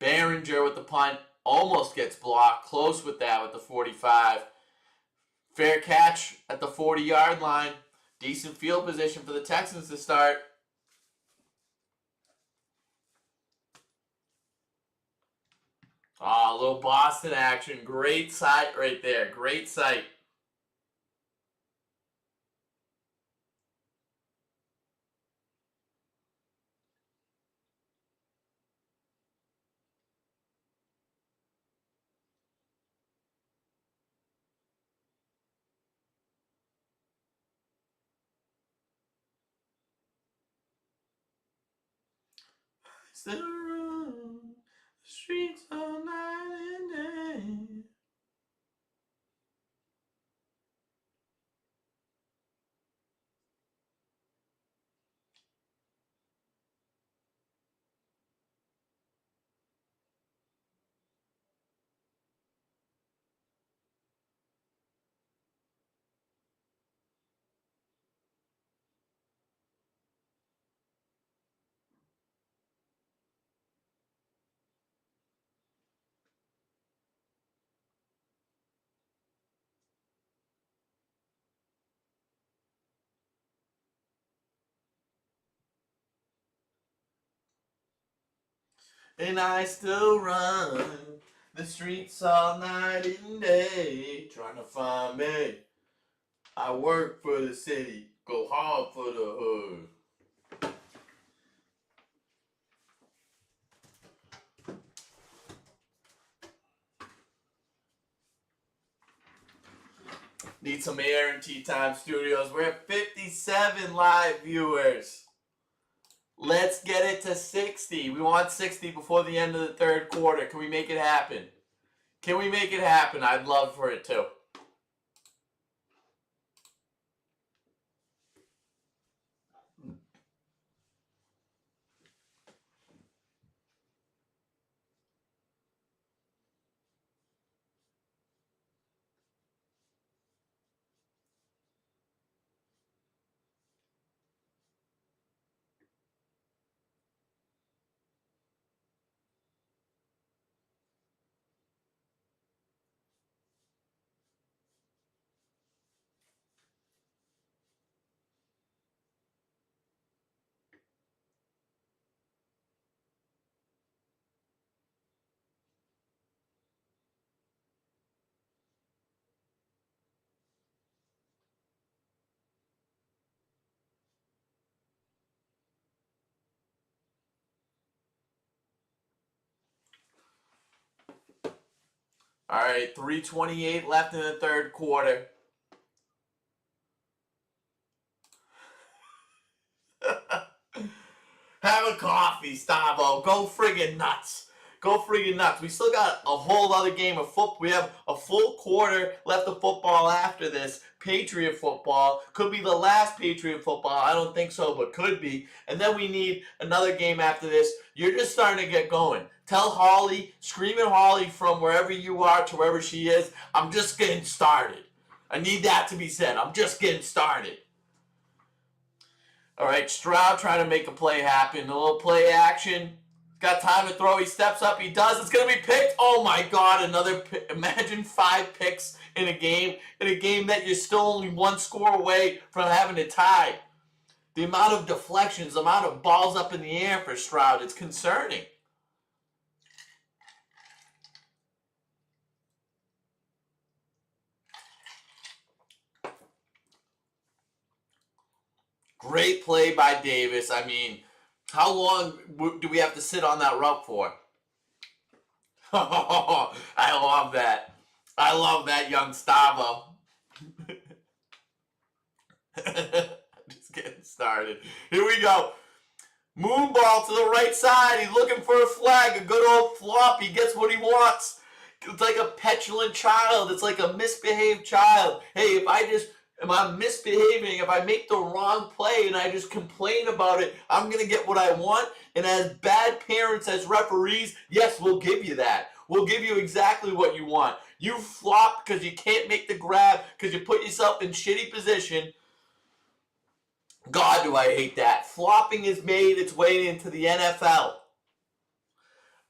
Behringer with the punt. Almost gets blocked. Close with that with the 45. Fair catch at the 40-yard line. Decent field position for the Texans to start. Oh, a little Boston action. Great sight right there. Great sight. Still run the streets all night and day. And I still run the streets all night and day, trying to find me. I work for the city, go hard for the hood. Need some air in Tea Time Studios. We're at 57 live viewers. Let's get it to 60. We want 60 before the end of the third quarter. Can we make it happen? Can we make it happen? I'd love for it to. All right, 3:28 left in the third quarter. Have a coffee, Stavo. Go friggin' nuts. Go friggin' nuts. We still got a whole other game of football. We have a full quarter left of football after this. Patriot football. Could be the last Patriot football. I don't think so, but could be. And then we need another game after this. You're just starting to get going. Tell Holly, scream at Holly from wherever you are to wherever she is, I'm just getting started. I need that to be said. I'm just getting started. All right, Stroud trying to make a play happen. A little play action. Got time to throw. He steps up. He does. It's going to be picked. Oh, my God. Another pick. Imagine 5 picks in a game. In a game that you're still only 1 score away from having to tie. The amount of deflections, the amount of balls up in the air for Stroud, it's concerning. Great play by Davis. I mean, how long do we have to sit on that route for? Oh, I love that. I love that, young Stavo. Just getting started. Here we go. Moonball to the right side. He's looking for a flag. A good old flop. He gets what he wants. It's like a petulant child. It's like a misbehaved child. Hey, if I'm misbehaving, if I make the wrong play and I just complain about it, I'm going to get what I want. And as bad parents, as referees, yes, we'll give you that. We'll give you exactly what you want. You flop because you can't make the grab because you put yourself in shitty position. God, do I hate that. Flopping has made its way into the NFL.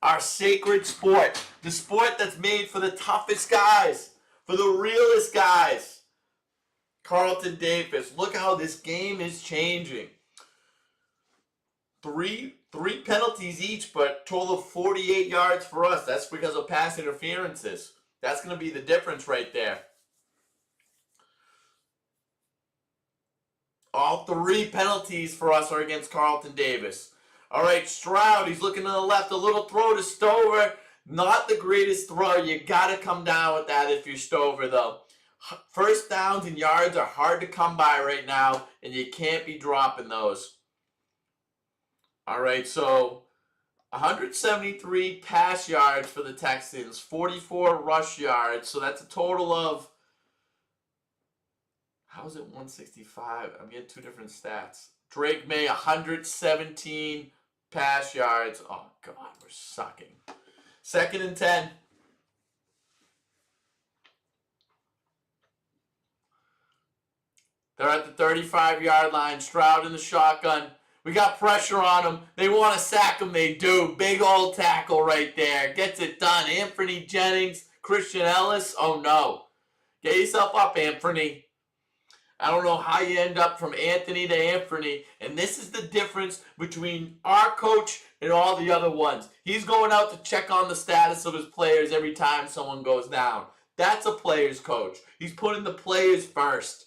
Our sacred sport. The sport that's made for the toughest guys. For the realest guys. Carlton Davis. Look how this game is changing. Three penalties each, but total of 48 yards for us. That's because of pass interferences. That's going to be the difference right there. All 3 penalties for us are against Carlton Davis. All right, Stroud, he's looking to the left. A little throw to Stover. Not the greatest throw. You got to come down with that if you're Stover, though. First downs and yards are hard to come by right now, and you can't be dropping those. All right, so 173 pass yards for the Texans, 44 rush yards. So that's a total of, how is it 165? I'm getting 2 different stats. Drake May, 117 pass yards. Oh, God, we're sucking. 2nd and 10. They're at the 35-yard line. Stroud in the shotgun. We got pressure on them. They want to sack them. They do. Big old tackle right there. Gets it done. Anthony Jennings, Christian Ellis. Oh, no. Get yourself up, Anthony. I don't know how you end up from Anthony to Anthony. And this is the difference between our coach and all the other ones. He's going out to check on the status of his players every time someone goes down. That's a player's coach. He's putting the players first.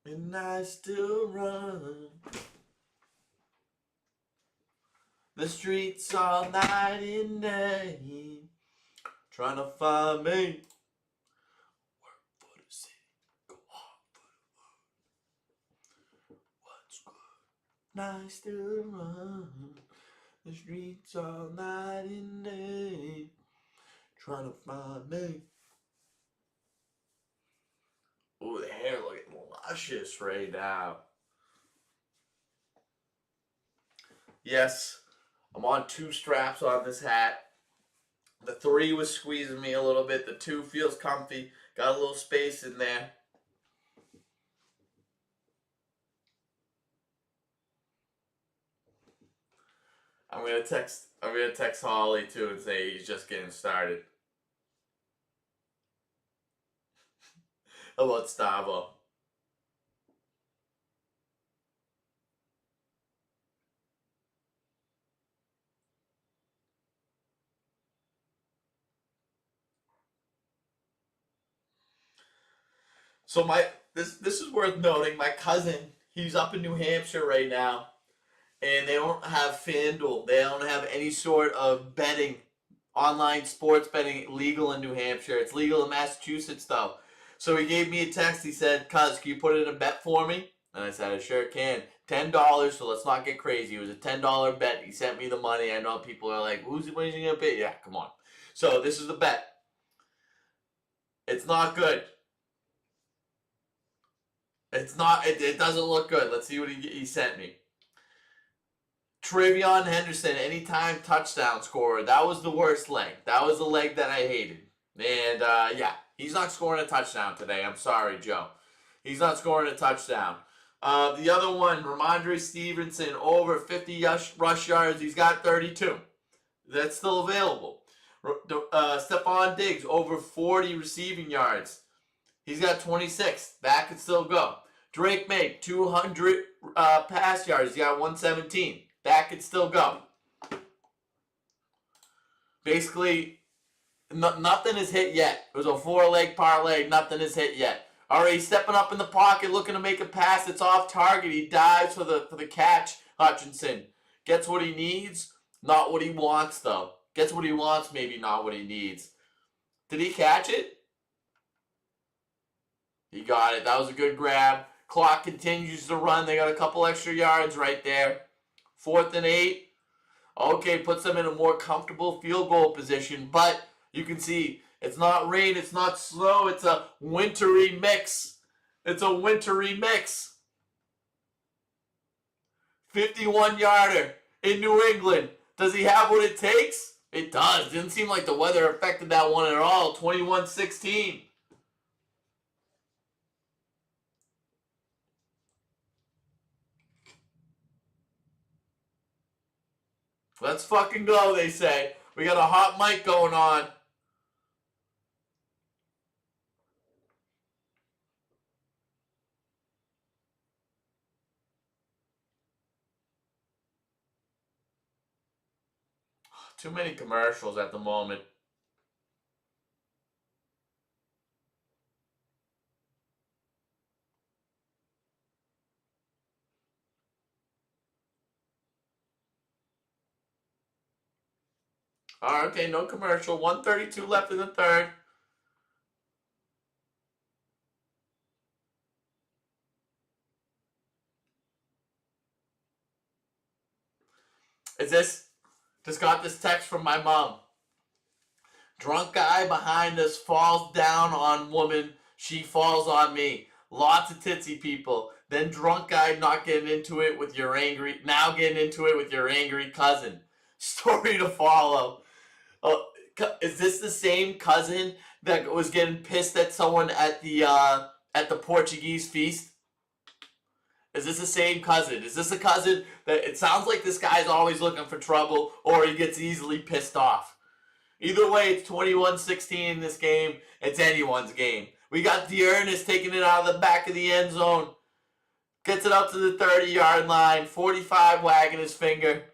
and I still run the streets all night and day, trying to find me. Work for the city, go hard for the what's good. And I still run the streets all night and day, trying to find me. Ooh, the hair looking luscious right now. Yes, I'm on 2 straps on this hat. The 3 was squeezing me a little bit. The 2 feels comfy. Got a little space in there. I'm gonna text Holly too and say he's just getting started. How about Stavo? So this is worth noting. My cousin, he's up in New Hampshire right now, and they don't have FanDuel. They don't have any sort of betting, online sports betting legal in New Hampshire. It's legal in Massachusetts though. So he gave me a text. He said, "Cuz, can you put in a bet for me?" And I said, "I sure can." $10. So let's not get crazy. It was a $10 bet. He sent me the money. I know people are like, "Who's when is he gonna bet?" Yeah, come on. So this is the bet. It's not good. It's not. It doesn't look good. Let's see what he sent me. Travion Henderson, anytime touchdown scorer. That was the worst leg. That was the leg that I hated. And yeah, he's not scoring a touchdown today. I'm sorry, Joe. He's not scoring a touchdown. The other one, Ramondre Stevenson, over 50 rush yards. He's got 32. That's still available. Stephon Diggs, over 40 receiving yards. He's got 26. That could still go. Drake May, 200 pass yards. He got 117. That could still go. Basically, nothing is hit yet. It was a 4-leg parlay. Nothing is hit yet. Already stepping up in the pocket, looking to make a pass. It's off target. He dives for the catch. Hutchinson gets what he needs, not what he wants though. Gets what he wants, maybe not what he needs. Did he catch it? He got it. That was a good grab. Clock continues to run. They got a couple extra yards right there. 4th and 8. Okay, puts them in a more comfortable field goal position. But you can see it's not rain. It's not snow. It's a wintry mix. It's a wintry mix. 51-yarder in New England. Does he have what it takes? It does. Didn't seem like the weather affected that one at all. 21-16. Let's fucking go, they say. We got a hot mic going on. Too many commercials at the moment. All right, okay, no commercial. 132 left in the third. Is this? Just got this text from my mom. Drunk guy behind us falls down on woman. She falls on me. Lots of titsy people. Then drunk guy not getting into it with your angry. Now getting into it with your angry cousin. Story to follow. Is this the same cousin that was getting pissed at someone at the Portuguese feast? Is this the same cousin? Is this a cousin that it sounds like this guy's always looking for trouble or he gets easily pissed off? Either way, it's 21-16 in this game. It's anyone's game. We got Dearness taking it out of the back of the end zone. Gets it up to the 30-yard line. 45 wagging his finger.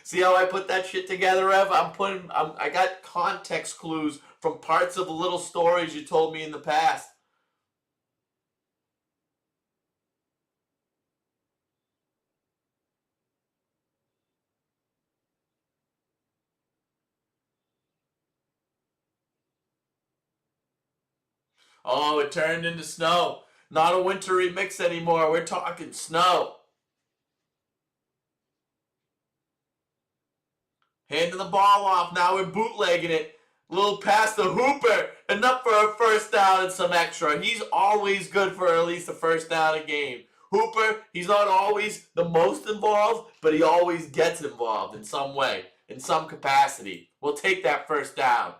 See how I put that shit together, Ev? I got context clues from parts of the little stories you told me in the past. Oh, it turned into snow. Not a wintry mix anymore. We're talking snow. Handing the ball off. Now we're bootlegging it. Little pass to Hooper. Enough for a first down and some extra. He's always good for at least a first down a game. Hooper, he's not always the most involved, but he always gets involved in some way, in some capacity. We'll take that first down.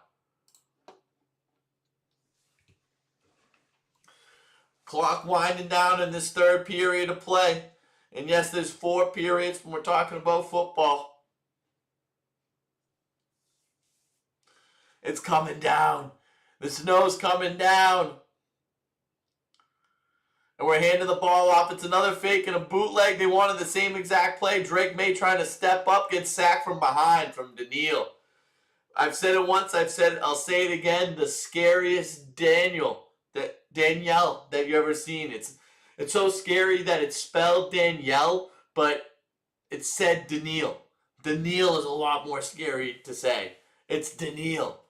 Clock winding down in this third period of play. And yes, there's 4 periods when we're talking about football. It's coming down. The snow's coming down. And we're handing the ball off. It's another fake and a bootleg. They wanted the same exact play. Drake May trying to step up, gets sacked from behind from Daniil. I've said it once. I'll say it again. The scariest Danielle that you ever seen. It's so scary that it's spelled Danielle, but it's said Daniil. Daniil is a lot more scary to say. It's Daniil.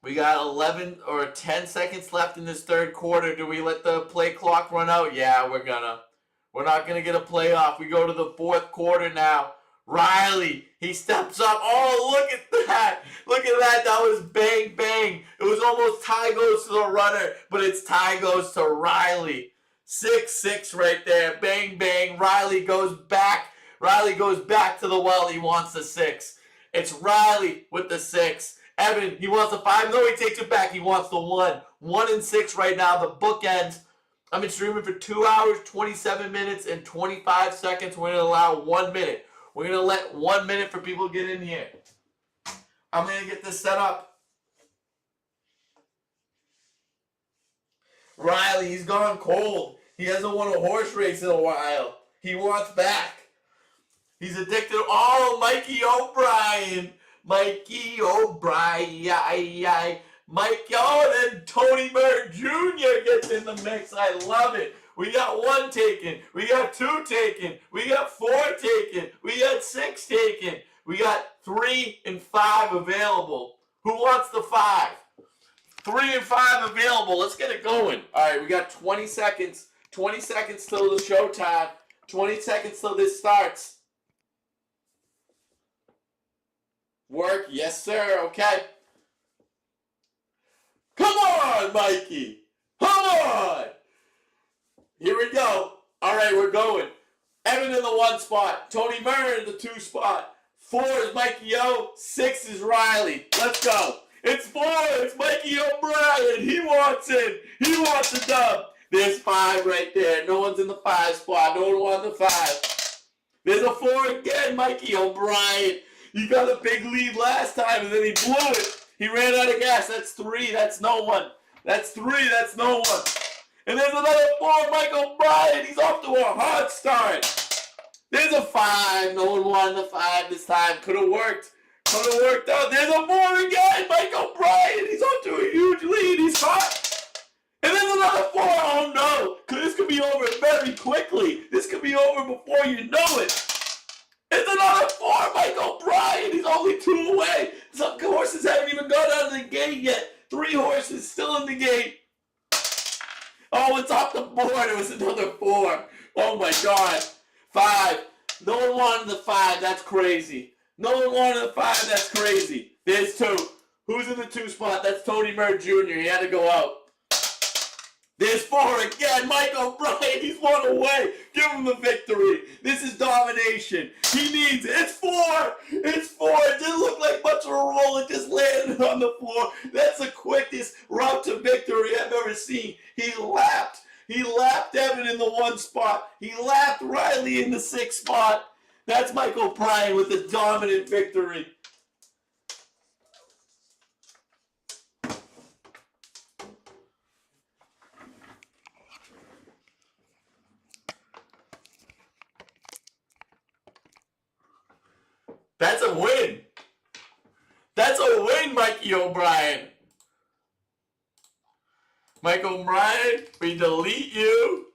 We got 11 or 10 seconds left in this third quarter. Do we let the play clock run out? Yeah, we're gonna. We're not gonna get a playoff. We go to the fourth quarter now. Riley, he steps up. Oh, look at that. Look at that. That was bang, bang. It was almost tie goes to the runner, but it's tie goes to Riley. 6-6 right there. Bang, bang. Riley goes back. Riley goes back to the well. He wants the 6. It's Riley with the 6. Evan, he wants the 5. No, he takes it back. He wants the 1. 1-6 right now. The bookends. I've been streaming for 2 hours, 27 minutes, and 25 seconds. We're going to allow 1 minute. We're going to let 1 minute for people to get in here. I'm going to get this set up. Riley, he's gone cold. He hasn't won a horse race in a while. He wants back. He's addicted. Oh, Mikey O'Brien. Mikey O'Brien. Mike, oh, then Tony Bird Jr. gets in the mix. I love it. We got 1 taken. We got 2 taken. We got 4 taken. We got 6 taken. We got 3 and 5 available. Who wants the 5? 3 and 5 available. Let's get it going. All right, we got 20 seconds. 20 seconds till the showtime. 20 seconds till this starts. Work, yes sir, okay. Come on, Mikey. Come on. Here we go. All right, we're going. Evan in the 1 spot. Tony Murray in the 2 spot. 4 is Mikey O. 6 is Riley. Let's go. It's 4. It's Mikey O'Brien. He wants it. He wants the dub. There's 5 right there. No one's in the 5 spot. No one wants the 5. There's a 4 again, Mikey O'Brien. He got a big lead last time, and then he blew it. He ran out of gas. That's 3. That's no one. That's 3. That's no one. And there's another 4, Mike O'Brien. He's off to a hot start. There's a 5. No one wanted the 5 this time. Could have worked. Could have worked out. There's a 4 again, Mike O'Brien. He's off to a huge lead. He's hot. And there's another 4. Oh, no. This could be over very quickly. This could be over before you know it. It's another 4, Mike O'Brien. He's only 2 away. Some horses haven't even gone out of the gate yet. 3 horses still in the gate. Oh, it's off the board. It was another 4. Oh, my God. 5. No one wanted the 5. That's crazy. No one wanted the 5. That's crazy. There's 2. Who's in the 2 spot? That's Tony Murray Jr. He had to go out. There's 4 again. Mike O'Brien, he's 1 away. Give him the victory. This is domination. He needs it. It's 4. It's 4. It didn't look like much of a roll. It just landed on the floor. That's the quickest route to victory I've ever seen. He lapped. He lapped Evan in the 1 spot. He lapped Riley in the 6 spot. That's Mike O'Brien with a dominant victory. That's a win. That's a win, Mikey O'Brien. Mike O'Brien, we delete you.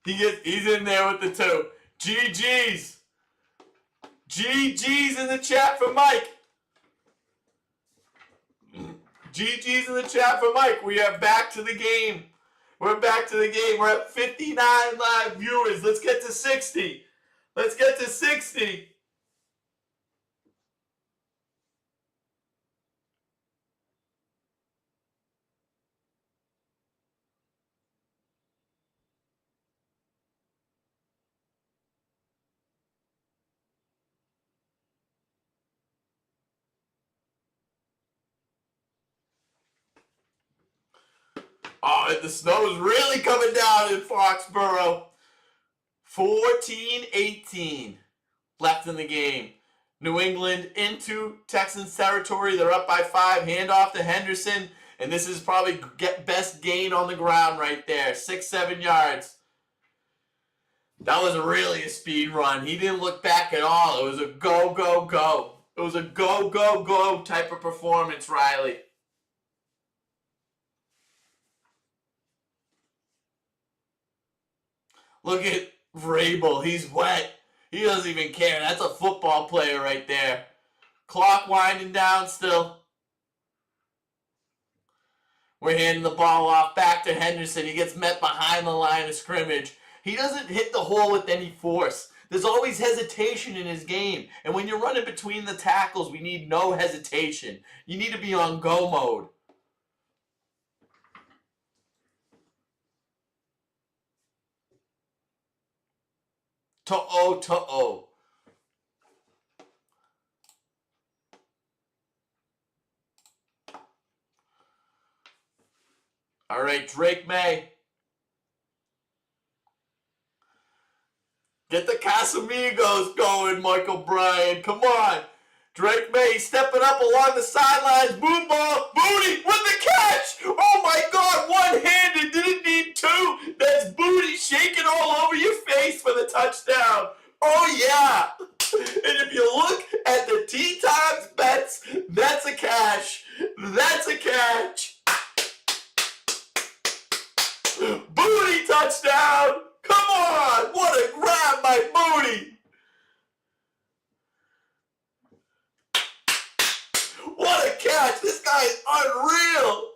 He's in there with the 2. GG's. GG's in the chat for Mike. GG's in the chat for Mike. We are back to the game. We're back to the game. We're at 59 live viewers. Let's get to 60. Let's get to 60. Oh, and the snow is really coming down in Foxborough. 14-18 left in the game. New England into Texans territory. They're up by 5. Handoff to Henderson. And this is probably best gain on the ground right there. 6-7 yards. That was really a speed run. He didn't look back at all. It was a go, go, go. It was a go, go, go type of performance, Riley. Look at Vrabel. He's wet. He doesn't even care. That's a football player right there. Clock winding down still. We're handing the ball off back to Henderson. He gets met behind the line of scrimmage. He doesn't hit the hole with any force. There's always hesitation in his game. And when you're running between the tackles, we need no hesitation. You need to be on go mode. To-oh. All right, Drake May. Get the Casamigos going, Michael Bryan. Come on. Drake May stepping up along the sidelines. Boom ball. Booty with the catch. Oh, my God. One-handed. Didn't need 2. That's Booty shaking all over your face for the touchdown. Oh, yeah. And if you look at the Tee Times bets, that's a cash. That's a catch. Booty touchdown. Come on. What a grab by Booty. What a catch. This guy is unreal.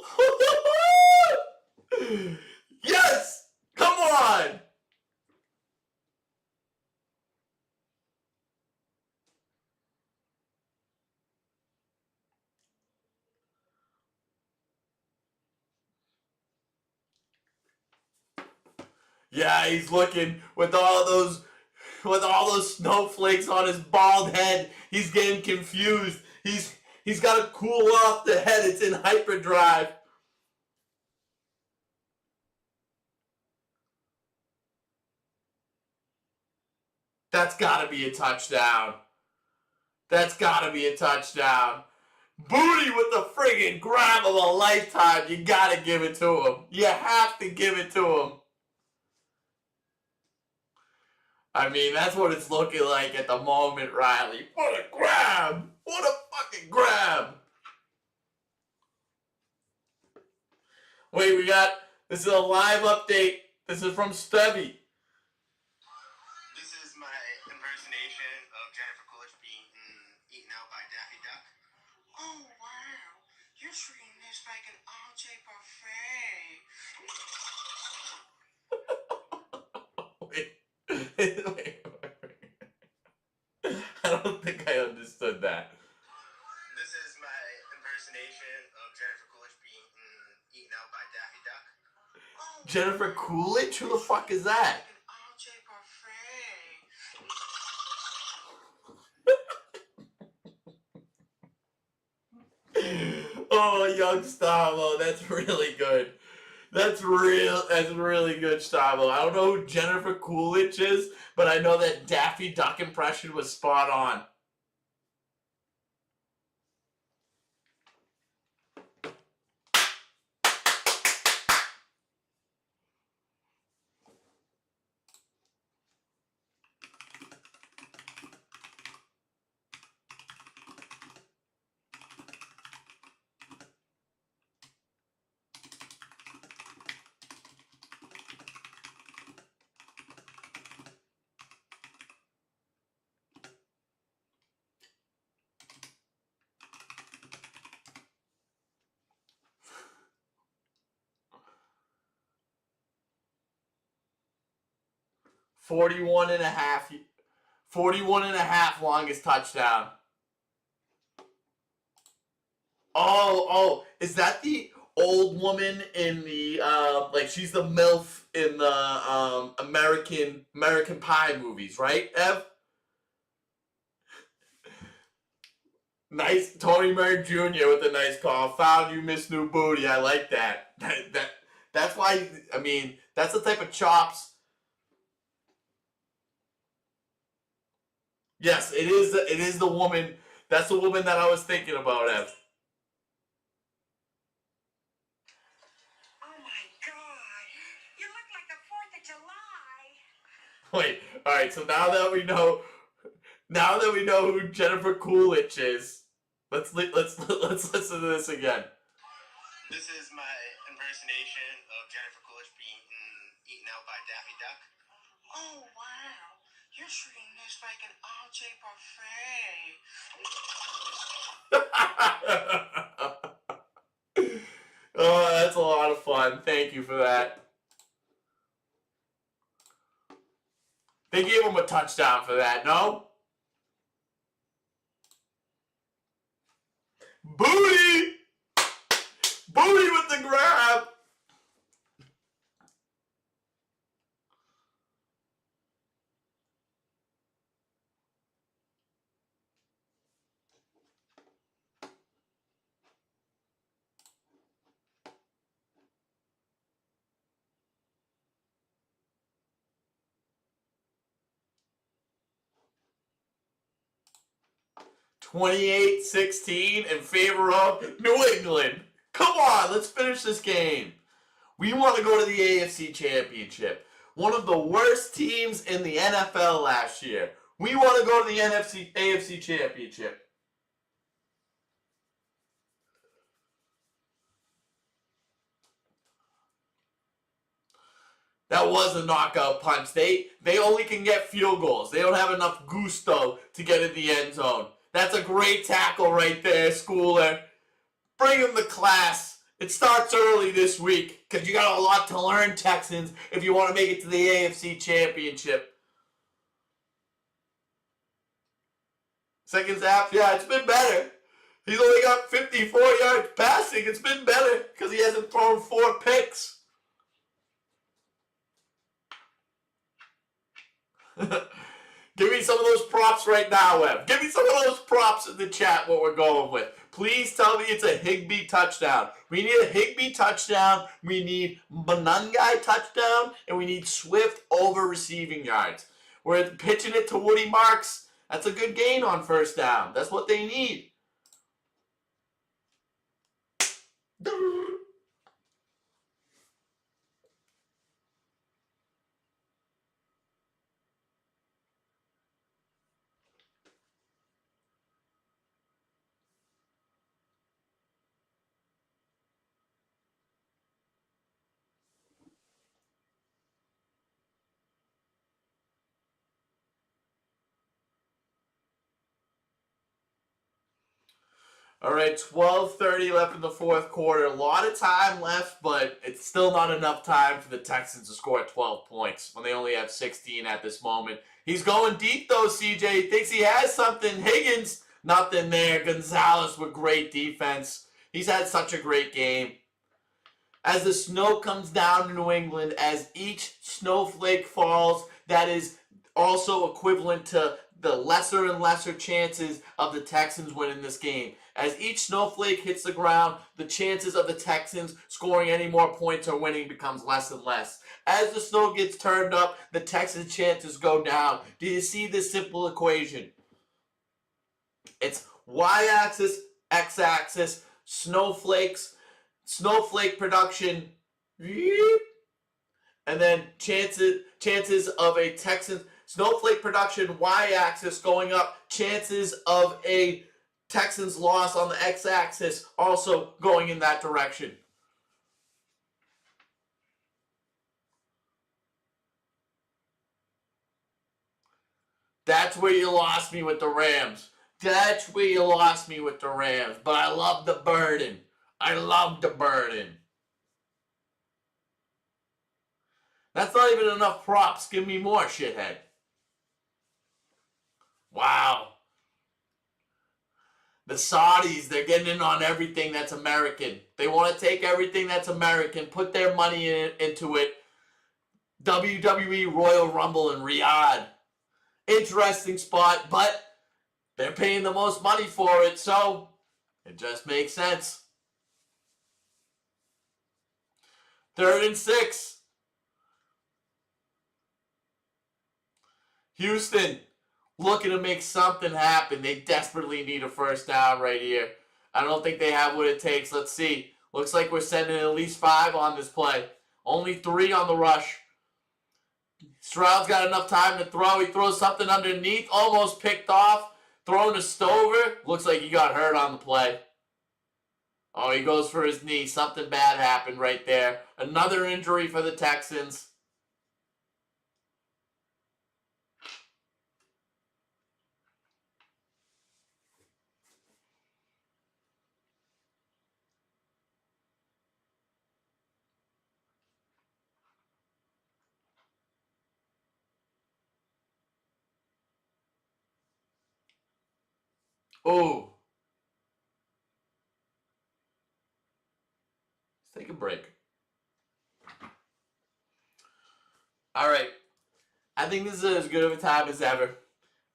Yes. Come on. Yeah, he's looking with all those snowflakes on his bald head. He's getting confused. He's got to cool off the head. It's in hyperdrive. That's got to be a touchdown. That's got to be a touchdown. Booty with the friggin' grab of a lifetime. You got to give it to him. You have to give it to him. I mean, that's what it's looking like at the moment, Riley. What a grab! What a fucking grab! Wait, this is a live update. This is from Stubby. This is my impersonation of Jennifer Coolidge being eaten out by Daffy Duck. Oh, wow. You're treating this like an all-day buffet. Wait. I don't think I understood that. This is my impersonation of Jennifer Coolidge being eaten out by Daffy Duck. Oh, Jennifer Coolidge? Who the fuck is that? Oh, young Stavo, that's really good. That's really good, Stavo. I don't know who Jennifer Coolidge is, but I know that Daffy Duck impression was spot on. 41 and a half. 41 and a half longest touchdown. Is that the old woman in the like she's the MILF in the American Pie movies, right, Ev? Nice Tony Murray Jr. with a nice call. Found you, Miss New Booty. I like that. That's why I mean that's the type of chops. Yes, it is. It is the woman. That's the woman that I was thinking about, Ev. Oh my God! You look like the 4th of July. Wait. All right. So now that we know who Jennifer Coolidge is, let's listen to this again. This is my impersonation of Jennifer Coolidge being eaten out by Daffy Duck. Oh wow! You're treating this like an all-day buffet. Oh, that's a lot of fun. Thank you for that. They gave him a touchdown for that, no? Booty! Booty with the grab! (28-16) in favor of New England. Come on, let's finish this game. We want to go to the AFC Championship. One of the worst teams in the NFL last year. We want to go to the AFC Championship. That was a knockout punch. They only can get field goals. They don't have enough gusto to get in the end zone. That's a great tackle right there, Schooler. Bring him to class. It starts early this week because you got a lot to learn, Texans, if you want to make it to the AFC Championship. Second half, yeah, it's been better. He's only got 54 yards passing. It's been better because he hasn't thrown 4 picks. Give me some of those props right now, Webb. Give me some of those props in the chat, what we're going with. Please tell me it's a Higbee touchdown. We need a Higbee touchdown. We need Monangai touchdown. And we need Swift over receiving yards. We're pitching it to Woody Marks. That's a good gain on first down. That's what they need. All right, 12:30 left in the fourth quarter. A lot of time left, but it's still not enough time for the Texans to score 12 points when they only have 16 at this moment. He's going deep, though, CJ. He thinks he has something. Higgins, nothing there. Gonzalez with great defense. He's had such a great game. As the snow comes down in New England, as each snowflake falls, that is also equivalent to the lesser and lesser chances of the Texans winning this game. As each snowflake hits the ground, the chances of the Texans scoring any more points or winning becomes less and less. As the snow gets turned up, the Texans' chances go down. Do you see this simple equation? It's y-axis, x-axis, snowflake production, and then chances of a Texans snowflake production y-axis going up, chances of a Texans loss on the x-axis also going in that direction. That's where you lost me with the Rams. That's where you lost me with the Rams. But I love the burden. I love the burden. That's not even enough props. Give me more, shithead. Wow. The Saudis, they're getting in on everything that's American. They want to take everything that's American, put their money into it. WWE Royal Rumble in Riyadh. Interesting spot, but they're paying the most money for it, so it just makes sense. 3rd and 6. Houston, looking to make something happen. They desperately need a first down right here. I don't think they have what it takes. Let's see. Looks like we're sending at least 5 on this play. Only 3 on the rush. Stroud's got enough time to throw. He throws something underneath. Almost picked off. Thrown to Stover. Looks like he got hurt on the play. Oh, he goes for his knee. Something bad happened right there. Another injury for the Texans. Oh. Let's take a break. All right. I think this is as good of a time as ever.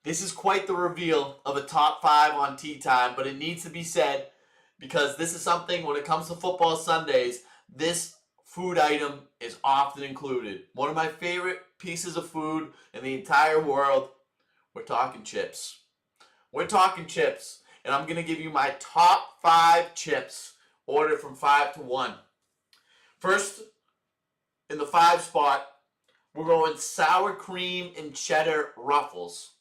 This is quite the reveal of a top 5 on Tea Time, but it needs to be said because this is something, when it comes to football Sundays, this food item is often included. One of my favorite pieces of food in the entire world. We're talking chips. We're talking chips. And I'm going to give you my top 5 chips, ordered from 5 to 1. First, in the 5 spot, we're going sour cream and cheddar ruffles.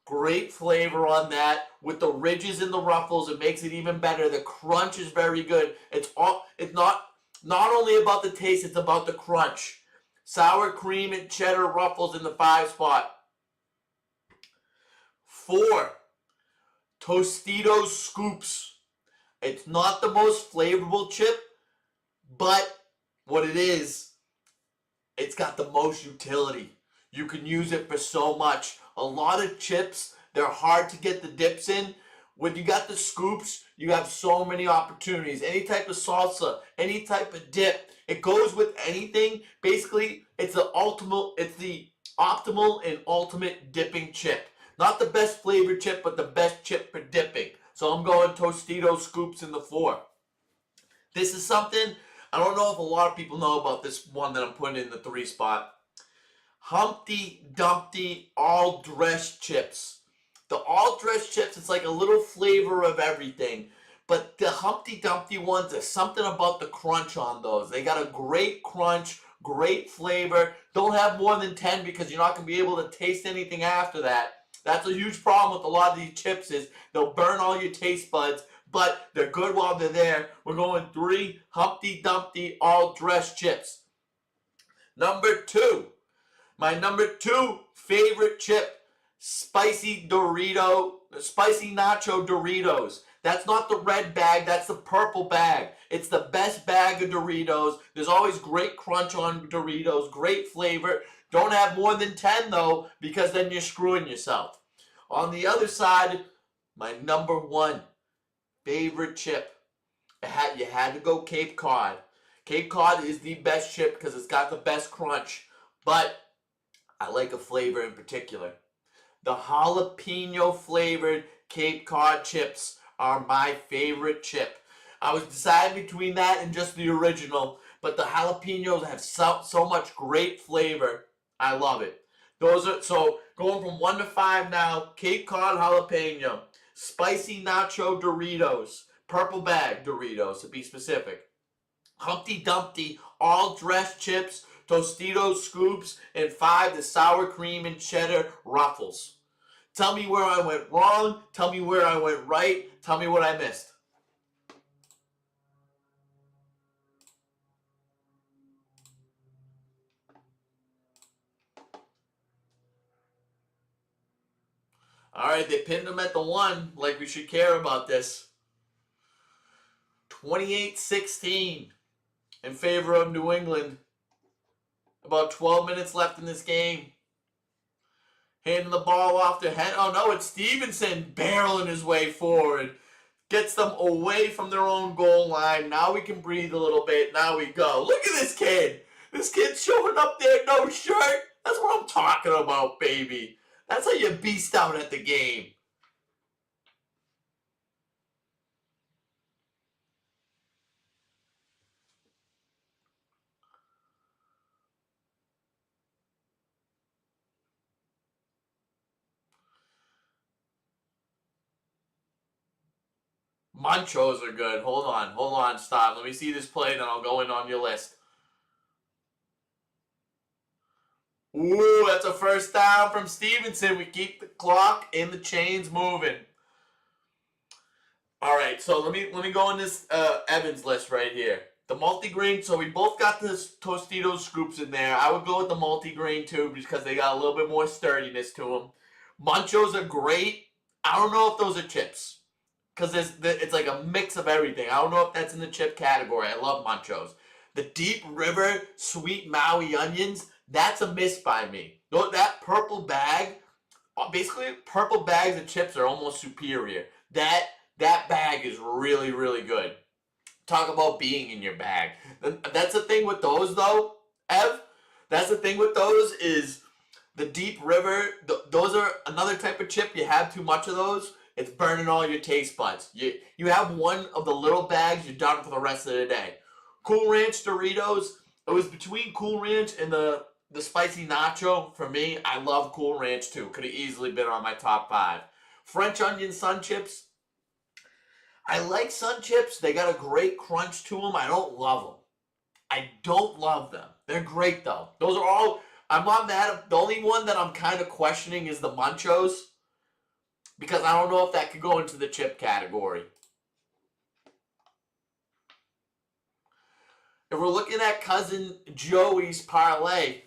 Great flavor on that. With the ridges in the ruffles, it makes it even better. The crunch is very good. It's not only about the taste, it's about the crunch. Sour cream and cheddar ruffles in the 5 spot. 4, Tostitos Scoops. It's not the most flavorful chip, but what it is, it's got the most utility. You can use it for so much. A lot of chips, they're hard to get the dips in. When you got the scoops, you have so many opportunities. Any type of salsa, any type of dip. It goes with anything. Basically, it's the optimal and ultimate dipping chip. Not the best flavored chip, but the best chip for dipping. So I'm going Tostitos Scoops in the 4. This is something, I don't know if a lot of people know about this one that I'm putting in the 3 spot. Humpty Dumpty all dressed chips. The all dressed chips, it's like a little flavor of everything. But the Humpty Dumpty ones, there's something about the crunch on those. They got a great crunch, great flavor. Don't have more than 10 because you're not going to be able to taste anything after that. That's a huge problem with a lot of these chips is they'll burn all your taste buds, but they're good while they're there. We're going 3 Humpty Dumpty all dressed chips. Number 2. My number 2 favorite chip, spicy nacho Doritos. That's not the red bag, that's the purple bag. It's the best bag of Doritos. There's always great crunch on Doritos, great flavor. Don't have more than 10 though, because then you're screwing yourself. On the other side, my number 1 favorite chip, you had to go Cape Cod. Cape Cod is the best chip because it's got the best crunch, but I like a flavor in particular. The jalapeno flavored Cape Cod chips are my favorite chip. I was deciding between that and just the original, but the jalapenos have so much great flavor. I love it. So going from 1 to 5 now, Cape Cod jalapeno, spicy nacho Doritos, purple bag Doritos to be specific, Humpty Dumpty all dressed chips, Tostitos Scoops, and 5 the sour cream and cheddar ruffles. Tell me where I went wrong. Tell me where I went right. Tell me what I missed. All right, they pinned them at the 1, like we should care about this. 28-16 in favor of New England. About 12 minutes left in this game. Handing the ball off to oh no, it's Stevenson barreling his way forward. Gets them away from their own goal line. Now we can breathe a little bit. Now we go. Look at this kid. This kid's showing up there, no shirt. That's what I'm talking about, baby. That's how you beast out at the game. Munchos are good. Hold on, stop. Let me see this play, then I'll go in on your list. Ooh, that's a first down from Stevenson. We keep the clock and the chains moving. All right, so let me go on this Evans list right here. The multigrain. So we both got this Tostitos scoops in there. I would go with the multigrain too because they got a little bit more sturdiness to them. Munchos are great. I don't know if those are chips because it's like a mix of everything. I don't know if that's in the chip category. I love Munchos. The Deep River Sweet Maui Onions. That's a miss by me. That purple bag, basically purple bags of chips are almost superior. That bag is really, really good. Talk about being in your bag. That's the thing with those though, Ev. That's the thing with those is the Deep River. Those are another type of chip. You have too much of those, it's burning all your taste buds. You have one of the little bags, you're done for the rest of the day. Cool Ranch Doritos. It was between Cool Ranch and the spicy nacho. For me, I love Cool Ranch too. Could have easily been on my top 5. French onion sun chips. I like sun chips. They got a great crunch to them. I don't love them. I don't love them. They're great though. Those are all. I'm not mad at. The only one that I'm kind of questioning is the Munchos because I don't know if that could go into the chip category. If we're looking at Cousin Joey's parlay,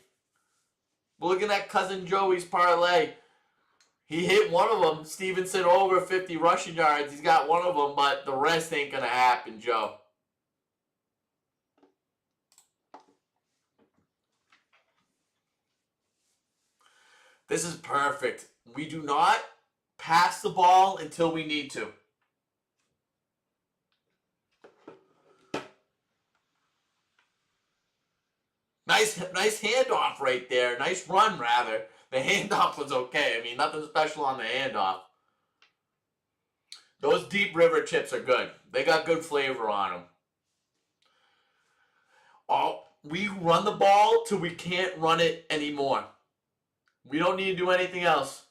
he hit one of them. Stevenson over 50 rushing yards. He's got one of them, but the rest ain't going to happen, Joe. This is perfect. We do not pass the ball until we need to. Nice handoff right there. Nice run, rather. The handoff was okay. I mean, nothing special on the handoff. Those Deep River chips are good. They got good flavor on them. We run the ball till we can't run it anymore. We don't need to do anything else.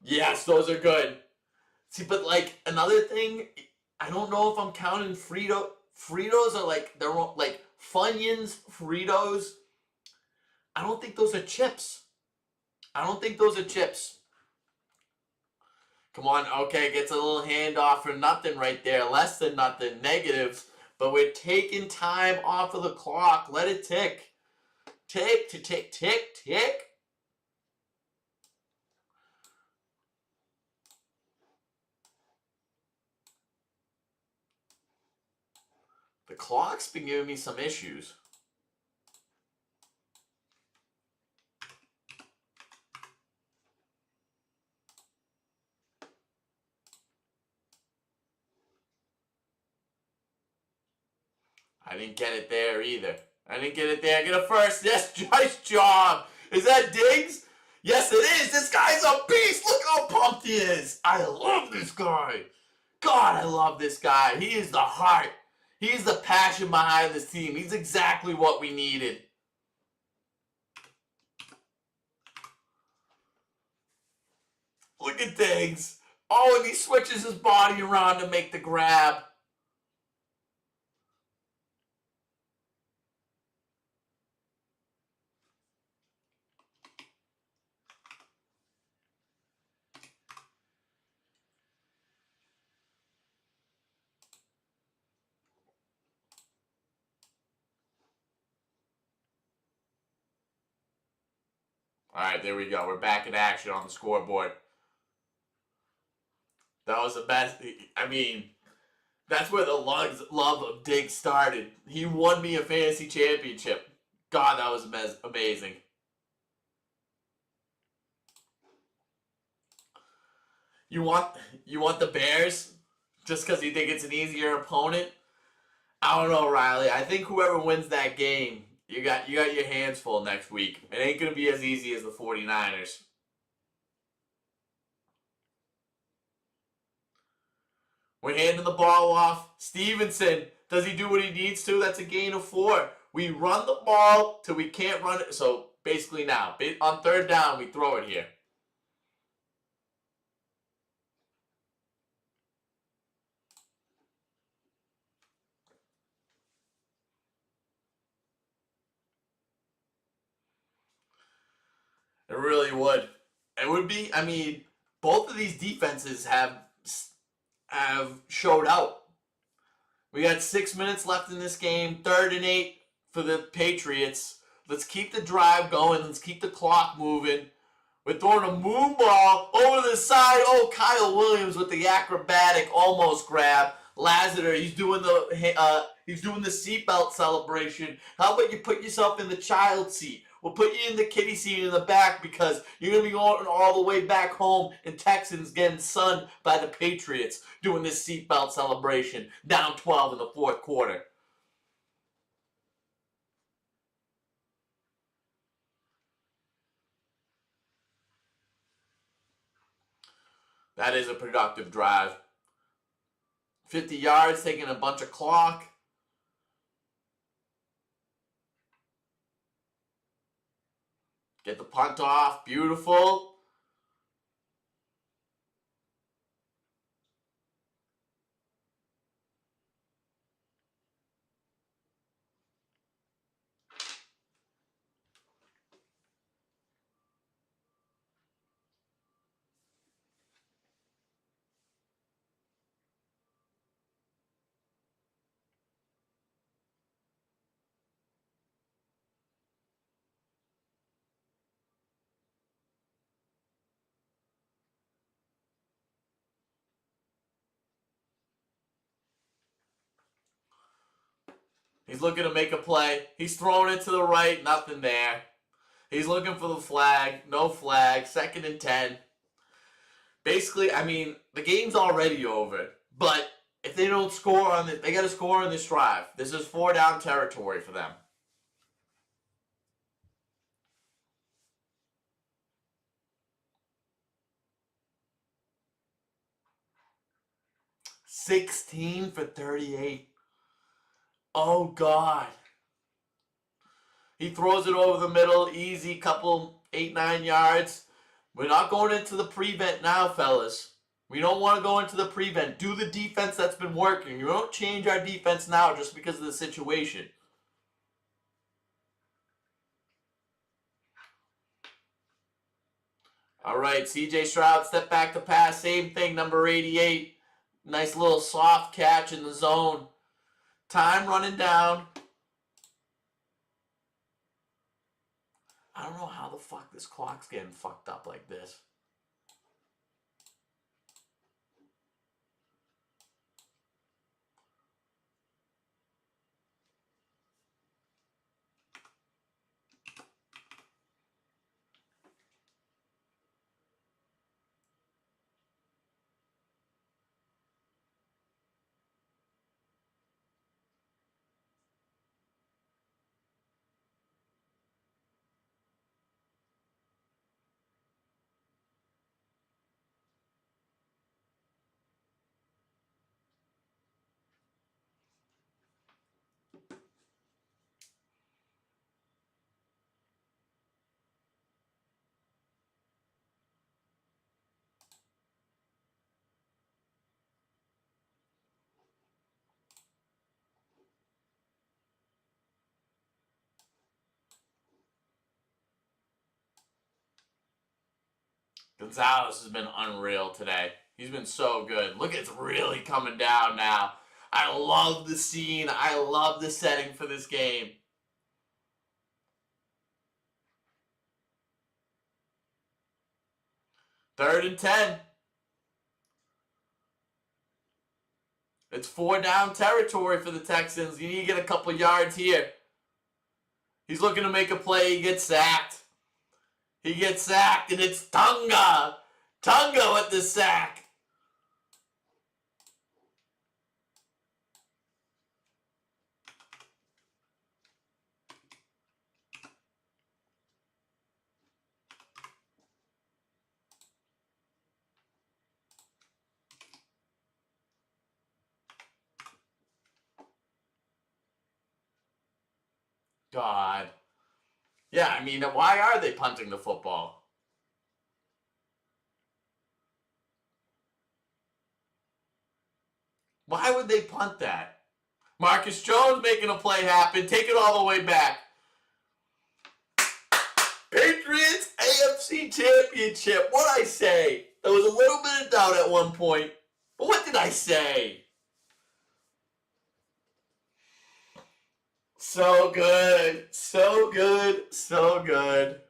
Yes, those are good. See, but like another thing, I don't know if I'm counting Fritos. Fritos are like they're like Funyuns, Fritos. I don't think those are chips. Come on, okay, gets a little handoff for nothing right there. Less than nothing, negatives. But we're taking time off of the clock. Let it tick. Tick, tick, tick, tick, tick. The clock's been giving me some issues. I didn't get it there either. I didn't get it there. Get a first. Yes, nice job. Is that Diggs? Yes, it is. This guy's a beast. Look how pumped he is. I love this guy. God, I love this guy. He is the heart. He's the passion behind this team. He's exactly what we needed. Look at Diggs. Oh, and he switches his body around to make the grab. All right, there we go. We're back in action on the scoreboard. That was the best. I mean, that's where the love of Diggs started. He won me a fantasy championship. God, that was amazing. You want the Bears just because you think it's an easier opponent? I don't know, Riley. I think whoever wins that game, you got your hands full next week. It ain't gonna be as easy as the 49ers. We're handing the ball off. Stevenson, does he do what he needs to? That's a gain of 4. We run the ball till we can't run it. So basically now, on third down, we throw it here. It really would. It would be. I mean, both of these defenses have showed out. We got 6 minutes left in this game. 3rd and 8 for the Patriots. Let's keep the drive going. Let's keep the clock moving. We're throwing a moon ball over the side. Oh, Kyle Williams with the acrobatic almost grab. Lassiter, he's doing the seatbelt celebration. How about you put yourself in the child seat? We'll put you in the kiddie seat in the back because you're going to be going all the way back home in Texans getting sunned by the Patriots doing this seatbelt celebration. Down 12 in the 4th quarter. That is a productive drive. 50 yards, taking a bunch of clock. Get the punt off. Beautiful. He's looking to make a play. He's throwing it to the right. Nothing there. He's looking for the flag. No flag. 2nd and 10. Basically, I mean, the game's already over. But if they don't score on this, they got to score on this drive. This is 4 down territory for them. $16 for 38. Oh, God. He throws it over the middle. Easy, couple 8-9 yards. We're not going into the prevent now, fellas. We don't want to go into the prevent. Do the defense that's been working. You don't change our defense now just because of the situation. All right, C.J. Stroud, step back to pass. Same thing, number 88. Nice little soft catch in the zone. Time running down. I don't know how the fuck this clock's getting fucked up like this. Gonzalez has been unreal today. He's been so good. Look, it's really coming down now. I love the scene. I love the setting for this game. 3rd and 10. It's 4 down territory for the Texans. You need to get a couple yards here. He's looking to make a play. He gets sacked. He gets sacked, and it's Tunga. Tunga with the sack. God. Yeah, I mean, why are they punting the football? Why would they punt that? Marcus Jones making a play happen. Take it all the way back. Patriots AFC Championship. What'd I say? There was a little bit of doubt at one point. But what did I say? So good. So good. So good.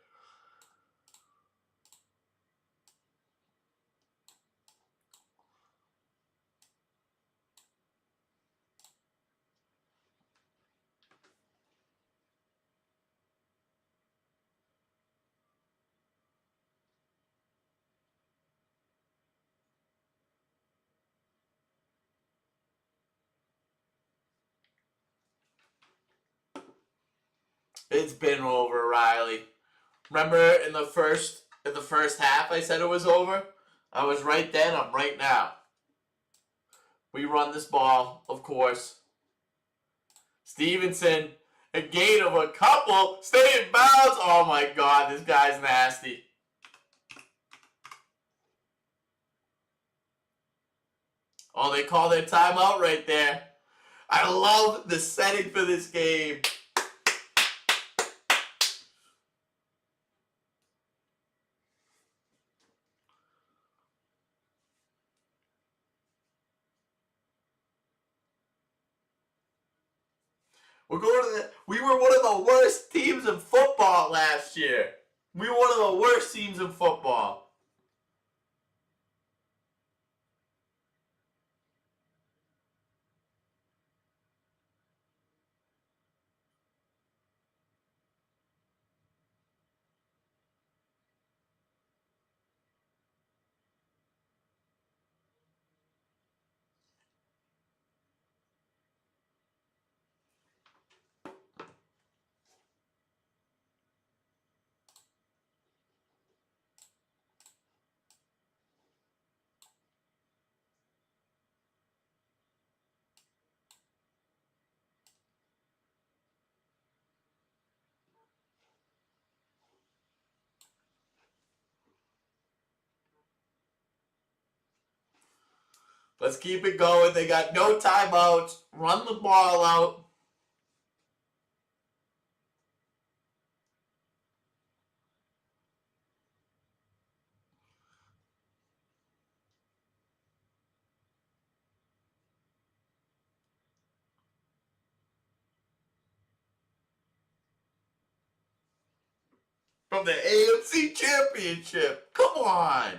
It's been over, Riley. Remember in the first half I said it was over? I was right then, I'm right now. We run this ball, of course. Stevenson, a gain of a couple, stay in bounds. Oh my God, this guy's nasty. Oh, they call their timeout right there. I love the setting for this game. We were one of the worst teams in football last year. We were one of the worst teams in football. Let's keep it going. They got no timeouts. Run the ball out. From the AFC Championship. Come on.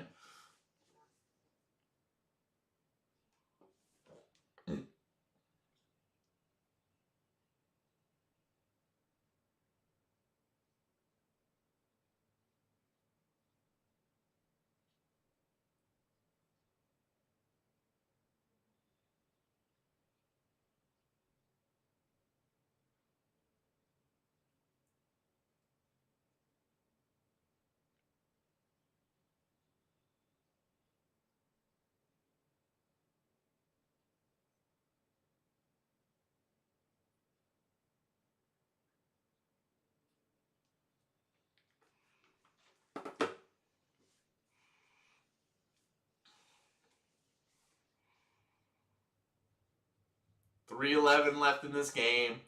.311 left in this game.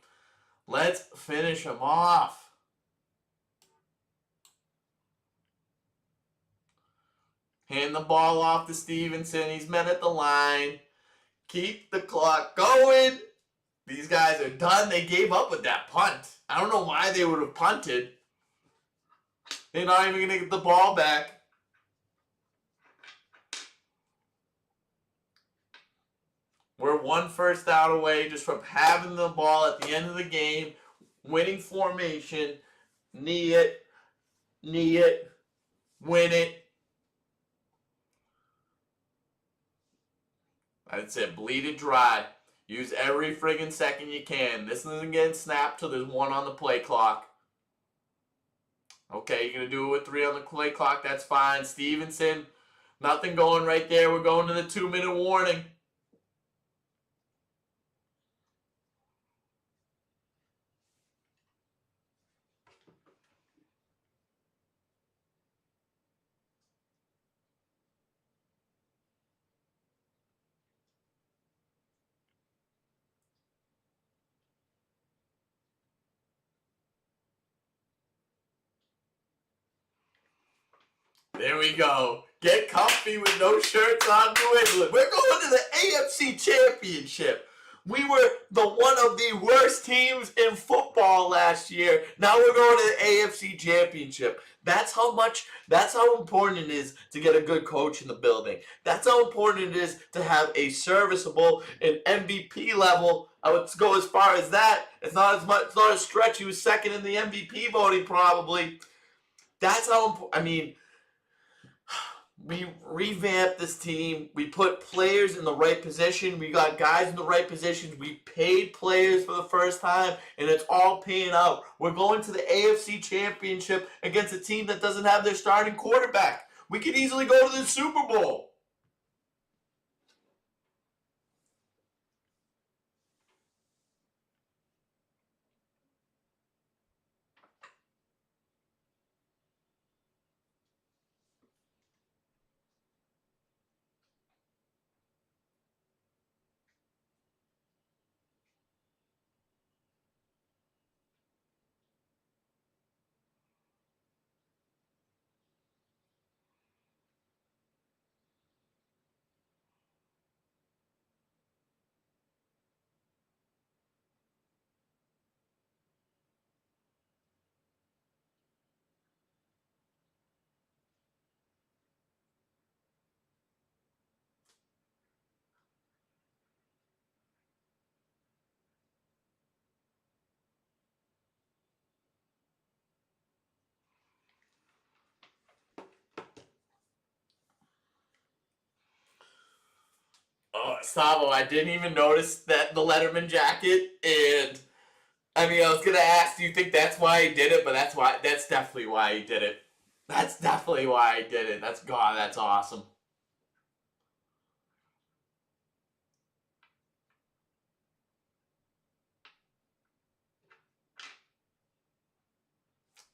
Let's finish him off. Hand the ball off to Stevenson. He's met at the line. Keep the clock going. These guys are done. They gave up with that punt. I don't know why they would have punted. They're not even going to get the ball back. We're one first down away just from having the ball at the end of the game. winning formation, knee it, win it. That's it. Bleed it dry. Use every friggin' second you can. This isn't getting snapped till there's 1 on the play clock. Okay, you're going to do it with 3 on the play clock. That's fine. Stevenson, nothing going right there. We're going to the 2-minute warning. There we go. Get comfy with no shirts on New England. We're going to the AFC Championship. We were one of the worst teams in football last year. Now we're going to the AFC Championship. That's how important it is to get a good coach in the building. That's how important it is to have a serviceable and MVP level. I would go as far as that. It's not a stretch. He was second in the MVP voting probably. That's how important. We revamped this team. We put players in the right position. We got guys in the right positions. We paid players for the first time, and it's all paying out. We're going to the AFC Championship against a team that doesn't have their starting quarterback. We could easily go to the Super Bowl. Oh, Savo, I didn't even notice that the Letterman jacket, and I was gonna ask, do you think that's why he did it? But that's definitely why he did it. That's definitely why he did it. That's awesome.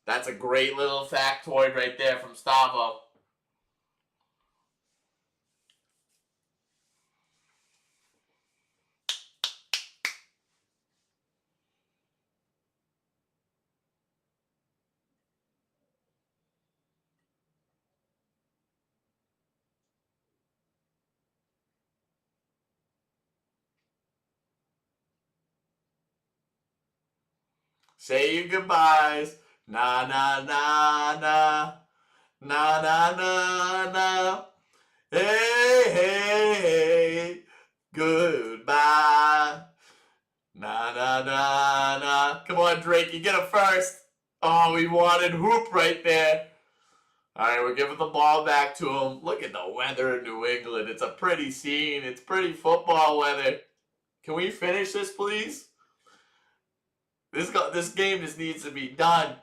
That's a great little factoid right there from Stavo. Say your goodbyes. Na na na na. Na na na na. Hey, hey, hey. Goodbye. Na na na na. Come on, Drake, you get it first. Oh, we wanted Hoop right there. Alright, we're giving the ball back to him. Look at the weather in New England. It's a pretty scene. It's pretty football weather. Can we finish this, please? This game just needs to be done.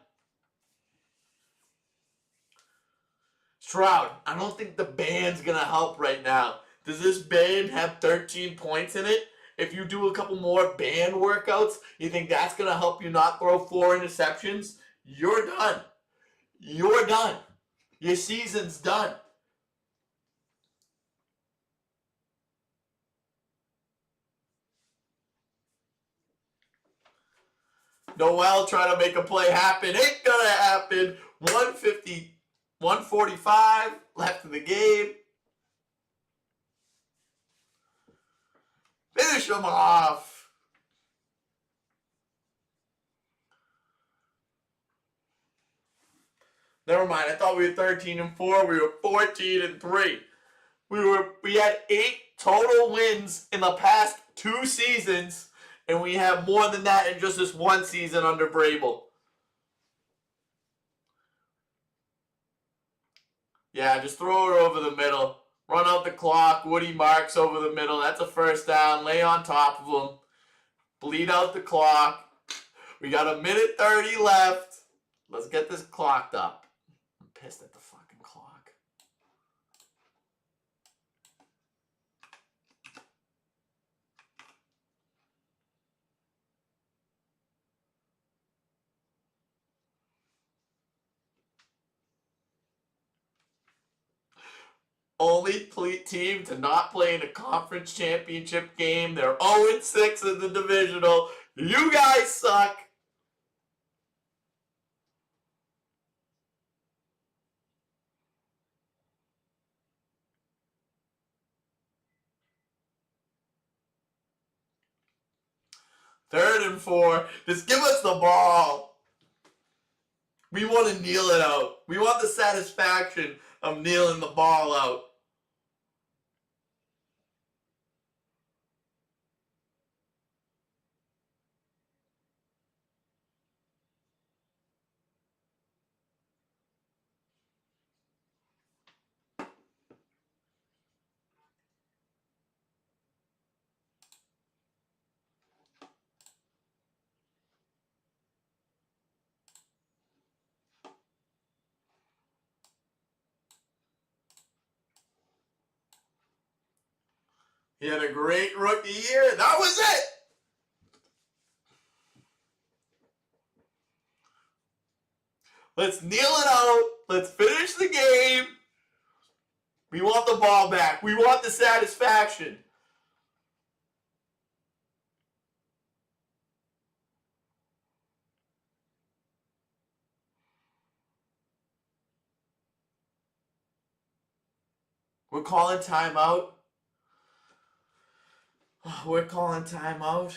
Stroud, I don't think the band's going to help right now. Does this band have 13 points in it? If you do a couple more band workouts, you think that's going to help you not throw 4 interceptions? You're done. You're done. Your season's done. Noel trying to make a play happen. Ain't going to happen. 145 left in the game. Finish them off. Never mind. I thought we were 13-4. We were 14-3. We had 8 total wins in the past 2 seasons, And we have more than that in just this one season under Vrabel. Yeah, just throw it over the middle. Run out the clock. Woody marks over the middle. That's a first down. Lay on top of him. Bleed out the clock. We got a minute 30 left. Let's get this clocked up. I'm pissed at the fucking clock. Only team to not play in a conference championship game. They're 0-6 in the divisional. You guys suck. Third and 4. Just give us the ball. We want to kneel it out. We want the satisfaction of kneeling the ball out. He had a great rookie year. That was it. Let's kneel it out. Let's finish the game. We want the ball back. We want the satisfaction. We're calling timeout. We're calling timeout.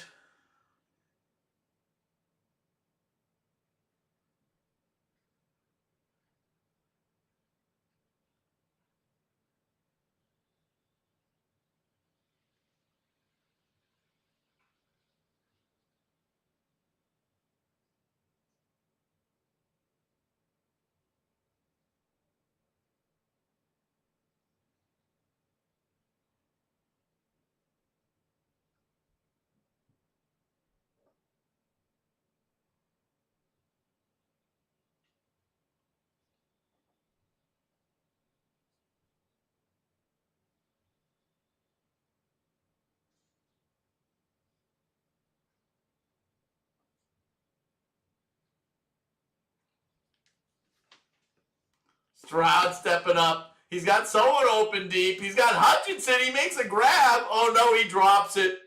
Stroud stepping up. He's got someone open deep. He's got Hutchinson. He makes a grab. Oh no, he drops it.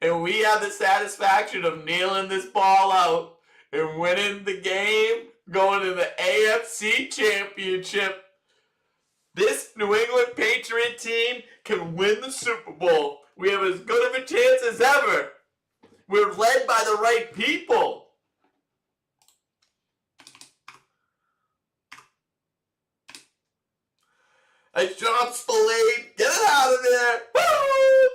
And we have the satisfaction of kneeling this ball out and winning the game, going to the AFC Championship. This New England Patriot team can win the Super Bowl. We have as good of a chance as ever. We're led by the right people. I dropped Spillane. Get it out of there. Woo!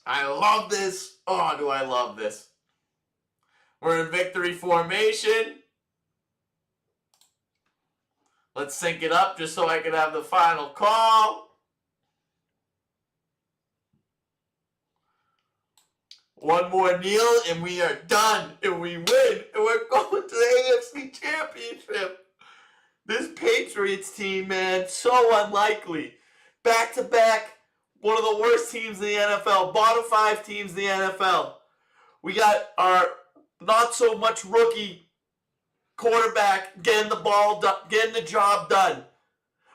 I love this. Oh, do I love this. We're in victory formation. Let's sync it up just so I can have the final call. One more kneel and we are done. And we win. And we're going to the AFC Championship. This Patriots team, man, so unlikely. Back-to-back, one of the worst teams in the NFL. Bottom 5 teams in the NFL. We got our not-so-much rookie quarterback getting the ball done, getting the job done.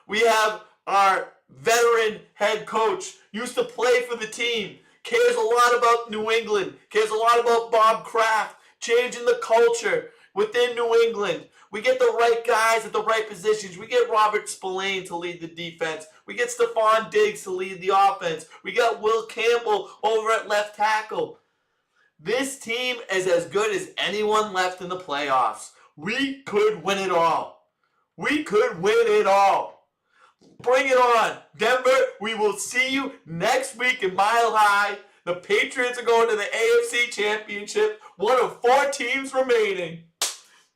We have our veteran head coach, used to play for the team, cares a lot about New England, cares a lot about Bob Kraft, changing the culture within New England. We get the right guys at the right positions. We get Robert Spillane to lead the defense. We get Stephon Diggs to lead the offense. We got Will Campbell over at left tackle. This team is as good as anyone left in the playoffs. We could win it all. We could win it all. Bring it on. Denver, we will see you next week in Mile High. The Patriots are going to the AFC Championship. One of 4 teams remaining.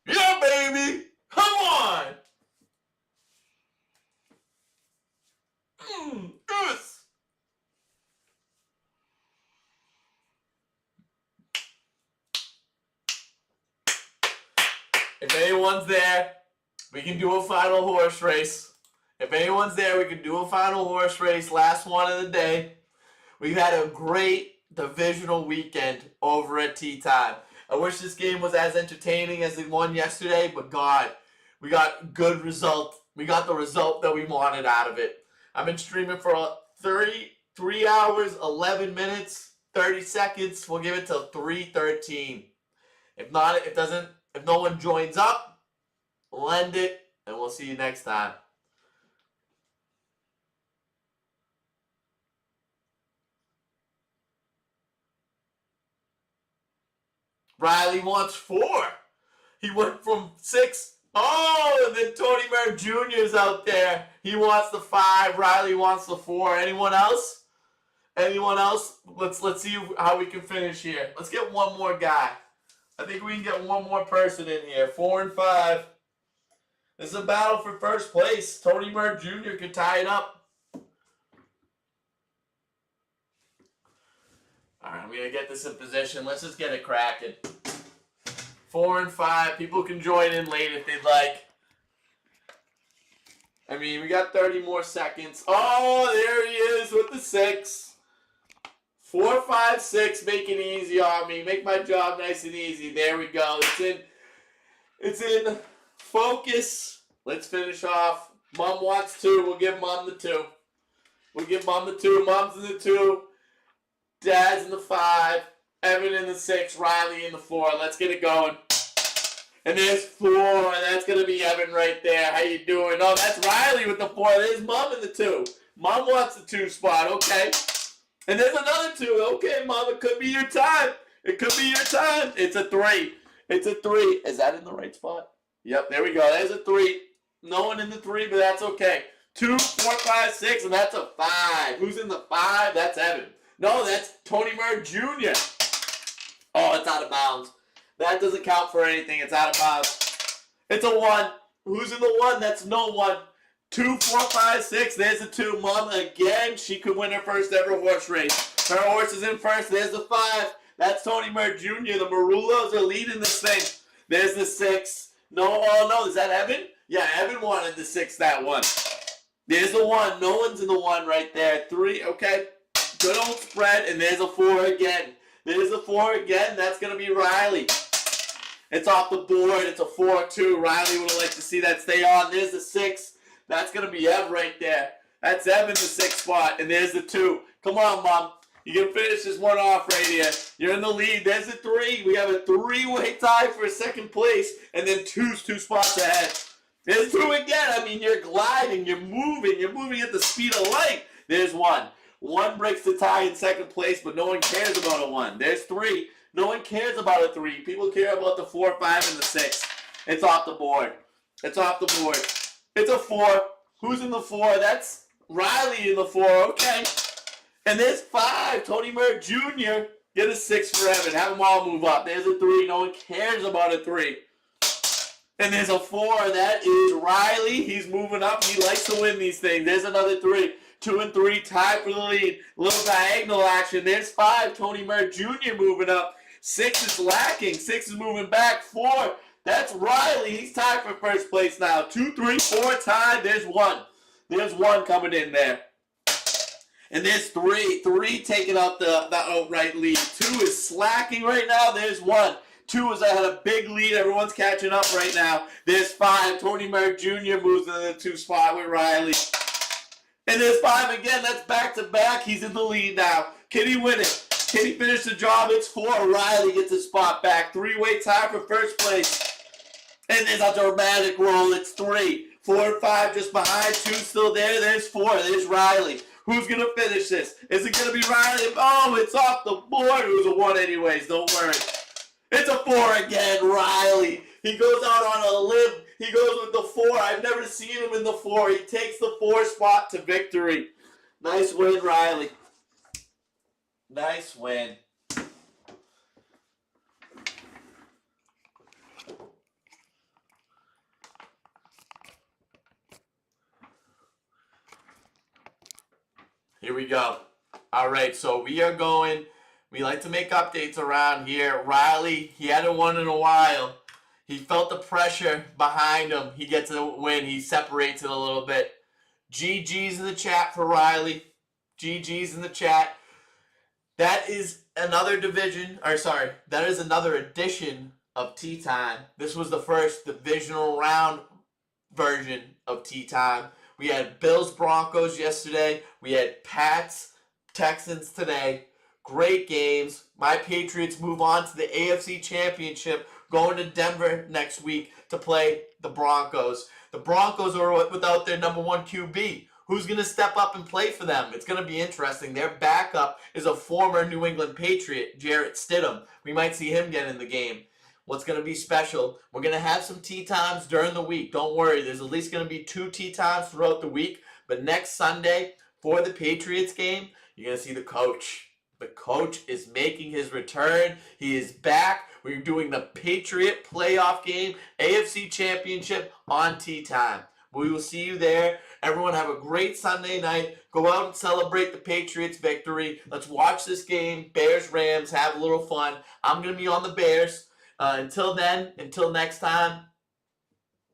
Yeah, baby. Come on. Yes. If anyone's there, we can do a final horse race. If anyone's there, we can do a final horse race. Last one of the day. We've had a great divisional weekend over at Tea Time. I wish this game was as entertaining as the one yesterday, but God, we got good result. We got the result that we wanted out of it. I've been streaming for 3 hours, 11 minutes, 30 seconds. We'll give it till 3:13. If not, if no one joins up, we'll end it, and we'll see you next time. Riley wants 4. He went from 6. Oh, and then Tony Merritt Jr. is out there. He wants the 5. Riley wants the 4. Anyone else? Anyone else? Let's see how we can finish here. Let's get one more guy. I think we can get one more person in here. 4 and 5. This is a battle for first place. Tony Merritt Jr. could tie it up. All right, I'm going to get this in position. Let's just get it cracking. 4 and 5. People can join in late if they'd like. I mean, we got 30 more seconds. Oh, there he is with the 6. 4, 5, 6. Make it easy on me. Make my job nice and easy. There we go. It's in focus. Let's finish off. Mom wants 2. We'll give Mom the 2. We'll give Mom the 2. Mom's in the 2. Dad's in the 5, Evan in the 6, Riley in the 4. Let's get it going. And there's 4. That's going to be Evan right there. How you doing? Oh, that's Riley with the 4. There's Mom in the 2. Mom wants the 2 spot. Okay. And there's another 2. Okay, Mom, it could be your time. It could be your time. It's a 3. It's a 3. Is that in the right spot? Yep, there we go. There's a 3. No one in the 3, but that's okay. 2, 4, 5, 6, and that's a 5. Who's in the 5? That's Evan. No, that's Tony Merritt Jr. Oh, it's out of bounds. That doesn't count for anything. It's out of bounds. It's a 1. Who's in the 1? That's no 1. 2, 4, 5, 6. There's a 2. Mom, again, she could win her first ever horse race. Her horse is in first. There's the 5. That's Tony Merritt Jr. The Marulos are leading this thing. There's the 6. No, oh no, is that Evan? Yeah, Evan wanted the 6, that one. There's the 1. No one's in the 1 right there. 3, okay. Good old spread, and there's a 4 again. There's a 4 again. That's going to be Riley. It's off the board. It's a 4-2. Riley would have liked to see that stay on. There's the 6. That's going to be Ev right there. That's Ev in the 6th spot, and there's the 2. Come on, Mom. You can finish this one off right here. You're in the lead. There's the 3. We have a 3-way tie for second place, and then 2's 2 spots ahead. There's 2 again. I mean, you're gliding. You're moving. You're moving at the speed of light. There's 1. 1 breaks the tie in second place, but no one cares about a 1. There's 3. No one cares about a 3. People care about the 4, 5, and the 6. It's off the board. It's off the board. It's a 4. Who's in the 4? That's Riley in the 4. Okay. And there's 5. Tony Merritt Jr. Get a 6 for Evan. Have them all move up. There's a 3. No one cares about a 3. And there's a 4. That is Riley. He's moving up. He likes to win these things. There's another 3. 2 and 3 tied for the lead. Little diagonal action. There's 5. Tony Merritt Jr. moving up. 6 is lacking. 6 is moving back. 4. That's Riley. He's tied for first place now. 2, 3, 4 tied. There's 1. There's 1 coming in there. And there's 3. 3 taking out the outright lead. 2 is slacking right now. There's 1. 2 is ahead a big lead. Everyone's catching up right now. There's 5. Tony Merritt Jr. moves into the 2 spot with Riley. And there's 5 again. That's back to back. He's in the lead now. Can he win it? Can he finish the job? It's 4. Riley gets his spot back. 3-way tie for first place. And there's a dramatic roll. It's 3. 4 and 5 just behind. 2 still there. There's 4. There's Riley. Who's going to finish this? Is it going to be Riley? Oh, it's off the board. It was a 1 anyways. Don't worry. It's a 4 again, Riley. He goes out on a limb. He goes with the 4. I've never seen him in the 4. He takes the 4 spot to victory. Nice win, Riley. Nice win. Here we go. All right, so we are going. We like to make updates around here. Riley, he hadn't won in a while. He felt the pressure behind him. He gets a win. He separates it a little bit. GG's in the chat for Riley. GG's in the chat. That is another that is another edition of Tea Time. This was the first divisional round version of Tea Time. We had Bills Broncos yesterday. We had Pats Texans today. Great games. My Patriots move on to the AFC Championship, going to Denver next week to play the Broncos. The Broncos are without their number 1 QB. Who's going to step up and play for them? It's going to be interesting. Their backup is a former New England Patriot, Jarrett Stidham. We might see him get in the game. What's going to be special? We're going to have some tea times during the week. Don't worry. There's at least going to be 2 tea times throughout the week. But next Sunday, for the Patriots game, you're going to see the coach. The coach is making his return. He is back. We're doing the Patriot playoff game, AFC Championship on Tea Time. We will see you there. Everyone have a great Sunday night. Go out and celebrate the Patriots' victory. Let's watch this game. Bears-Rams. Have a little fun. I'm going to be on the Bears. Until then, until next time,